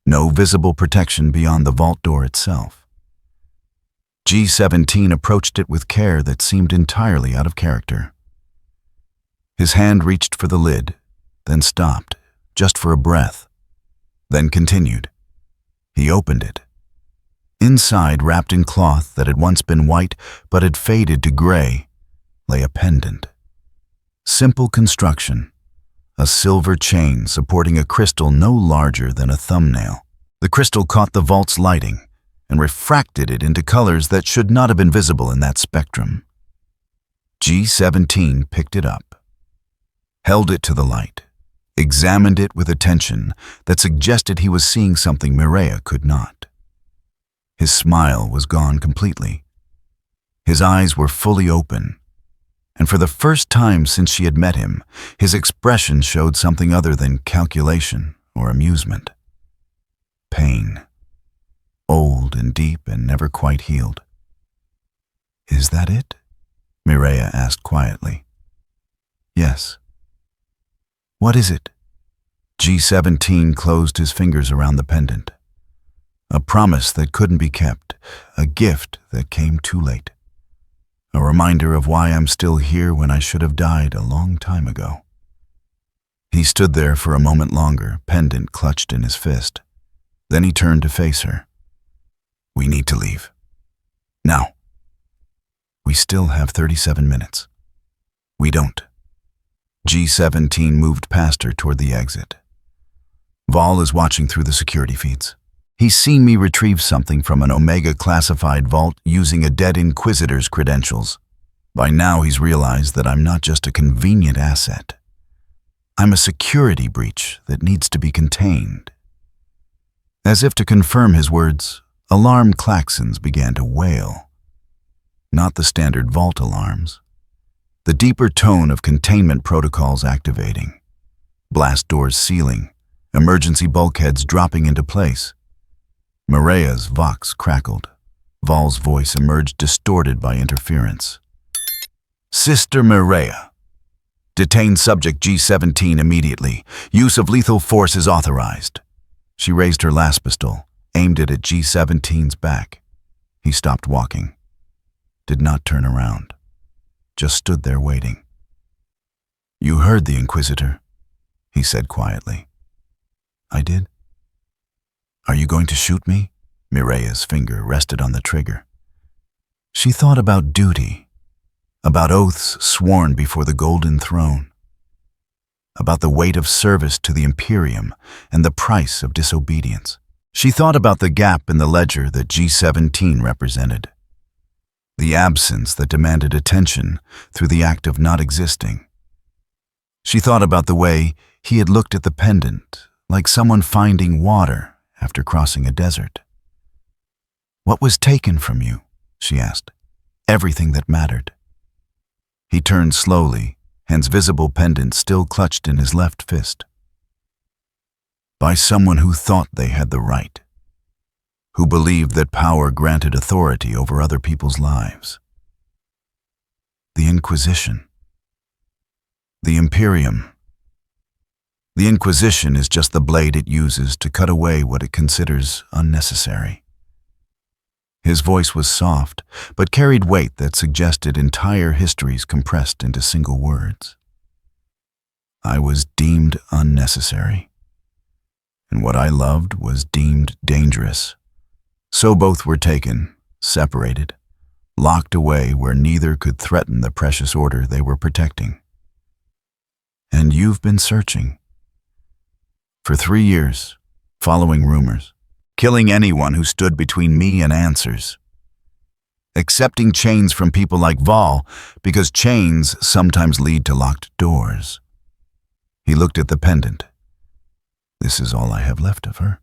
no visible protection beyond the vault door itself. G17 approached it with care that seemed entirely out of character. His hand reached for the lid, then stopped, just for a breath, then continued. He opened it. Inside, wrapped in cloth that had once been white but had faded to gray, lay a pendant. Simple construction, a silver chain supporting a crystal no larger than a thumbnail. The crystal caught the vault's lighting and refracted it into colors that should not have been visible in that spectrum. G17 picked it up, held it to the light, examined it with attention that suggested he was seeing something Mireia could not. His smile was gone completely. His eyes were fully open, and for the first time since she had met him, his expression showed something other than calculation or amusement. Pain, old and deep and never quite healed. "Is that it?" Mireia asked quietly. "Yes." "What is it?" G17 closed his fingers around the pendant. A promise that couldn't be kept, a gift that came too late. A reminder of why I'm still here when I should have died a long time ago. He stood there for a moment longer, pendant clutched in his fist. Then he turned to face her. "We need to leave. Now." "We still have 37 minutes. "We don't." G17 moved past her toward the exit. "Vol is watching through the security feeds. He's seen me retrieve something from an Omega classified vault using a dead Inquisitor's credentials. By now he's realized that I'm not just a convenient asset. I'm a security breach that needs to be contained." As if to confirm his words, alarm klaxons began to wail. Not the standard vault alarms. The deeper tone of containment protocols activating. Blast doors sealing, emergency bulkheads dropping into place. Mireia's vox crackled. Vol's voice emerged distorted by interference. "Sister Mireia, detain subject G17 immediately. Use of lethal force is authorized." She raised her last pistol, aimed it at G17's back. He stopped walking. Did not turn around. Just stood there waiting. "You heard the Inquisitor," he said quietly. "I did." "Are you going to shoot me?" Mireia's finger rested on the trigger. She thought about duty, about oaths sworn before the Golden Throne, about the weight of service to the Imperium and the price of disobedience. She thought about the gap in the ledger that G17 represented, the absence that demanded attention through the act of not existing. She thought about the way he had looked at the pendant, like someone finding water after crossing a desert. "What was taken from you?" she asked. "Everything that mattered." He turned slowly, his visible pendant still clutched in his left fist. "By someone who thought they had the right, who believed that power granted authority over other people's lives. The Inquisition. The Imperium. The Inquisition is just the blade it uses to cut away what it considers unnecessary." His voice was soft, but carried weight that suggested entire histories compressed into single words. "I was deemed unnecessary, and what I loved was deemed dangerous. So both were taken, separated, locked away where neither could threaten the precious order they were protecting. And you've been searching. For 3 years, following rumors, killing anyone who stood between me and answers. Accepting chains from people like Vol, because chains sometimes lead to locked doors." He looked at the pendant. "This is all I have left of her.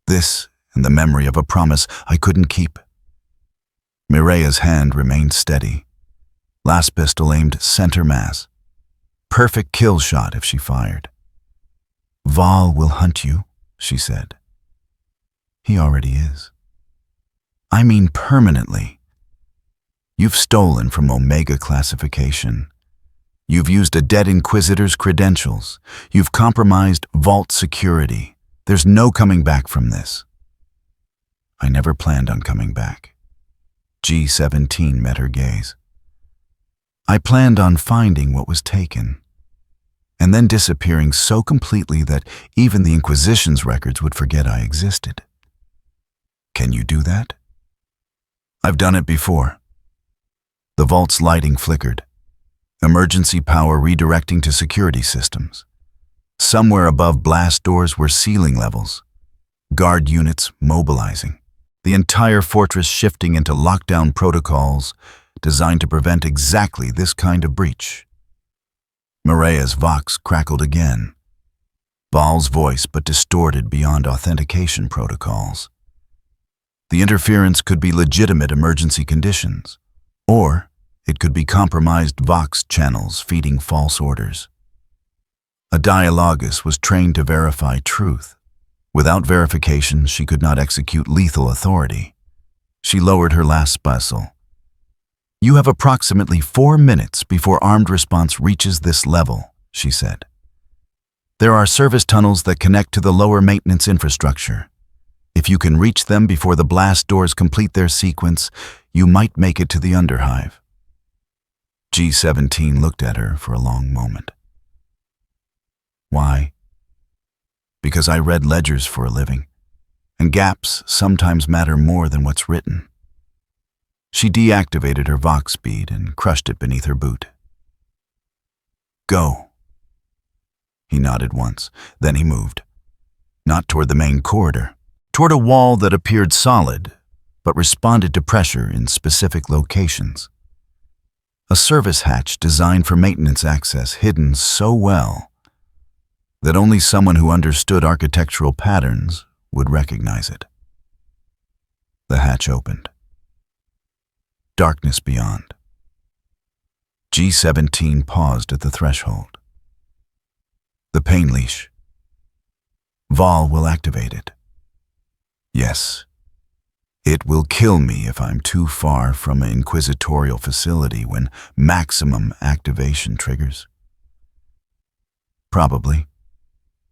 This and the memory of a promise I couldn't keep." Mireia's hand remained steady. Last pistol aimed center mass. Perfect kill shot if she fired. "Vol will hunt you," she said. "He already is." "I mean permanently. You've stolen from Omega classification. You've used a dead Inquisitor's credentials. You've compromised vault security. There's no coming back from this." "I never planned on coming back." G17 met her gaze. "I planned on finding what was taken, and then disappearing so completely that even the Inquisition's records would forget I existed." "Can you do that?" "I've done it before." The vault's lighting flickered, emergency power redirecting to security systems. Somewhere above blast doors were ceiling levels, guard units mobilizing, the entire fortress shifting into lockdown protocols designed to prevent exactly this kind of breach. Mireia's vox crackled again, Val's voice, but distorted beyond authentication protocols. The interference could be legitimate emergency conditions, or it could be compromised Vox channels feeding false orders. A dialogus was trained to verify truth. Without verification, she could not execute lethal authority. She lowered her last spazzle. "You have approximately 4 minutes before armed response reaches this level," she said. "There are service tunnels that connect to the lower maintenance infrastructure. If you can reach them before the blast doors complete their sequence, you might make it to the underhive." G17 looked at her for a long moment. "Why?" "Because I read ledgers for a living, and gaps sometimes matter more than what's written." She deactivated her Vox bead and crushed it beneath her boot. "Go." He nodded once, then he moved. Not toward the main corridor, toward a wall that appeared solid, but responded to pressure in specific locations. A service hatch designed for maintenance access, hidden so well that only someone who understood architectural patterns would recognize it. The hatch opened. Darkness beyond. G17 paused at the threshold. "The pain leash. Val will activate it. Yes. It will kill me if I'm too far from an inquisitorial facility when maximum activation triggers." "Probably."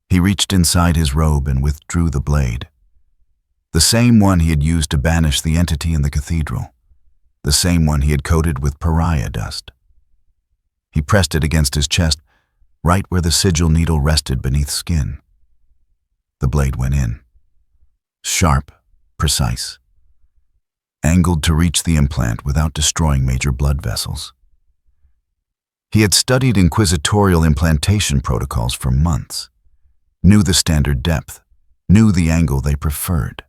He reached inside his robe and withdrew the blade. The same one he had used to banish the entity in the cathedral. The same one he had coated with pariah dust. He pressed it against his chest, right where the sigil needle rested beneath skin. The blade went in. Sharp, precise. Angled to reach the implant without destroying major blood vessels. He had studied inquisitorial implantation protocols for months. Knew the standard depth, knew the angle they preferred.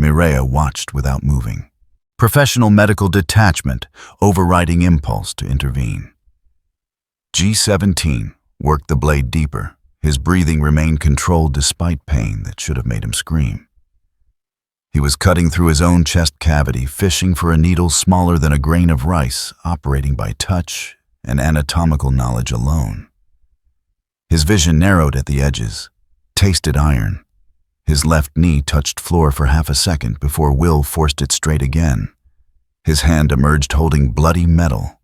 Mireia watched without moving. Professional medical detachment, overriding impulse to intervene. G17 worked the blade deeper. His breathing remained controlled despite pain that should have made him scream. He was cutting through his own chest cavity, fishing for a needle smaller than a grain of rice, operating by touch and anatomical knowledge alone. His vision narrowed at the edges, tasted iron. His left knee touched floor for half a second before will forced it straight again. His hand emerged holding bloody metal,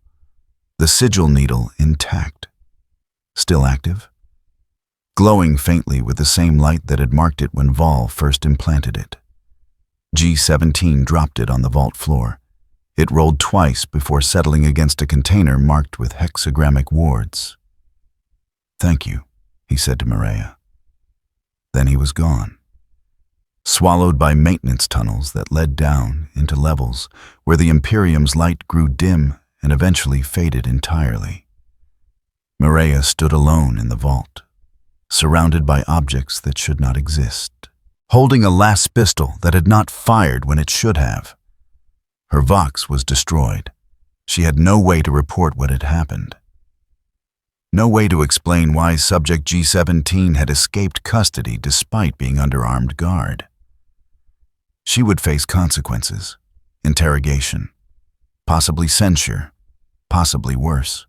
the sigil needle intact. Still active? Glowing faintly with the same light that had marked it when Val first implanted it. G17 dropped it on the vault floor. It rolled twice before settling against a container marked with hexagrammic wards. "Thank you," he said to Mireia. Then he was gone, swallowed by maintenance tunnels that led down into levels where the Imperium's light grew dim and eventually faded entirely. Mireia stood alone in the vault, surrounded by objects that should not exist, holding a last pistol that had not fired when it should have. Her Vox was destroyed. She had no way to report what had happened. No way to explain why subject G17 had escaped custody despite being under armed guard. She would face consequences, interrogation, possibly censure, possibly worse.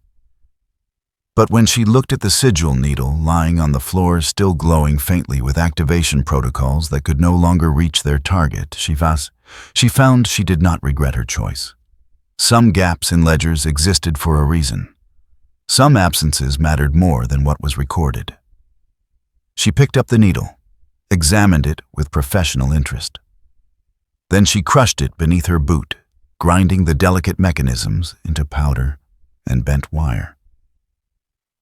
But when she looked at the sigil needle lying on the floor, still glowing faintly with activation protocols that could no longer reach their target, she found she did not regret her choice. Some gaps in ledgers existed for a reason. Some absences mattered more than what was recorded. She picked up the needle, examined it with professional interest. Then she crushed it beneath her boot, grinding the delicate mechanisms into powder and bent wire.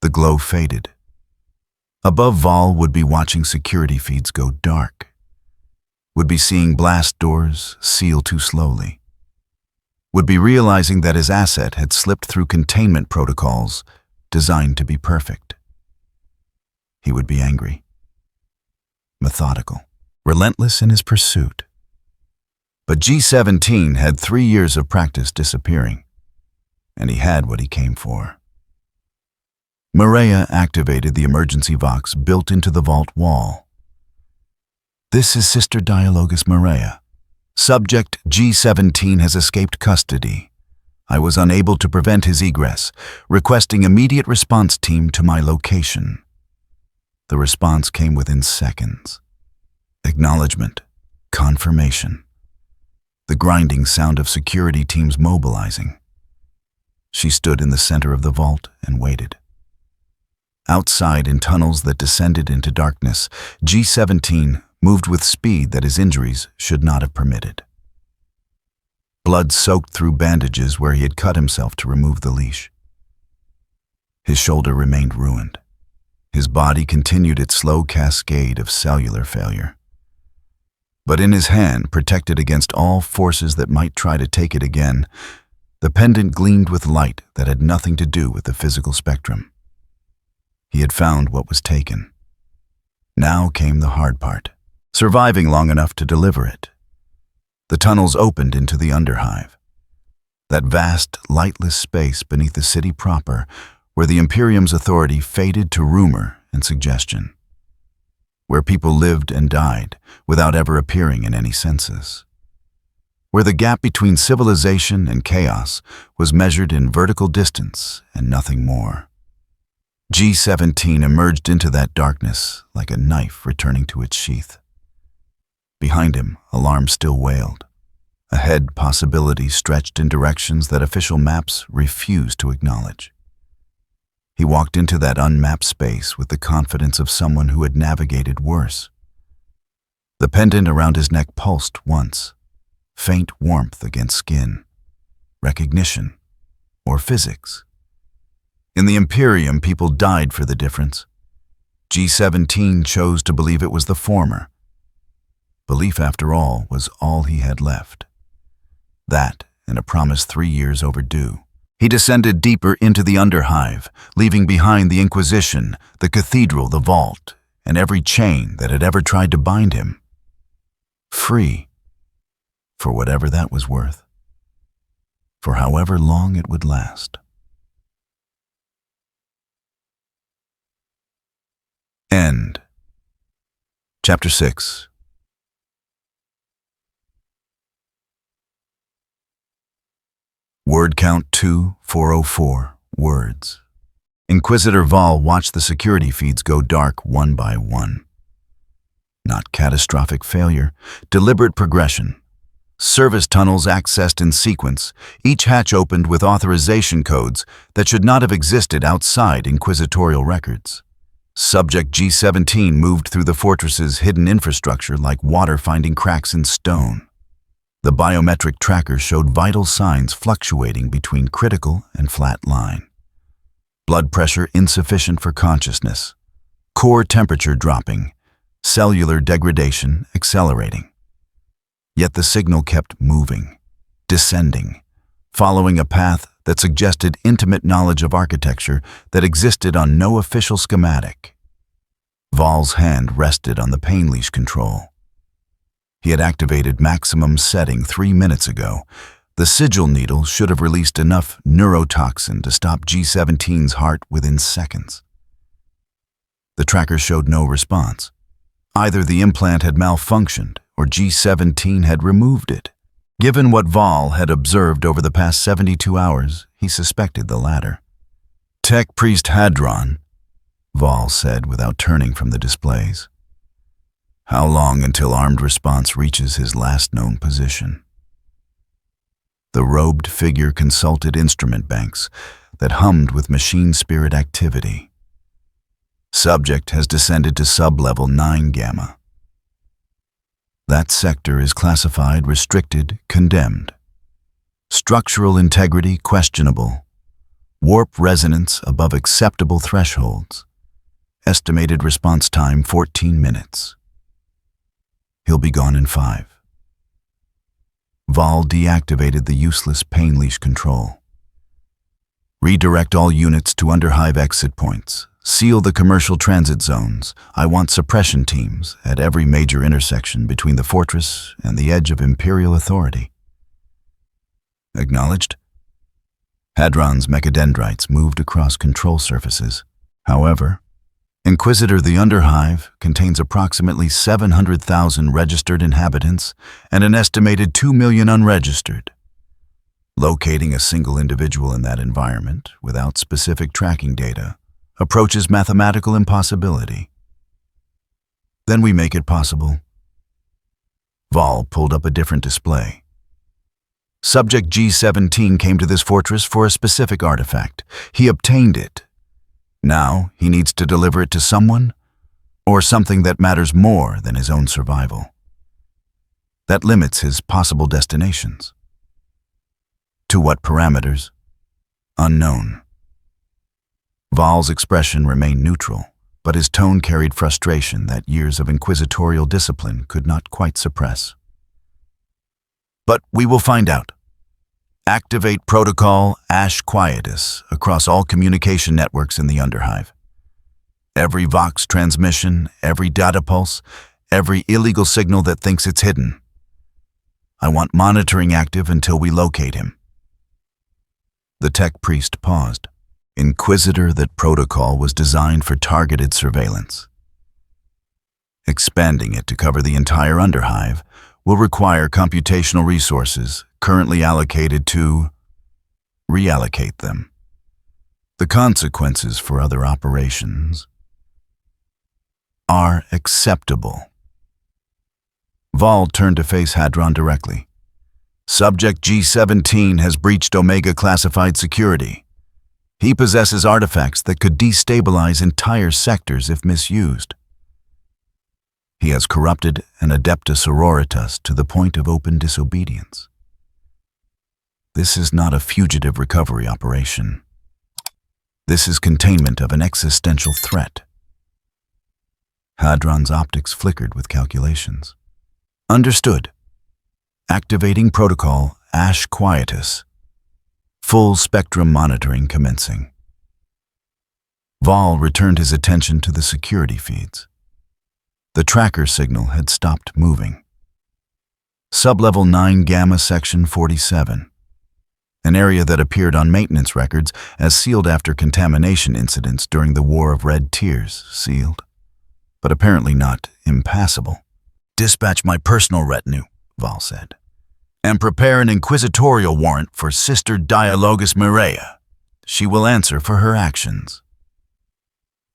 The glow faded. Above, Val would be watching security feeds go dark, would be seeing blast doors seal too slowly, would be realizing that his asset had slipped through containment protocols designed to be perfect. He would be angry, methodical, relentless in his pursuit. But G17 had 3 years of practice disappearing, and he had what he came for. Maria activated the emergency vox built into the vault wall. "This is Sister Dialogus Maria. Subject G17 has escaped custody. I was unable to prevent his egress, requesting immediate response team to my location." The response came within seconds. Acknowledgement. Confirmation. The grinding sound of security teams mobilizing. She stood in the center of the vault and waited. Outside, in tunnels that descended into darkness, G17 moved with speed that his injuries should not have permitted. Blood soaked through bandages where he had cut himself to remove the leash. His shoulder remained ruined. His body continued its slow cascade of cellular failure. But in his hand, protected against all forces that might try to take it again, the pendant gleamed with light that had nothing to do with the physical spectrum. He had found what was taken. Now came the hard part, surviving long enough to deliver it. The tunnels opened into the underhive, that vast, lightless space beneath the city proper, where the Imperium's authority faded to rumor and suggestion, where people lived and died without ever appearing in any census, where the gap between civilization and chaos was measured in vertical distance and nothing more. G17 emerged into that darkness like a knife returning to its sheath. Behind him, alarms still wailed. Ahead, possibilities stretched in directions that official maps refused to acknowledge. He walked into that unmapped space with the confidence of someone who had navigated worse. The pendant around his neck pulsed once, faint warmth against skin, recognition, or physics. In the Imperium, people died for the difference. G17 chose to believe it was the former. Belief, after all, was all he had left. That, and a promise 3 years overdue. He descended deeper into the underhive, leaving behind the Inquisition, the cathedral, the vault, and every chain that had ever tried to bind him. Free, for whatever that was worth, for however long it would last. End. Chapter 6. Word count 2404 words. Inquisitor Val watched the security feeds go dark one by one. Not catastrophic failure, deliberate progression. Service tunnels accessed in sequence, each hatch opened with authorization codes that should not have existed outside inquisitorial records. Subject G17 moved through the fortress's hidden infrastructure like water finding cracks in stone. The biometric tracker showed vital signs fluctuating between critical and flat line. Blood pressure insufficient for consciousness, core temperature dropping, cellular degradation accelerating. Yet the signal kept moving, descending, following a path that suggested intimate knowledge of architecture that existed on no official schematic. Val's hand rested on the pain leash control. He had activated maximum setting 3 minutes ago. The sigil needle should have released enough neurotoxin to stop G17's heart within seconds. The tracker showed no response. Either the implant had malfunctioned or G17 had removed it. Given what Val had observed over the past 72 hours, he suspected the latter. "Tech Priest Hadron," Val said without turning from the displays. "How long until armed response reaches his last known position?" The robed figure consulted instrument banks that hummed with machine spirit activity. Subject has descended to sub-level 9 gamma. That sector is classified restricted, condemned. Structural integrity questionable. Warp resonance above acceptable thresholds. Estimated response time 14 minutes. He'll be gone in 5. Val deactivated the useless pain leash control. "Redirect all units to underhive exit points. Seal the commercial transit zones. I want suppression teams at every major intersection between the fortress and the edge of Imperial authority." Acknowledged. Hadron's mechadendrites moved across control surfaces, However, Inquisitor the Underhive contains approximately 700,000 registered inhabitants and an estimated 2 million unregistered. Locating a single individual in that environment without specific tracking data approaches mathematical impossibility. Then we make it possible. Vol pulled up a different display. Subject G17 came to this fortress for a specific artifact. He obtained it. Now he needs to deliver it to someone or something that matters more than his own survival. That limits his possible destinations. To what parameters? Unknown. Vol's expression remained neutral, but his tone carried frustration that years of inquisitorial discipline could not quite suppress. But we will find out. Activate protocol Ash Quietus across all communication networks in the Underhive. Every Vox transmission, every data pulse, every illegal signal that thinks it's hidden. I want monitoring active until we locate him. The tech priest paused. Inquisitor, that protocol was designed for targeted surveillance. Expanding it to cover the entire Underhive will require computational resources currently allocated to reallocate them. The consequences for other operations are acceptable. Vol turned to face Hadron directly. Subject G17 has breached Omega classified security. He possesses artifacts that could destabilize entire sectors if misused. He has corrupted an Adepta Sororitas to the point of open disobedience. This is not a fugitive recovery operation. This is containment of an existential threat. Hadron's optics flickered with calculations. Understood. Activating protocol Ash Quietus. Full spectrum monitoring commencing. Vol returned his attention to the security feeds. The tracker signal had stopped moving. Sublevel 9 Gamma Section 47. An area that appeared on maintenance records as sealed after contamination incidents during the War of Red Tears, sealed, but apparently not impassable. Dispatch my personal retinue, Vol said, and prepare an inquisitorial warrant for Sister Dialogus Mireia. She will answer for her actions.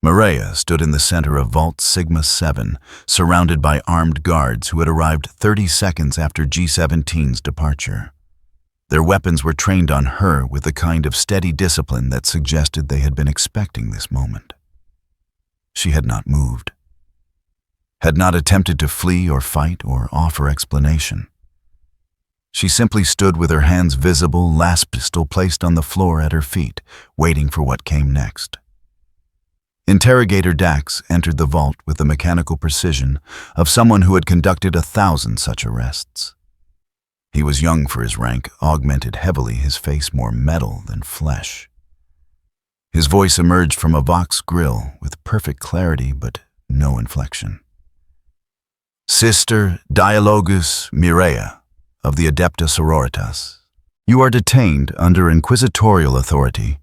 Mireia stood in the center of Vault Sigma 7, surrounded by armed guards who had arrived 30 seconds after G17's departure. Their weapons were trained on her with the kind of steady discipline that suggested they had been expecting this moment. She had not moved, had not attempted to flee or fight or offer explanation. She simply stood with her hands visible, last pistol placed on the floor at her feet, waiting for what came next. Interrogator Dax entered the vault with the mechanical precision of someone who had conducted 1,000 such arrests. He was young for his rank, augmented heavily, his face more metal than flesh. His voice emerged from a Vox grill with perfect clarity but no inflection. Sister Dialogus Mireia of the Adepta Sororitas, you are detained under inquisitorial authority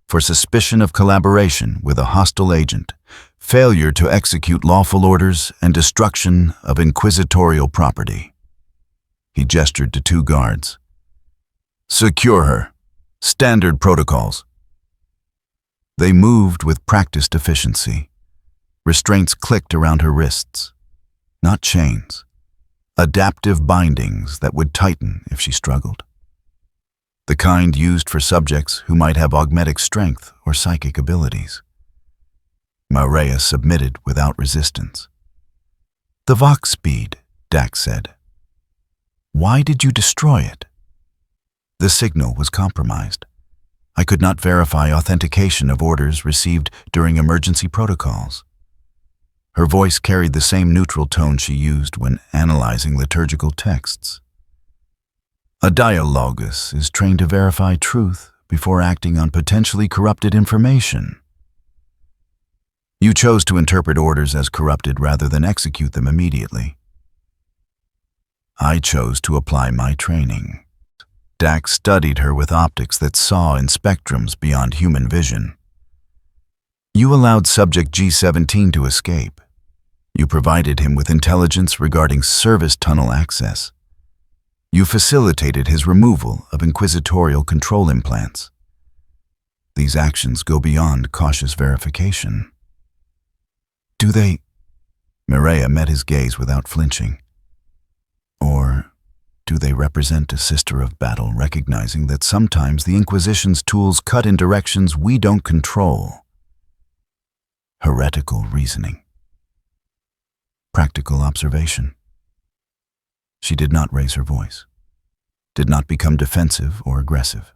for suspicion of collaboration with a hostile agent, failure to execute lawful orders, and destruction of inquisitorial property. He gestured to 2 guards. Secure her. Standard protocols. They moved with practiced efficiency. Restraints clicked around her wrists. Not chains. Adaptive bindings that would tighten if she struggled. The kind used for subjects who might have augmetic strength or psychic abilities. Mireia submitted without resistance. The Vox speed, Dax said. Why did you destroy it? The signal was compromised. I could not verify authentication of orders received during emergency protocols. Her voice carried the same neutral tone she used when analyzing liturgical texts. A dialogus is trained to verify truth before acting on potentially corrupted information. You chose to interpret orders as corrupted rather than execute them immediately. I chose to apply my training. Dax studied her with optics that saw in spectrums beyond human vision. You allowed Subject G17 to escape. You provided him with intelligence regarding service tunnel access. You facilitated his removal of inquisitorial control implants. These actions go beyond cautious verification. Do they? Mireia met his gaze without flinching. Or do they represent a sister of battle recognizing that sometimes the Inquisition's tools cut in directions we don't control? Heretical reasoning. Practical observation. She did not raise her voice, did not become defensive or aggressive.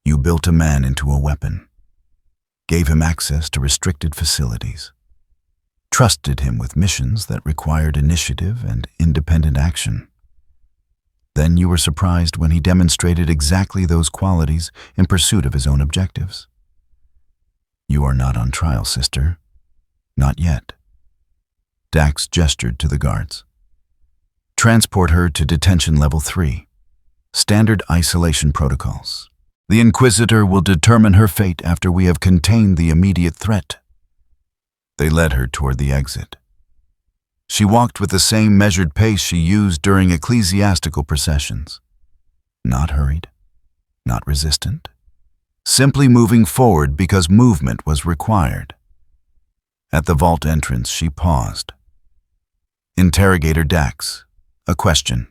You built a man into a weapon, gave him access to restricted facilities, trusted him with missions that required initiative and independent action. Then you were surprised when he demonstrated exactly those qualities in pursuit of his own objectives. You are not on trial, sister. Not yet. Dax gestured to the guards. Transport her to detention level 3. Standard isolation protocols. The Inquisitor will determine her fate after we have contained the immediate threat. They led her toward the exit. She walked with the same measured pace she used during ecclesiastical processions. Not hurried, not resistant, simply moving forward because movement was required. At the vault entrance, she paused. Interrogator Dax, a question.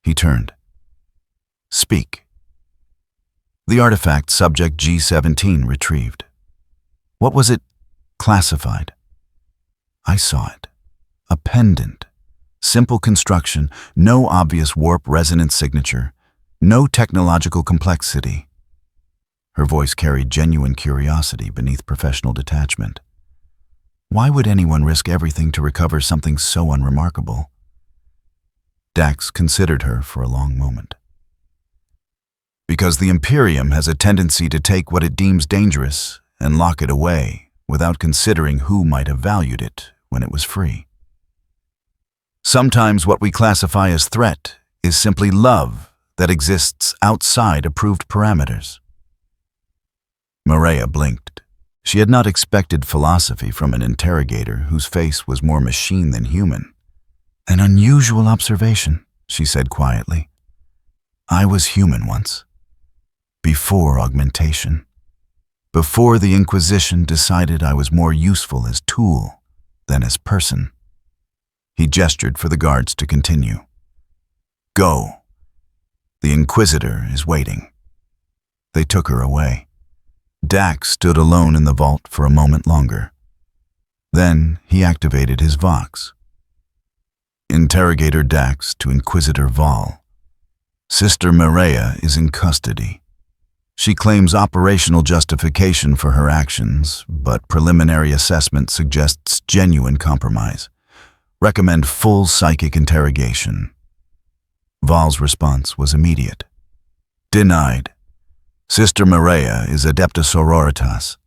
He turned. Speak. The artifact Subject G17 retrieved. What was it? Classified. I saw it. A pendant. Simple construction, no obvious warp resonance signature, no technological complexity. Her voice carried genuine curiosity beneath professional detachment. Why would anyone risk everything to recover something so unremarkable? Dax considered her for a long moment. Because the Imperium has a tendency to take what it deems dangerous and lock it away without considering who might have valued it when it was free. Sometimes what we classify as threat is simply love that exists outside approved parameters. Mireia blinked. She had not expected philosophy from an interrogator whose face was more machine than human. An unusual observation, she said quietly. I was human once. Before augmentation. Before the Inquisition decided I was more useful as tool than as person. He gestured for the guards to continue. Go. The Inquisitor is waiting. They took her away. Dax stood alone in the vault for a moment longer. Then he activated his Vox. Interrogator Dax to Inquisitor Val. Sister Mireia is in custody. She claims operational justification for her actions, but preliminary assessment suggests genuine compromise. Recommend full psychic interrogation. Val's response was immediate. Denied. Sister Mireia is Adepta Sororitas.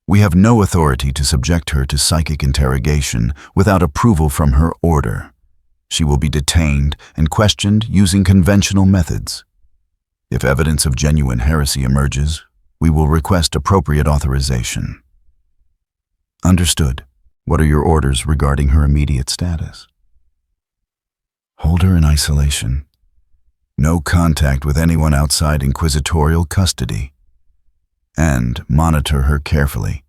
We have no authority to subject her to psychic interrogation without approval from her order. She will be detained and questioned using conventional methods. If evidence of genuine heresy emerges, we will request appropriate authorization. Understood. What are your orders regarding her immediate status? Hold her in isolation. No contact with anyone outside inquisitorial custody. And monitor her carefully.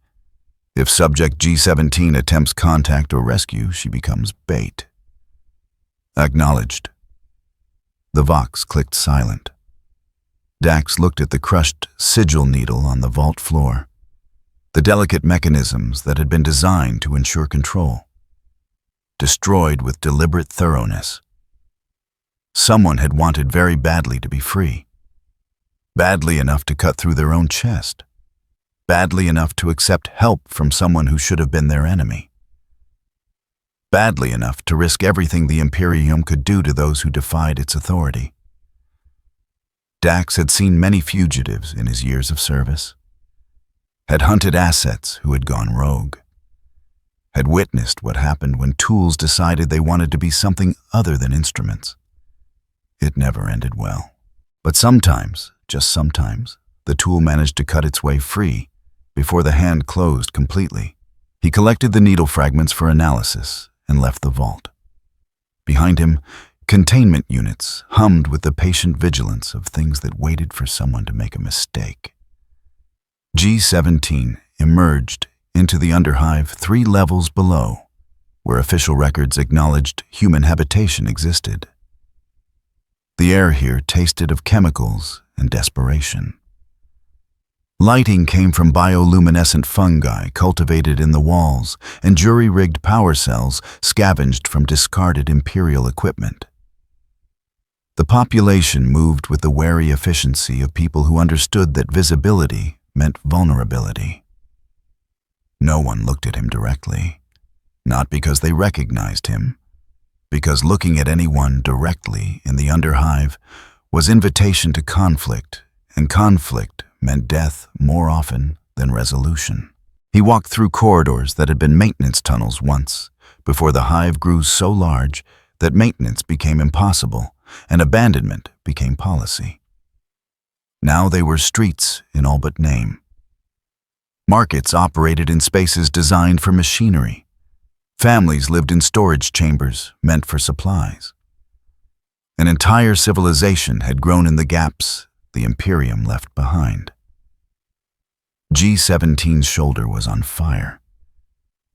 If Subject G17 attempts contact or rescue, she becomes bait. Acknowledged. The Vox clicked silent. Dax looked at the crushed sigil needle on the vault floor. The delicate mechanisms that had been designed to ensure control. Destroyed with deliberate thoroughness. Someone had wanted very badly to be free. Badly enough to cut through their own chest. Badly enough to accept help from someone who should have been their enemy. Badly enough to risk everything the Imperium could do to those who defied its authority. Dax had seen many fugitives in his years of service. Had hunted assets who had gone rogue. Had witnessed what happened when tools decided they wanted to be something other than instruments. It never ended well. But sometimes, just sometimes, the tool managed to cut its way free, before the hand closed completely. He collected the needle fragments for analysis and left the vault. Behind him, containment units hummed with the patient vigilance of things that waited for someone to make a mistake. G-17 emerged into the underhive 3 levels below, where official records acknowledged human habitation existed. The air here tasted of chemicals and desperation. Lighting came from bioluminescent fungi cultivated in the walls, and jury-rigged power cells scavenged from discarded Imperial equipment. The population moved with the wary efficiency of people who understood that visibility meant vulnerability. No one looked at him directly, not because they recognized him, because looking at anyone directly in the underhive was invitation to conflict, and conflict meant death more often than resolution. He walked through corridors that had been maintenance tunnels once, before the hive grew so large that maintenance became impossible and abandonment became policy. Now they were streets in all but name. Markets operated in spaces designed for machinery. Families lived in storage chambers meant for supplies. An entire civilization had grown in the gaps the Imperium left behind. G-17's shoulder was on fire.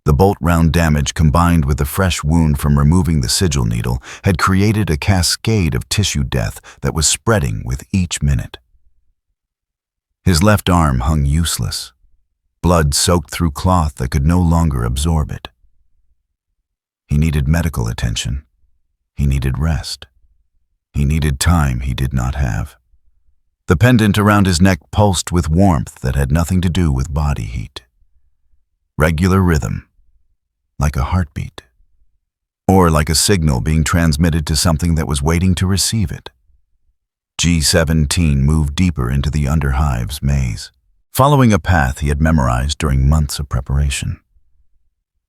The bolt-round damage combined with the fresh wound from removing the sigil needle had created a cascade of tissue death that was spreading with each minute. His left arm hung useless. Blood soaked through cloth that could no longer absorb it. He needed medical attention. He needed rest. He needed time he did not have. The pendant around his neck pulsed with warmth that had nothing to do with body heat. Regular rhythm, like a heartbeat, or like a signal being transmitted to something that was waiting to receive it. G-17 moved deeper into the underhive's maze, following a path he had memorized during months of preparation.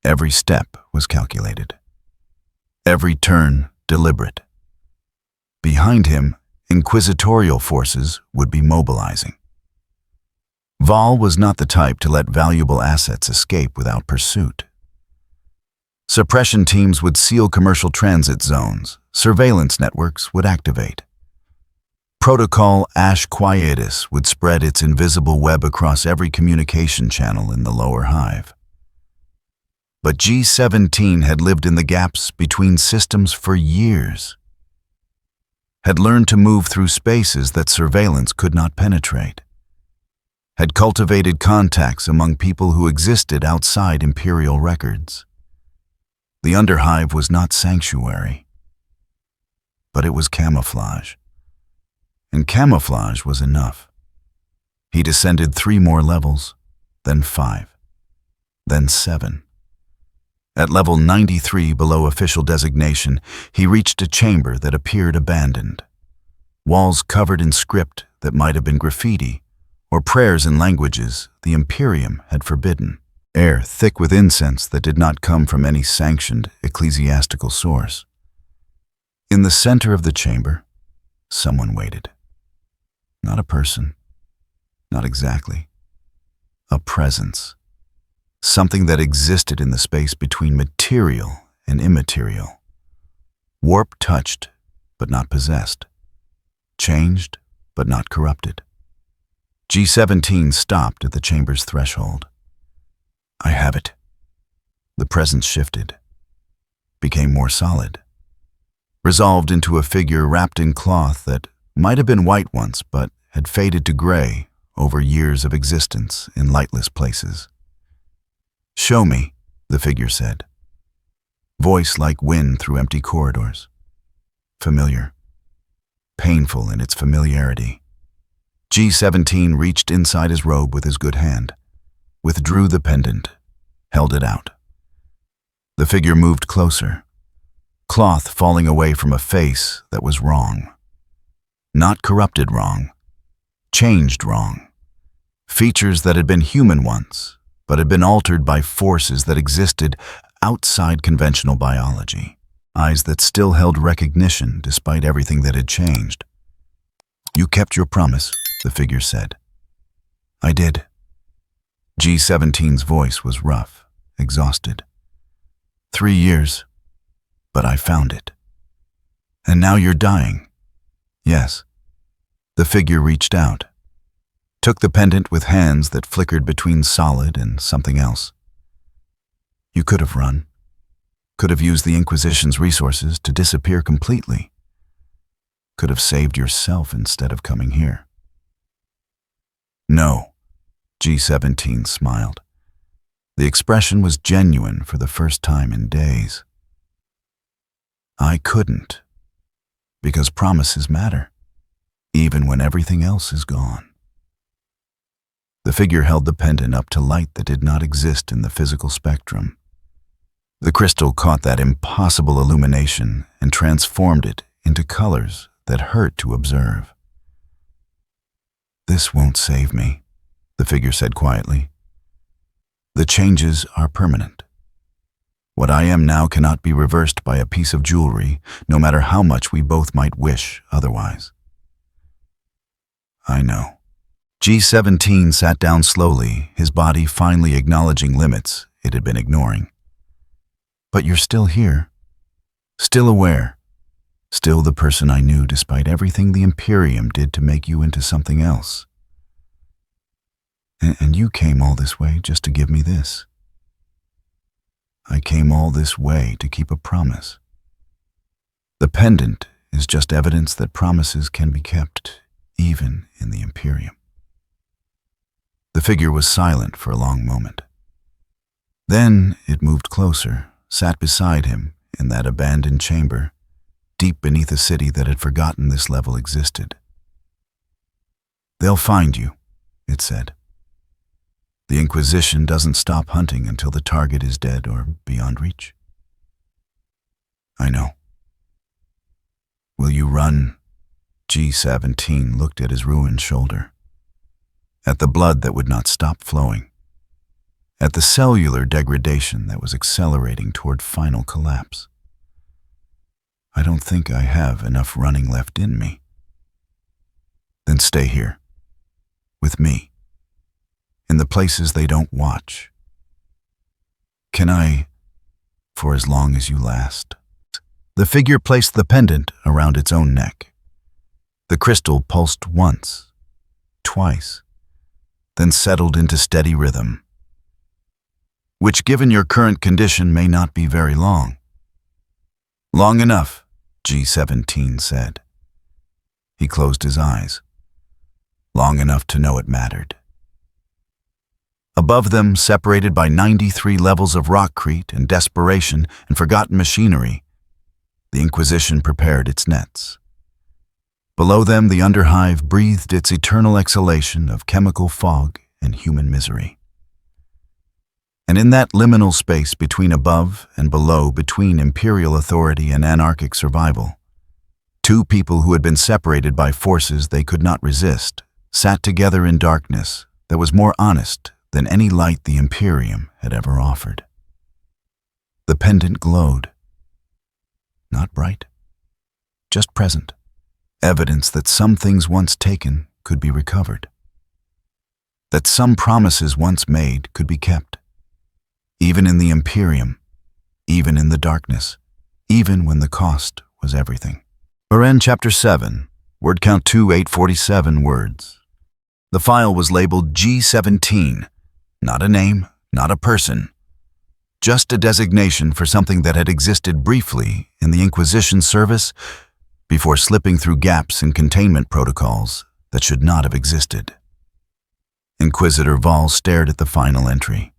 Every step was calculated. Every turn deliberate. Behind him, inquisitorial forces would be mobilizing. Vol was not the type to let valuable assets escape without pursuit. Suppression teams would seal commercial transit zones. Surveillance networks would activate. Protocol Ash Quietus would spread its invisible web across every communication channel in the lower hive. But G-17 had lived in the gaps between systems for years, had learned to move through spaces that surveillance could not penetrate, had cultivated contacts among people who existed outside Imperial records. The underhive was not sanctuary, but it was camouflage. And camouflage was enough. He descended 3 more levels, then 5, then 7. At level 93 below official designation, he reached a chamber that appeared abandoned. Walls covered in script that might have been graffiti, or prayers in languages the Imperium had forbidden. Air thick with incense that did not come from any sanctioned ecclesiastical source. In the center of the chamber, someone waited. Not a person, not exactly. A presence. Something that existed in the space between material and immaterial. Warp-touched, but not possessed. Changed, but not corrupted. G-17 stopped at the chamber's threshold. I have it. The presence shifted, became more solid, resolved into a figure wrapped in cloth that might have been white once, but had faded to gray over years of existence in lightless places. Show me, the figure said. Voice like wind through empty corridors. Familiar. Painful in its familiarity. G-17 reached inside his robe with his good hand, withdrew the pendant, held it out. The figure moved closer, cloth falling away from a face that was wrong. Not corrupted wrong, changed wrong. Features that had been human once, but had been altered by forces that existed outside conventional biology. Eyes that still held recognition despite everything that had changed. You kept your promise, the figure said. I did. G17's voice was rough, exhausted. 3 years, but I found it. And now you're dying. Yes. The figure reached out, took the pendant with hands that flickered between solid and something else. You could have run, could have used the Inquisition's resources to disappear completely, could have saved yourself instead of coming here. No, G17 smiled. The expression was genuine for the first time in days. I couldn't, because promises matter, even when everything else is gone. The figure held the pendant up to light that did not exist in the physical spectrum. The crystal caught that impossible illumination and transformed it into colors that hurt to observe. This won't save me, the figure said quietly. The changes are permanent. What I am now cannot be reversed by a piece of jewelry, no matter how much we both might wish otherwise. I know. G17 sat down slowly, his body finally acknowledging limits it had been ignoring. But you're still here, still aware, still the person I knew despite everything the Imperium did to make you into something else. And you came all this way just to give me this. I came all this way to keep a promise. The pendant is just evidence that promises can be kept, even in the Imperium. The figure was silent for a long moment. Then it moved closer, sat beside him in that abandoned chamber, deep beneath a city that had forgotten this level existed. They'll find you, it said. The Inquisition doesn't stop hunting until the target is dead or beyond reach. I know. Will you run? G17 looked at his ruined shoulder, at the blood that would not stop flowing, at the cellular degradation that was accelerating toward final collapse. I don't think I have enough running left in me. Then stay here, with me, in the places they don't watch. Can I, for as long as you last? The figure placed the pendant around its own neck. The crystal pulsed once, twice, then settled into steady rhythm, which given your current condition may not be very long. Long enough, G17 said. He closed his eyes. Long enough to know it mattered. Above them, separated by 93 levels of rockcrete and desperation and forgotten machinery, the Inquisition prepared its nets. Below them, the underhive breathed its eternal exhalation of chemical fog and human misery. And in that liminal space between above and below, between imperial authority and anarchic survival, two people who had been separated by forces they could not resist sat together in darkness that was more honest than any light the Imperium had ever offered. The pendant glowed. Not bright, just present, evidence that some things once taken could be recovered, that some promises once made could be kept, even in the Imperium, even in the darkness, even when the cost was everything. Baren Chapter 7, word count 2847 words. The file was labeled G17, not a name, not a person, just a designation for something that had existed briefly in the Inquisition service before slipping through gaps in containment protocols that should not have existed. Inquisitor Vol stared at the final entry.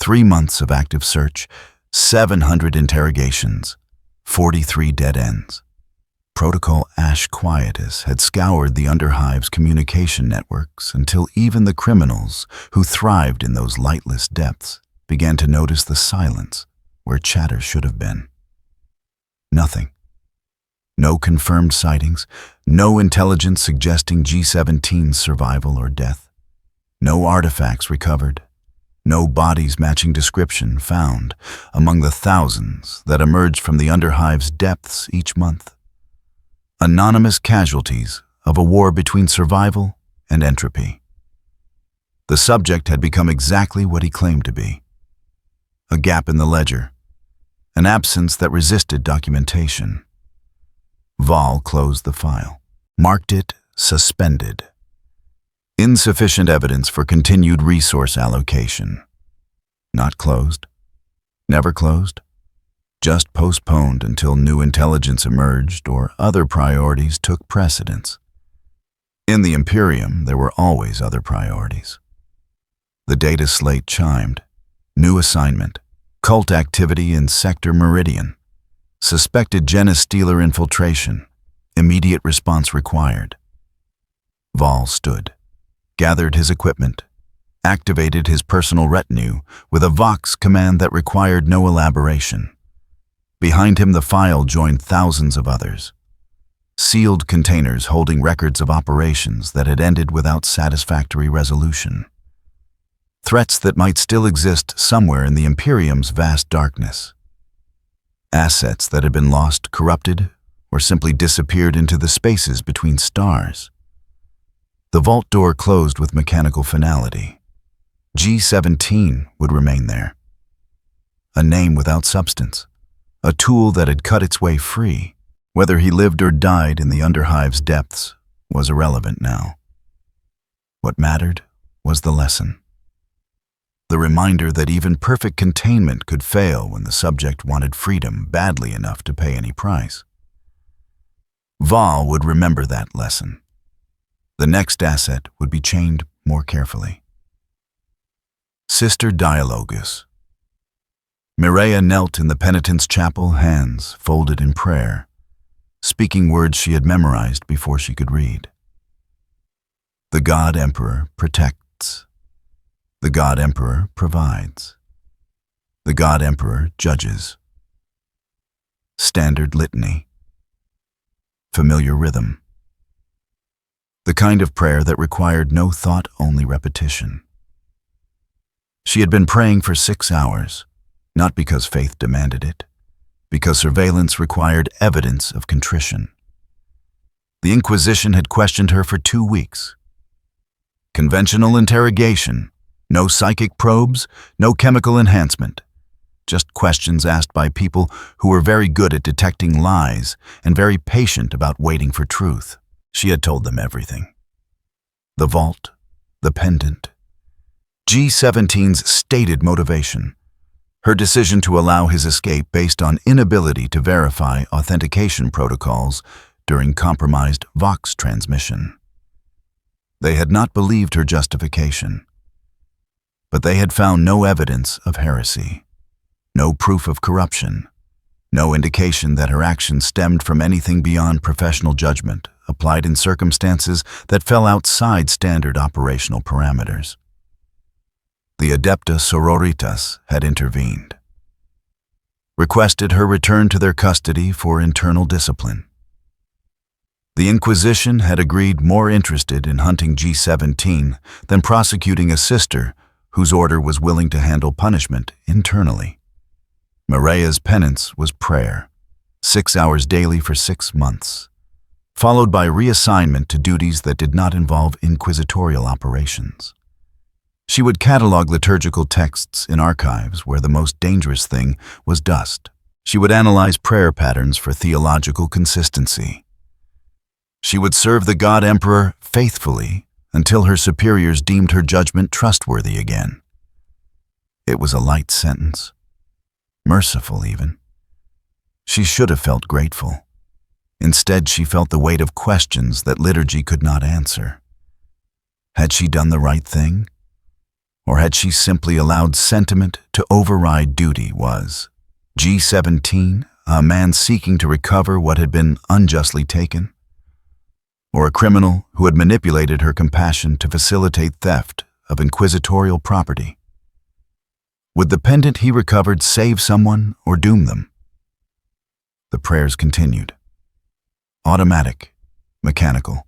3 months of active search, 700 interrogations, 43 dead ends. Protocol Ash Quietus had scoured the Underhive's communication networks until even the criminals who thrived in those lightless depths began to notice the silence where chatter should have been. Nothing. No confirmed sightings, no intelligence suggesting G17's survival or death. No artifacts recovered. No bodies matching description found among the thousands that emerged from the Underhive's depths each month. Anonymous casualties of a war between survival and entropy. The subject had become exactly what he claimed to be. A gap in the ledger, an absence that resisted documentation. Val closed the file, marked it suspended. Insufficient evidence for continued resource allocation. Not closed. Never closed. Just postponed until new intelligence emerged or other priorities took precedence. In the Imperium, there were always other priorities. The data slate chimed. New assignment. Cult activity in Sector Meridian. Suspected Genestealer infiltration. Immediate response required. Val stood, gathered his equipment, activated his personal retinue with a Vox command that required no elaboration. Behind him, the file joined thousands of others. Sealed containers holding records of operations that had ended without satisfactory resolution. Threats that might still exist somewhere in the Imperium's vast darkness. Assets that had been lost, corrupted, or simply disappeared into the spaces between stars. The vault door closed with mechanical finality. G17 would remain there. A name without substance. A tool that had cut its way free. Whether he lived or died in the Underhive's depths was irrelevant now. What mattered was the lesson. The reminder that even perfect containment could fail when the subject wanted freedom badly enough to pay any price. Val would remember that lesson. The next asset would be chained more carefully. Sister Dialogus. Mireia knelt in the penitent's chapel, hands folded in prayer, speaking words she had memorized before she could read. The God Emperor protects. The God Emperor provides. The God Emperor judges. Standard litany. Familiar rhythm. The kind of prayer that required no thought, only repetition. She had been praying for 6 hours, not because faith demanded it, because surveillance required evidence of contrition. The Inquisition had questioned her for 2 weeks. Conventional interrogation, no psychic probes, no chemical enhancement, just questions asked by people who were very good at detecting lies and very patient about waiting for truth. She had told them everything. The vault, the pendant, G17's stated motivation, her decision to allow his escape based on inability to verify authentication protocols during compromised Vox transmission. They had not believed her justification, but they had found no evidence of heresy, no proof of corruption, no indication that her actions stemmed from anything beyond professional judgment applied in circumstances that fell outside standard operational parameters. The Adepta Sororitas had intervened, requested her return to their custody for internal discipline. The Inquisition had agreed more interested in hunting G17 than prosecuting a sister whose order was willing to handle punishment internally. Mireia's penance was prayer, 6 hours daily for 6 months, followed by reassignment to duties that did not involve inquisitorial operations. She would catalog liturgical texts in archives where the most dangerous thing was dust. She would analyze prayer patterns for theological consistency. She would serve the God Emperor faithfully until her superiors deemed her judgment trustworthy again. It was a light sentence, merciful even. She should have felt grateful. Instead, she felt the weight of questions that liturgy could not answer. Had she done the right thing? Or had she simply allowed sentiment to override duty? Was G17 a man seeking to recover what had been unjustly taken? Or a criminal who had manipulated her compassion to facilitate theft of inquisitorial property? Would the pendant he recovered save someone or doom them? The prayers continued. Automatic, mechanical,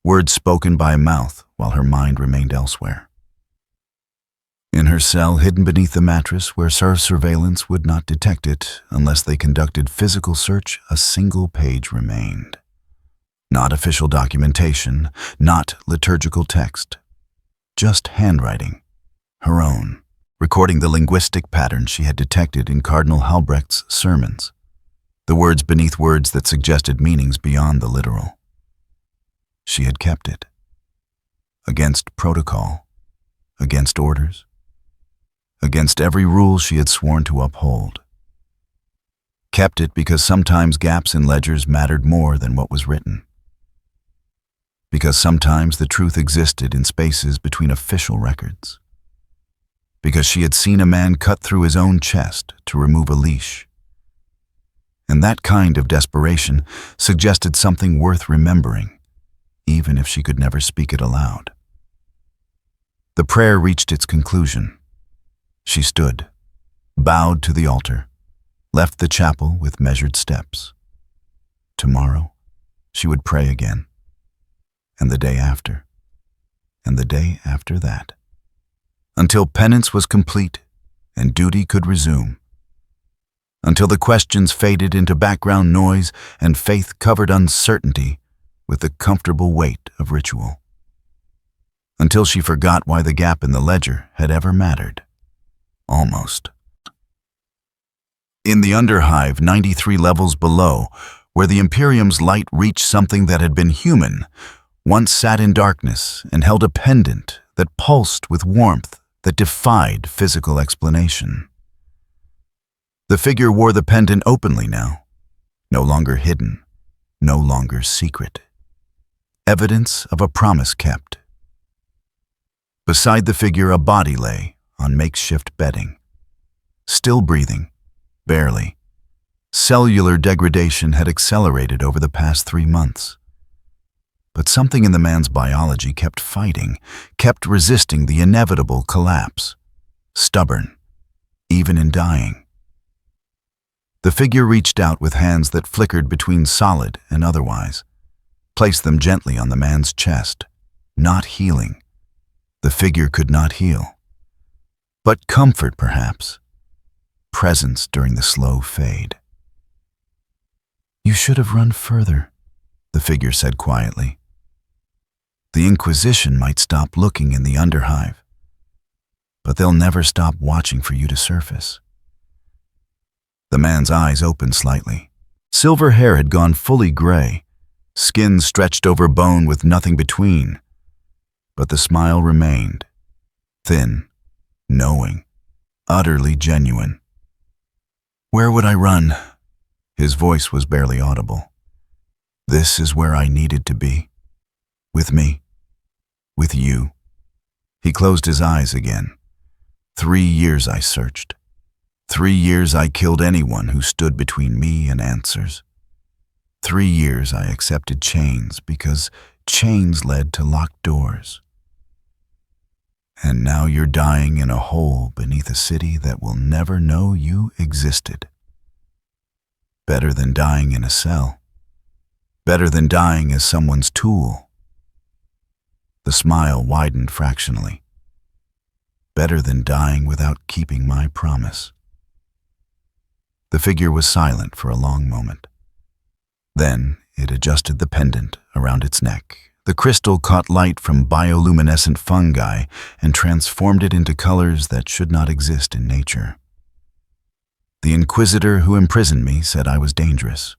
words spoken by mouth while her mind remained elsewhere. In her cell, hidden beneath the mattress where surveillance would not detect it unless they conducted physical search, a single page remained. Not official documentation, not liturgical text. Just handwriting. Her own, recording the linguistic patterns she had detected in Cardinal Halbrecht's sermons, the words beneath words that suggested meanings beyond the literal. She had kept it. Against protocol, against orders, against every rule she had sworn to uphold. Kept it because sometimes gaps in ledgers mattered more than what was written. Because sometimes the truth existed in spaces between official records. Because she had seen a man cut through his own chest to remove a leash. And that kind of desperation suggested something worth remembering, even if she could never speak it aloud. The prayer reached its conclusion. She stood, bowed to the altar, left the chapel with measured steps. Tomorrow, she would pray again, and the day after, and the day after that, until penance was complete and duty could resume, until the questions faded into background noise and faith covered uncertainty with the comfortable weight of ritual, until she forgot why the gap in the ledger had ever mattered. Almost. In the underhive, 93 levels below, where the Imperium's light reached something that had been human, once sat in darkness and held a pendant that pulsed with warmth that defied physical explanation. The figure wore the pendant openly now, no longer hidden, no longer secret. Evidence of a promise kept. Beside the figure, a body lay on makeshift bedding. Still breathing, barely. Cellular degradation had accelerated over the past 3 months. But something in the man's biology kept fighting, kept resisting the inevitable collapse. Stubborn, even in dying. The figure reached out with hands that flickered between solid and otherwise, placed them gently on the man's chest, not healing. The figure could not heal. But comfort, perhaps. Presence during the slow fade. "You should have run further," the figure said quietly. "The Inquisition might stop looking in the underhive, but they'll never stop watching for you to surface." The man's eyes opened slightly. Silver hair had gone fully gray, skin stretched over bone with nothing between, but the smile remained, thin, knowing, utterly genuine. "Where would I run?" His voice was barely audible. "This is where I needed to be. With me. With you." He closed his eyes again. 3 years I searched. 3 years I killed anyone who stood between me and answers. 3 years I accepted chains because chains led to locked doors. And now you're dying in a hole beneath a city that will never know you existed. Better than dying in a cell. Better than dying as someone's tool. The smile widened fractionally. Better than dying without keeping my promise. The figure was silent for a long moment. Then it adjusted the pendant around its neck. The crystal caught light from bioluminescent fungi and transformed it into colors that should not exist in nature. The Inquisitor who imprisoned me said I was dangerous,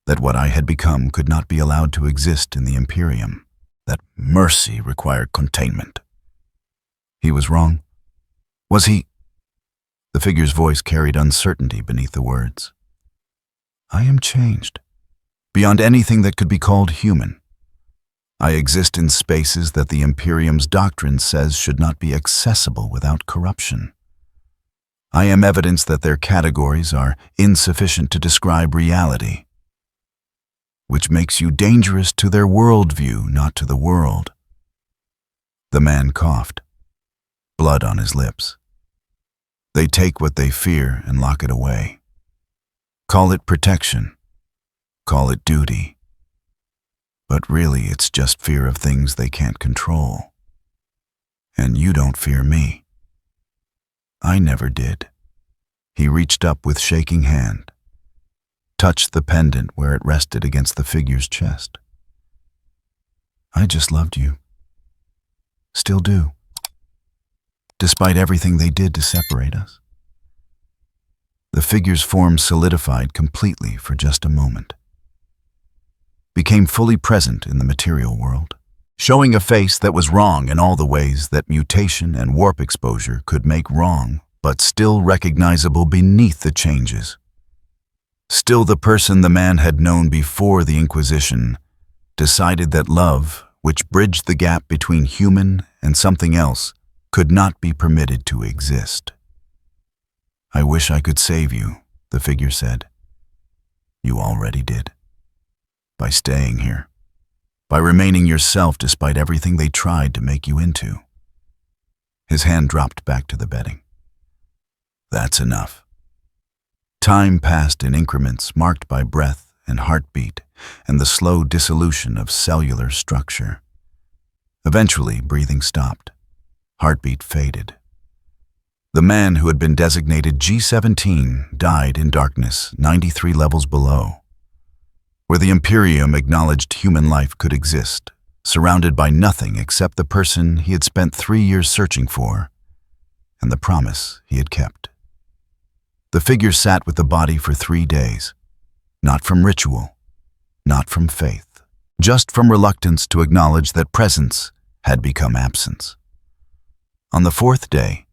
that what I had become could not be allowed to exist in the Imperium, that mercy required containment. He was wrong. Was he? The figure's voice carried uncertainty beneath the words. I am changed, beyond anything that could be called human. I exist in spaces that the Imperium's doctrine says should not be accessible without corruption. I am evidence that their categories are insufficient to describe reality, which makes you dangerous to their worldview, not to the world. The man coughed, blood on his lips. They take what they fear and lock it away. Call it protection. Call it duty. But really, it's just fear of things they can't control. And you don't fear me. I never did. He reached up with shaking hand, touched the pendant where it rested against the figure's chest. I just loved you. still do, despite everything they did to separate us. The figure's form solidified completely for just a moment, became fully present in the material world, showing a face that was wrong in all the ways that mutation and warp exposure could make wrong, but still recognizable beneath the changes. Still the person the man had known before the Inquisition decided that love, which bridged the gap between human and something else, could not be permitted to exist. "I wish I could save you," the figure said. "You already did. By staying here. By remaining yourself despite everything they tried to make you into." His hand dropped back to the bedding. "That's enough." Time passed in increments marked by breath and heartbeat and the slow dissolution of cellular structure. Eventually, breathing stopped. Heartbeat faded. The man who had been designated G17 died in darkness 93 levels below, where the Imperium acknowledged human life could exist, surrounded by nothing except the person he had spent 3 years searching for and the promise he had kept. The figure sat with the body for 3 days, not from ritual, not from faith, just from reluctance to acknowledge that presence had become absence. On the 4th day,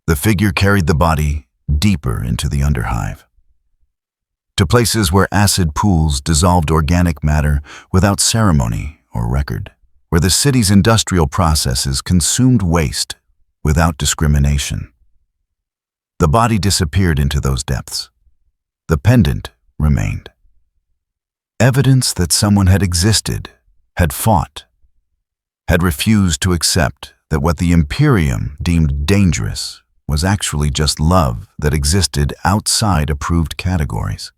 the figure carried the body deeper into the underhive, to places where acid pools dissolved organic matter without ceremony or record, where the city's industrial processes consumed waste without discrimination. The body disappeared into those depths. The pendant remained. Evidence that someone had existed, had fought, had refused to accept that what the Imperium deemed dangerous was actually just love that existed outside approved categories.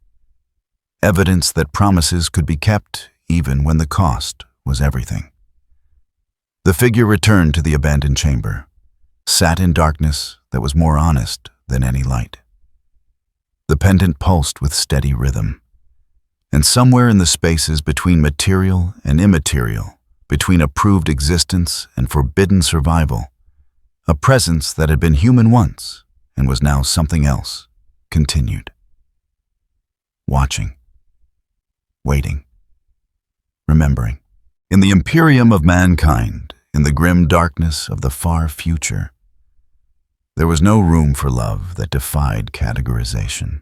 Evidence that promises could be kept even when the cost was everything. The figure returned to the abandoned chamber, sat in darkness that was more honest than any light. The pendant pulsed with steady rhythm, and somewhere in the spaces between material and immaterial, between approved existence and forbidden survival, a presence that had been human once and was now something else continued. Watching, waiting, remembering. In the Imperium of mankind, in the grim darkness of the far future, there was no room for love that defied categorization.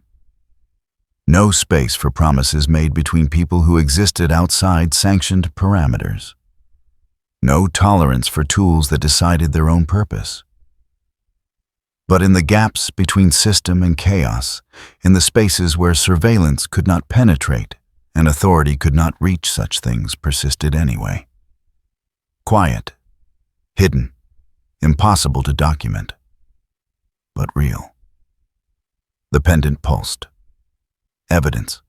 No space for promises made between people who existed outside sanctioned parameters. No tolerance for tools that decided their own purpose. But in the gaps between system and chaos, in the spaces where surveillance could not penetrate and authority could not reach, such things persisted anyway. Quiet, hidden, impossible to document, but real. The pendant pulsed. Evidence.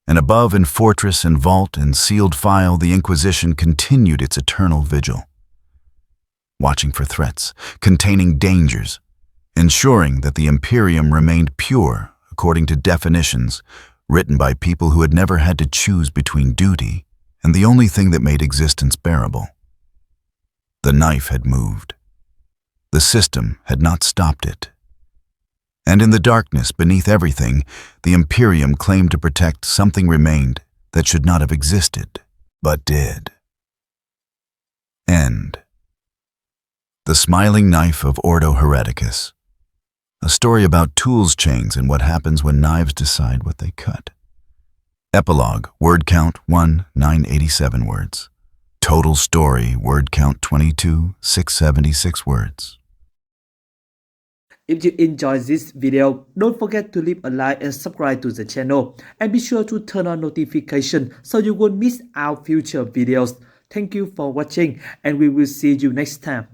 And above in fortress and vault and sealed file, the Inquisition continued its eternal vigil, watching for threats, containing dangers, ensuring that the Imperium remained pure according to definitions written by people who had never had to choose between duty and the only thing that made existence bearable. The knife had moved. The system had not stopped it. And in the darkness beneath everything, the Imperium claimed to protect something remained that should not have existed, but did. End. The Smiling Knife of Ordo Hereticus. A story about tools chains and what happens when knives decide what they cut. Epilogue, word count 1, 987 words. Total story, word count 22, 676 words. If you enjoyed this video, don't forget to leave a like and subscribe to the channel. And be sure to turn on notification so you won't miss our future videos. Thank you for watching and we will see you next time.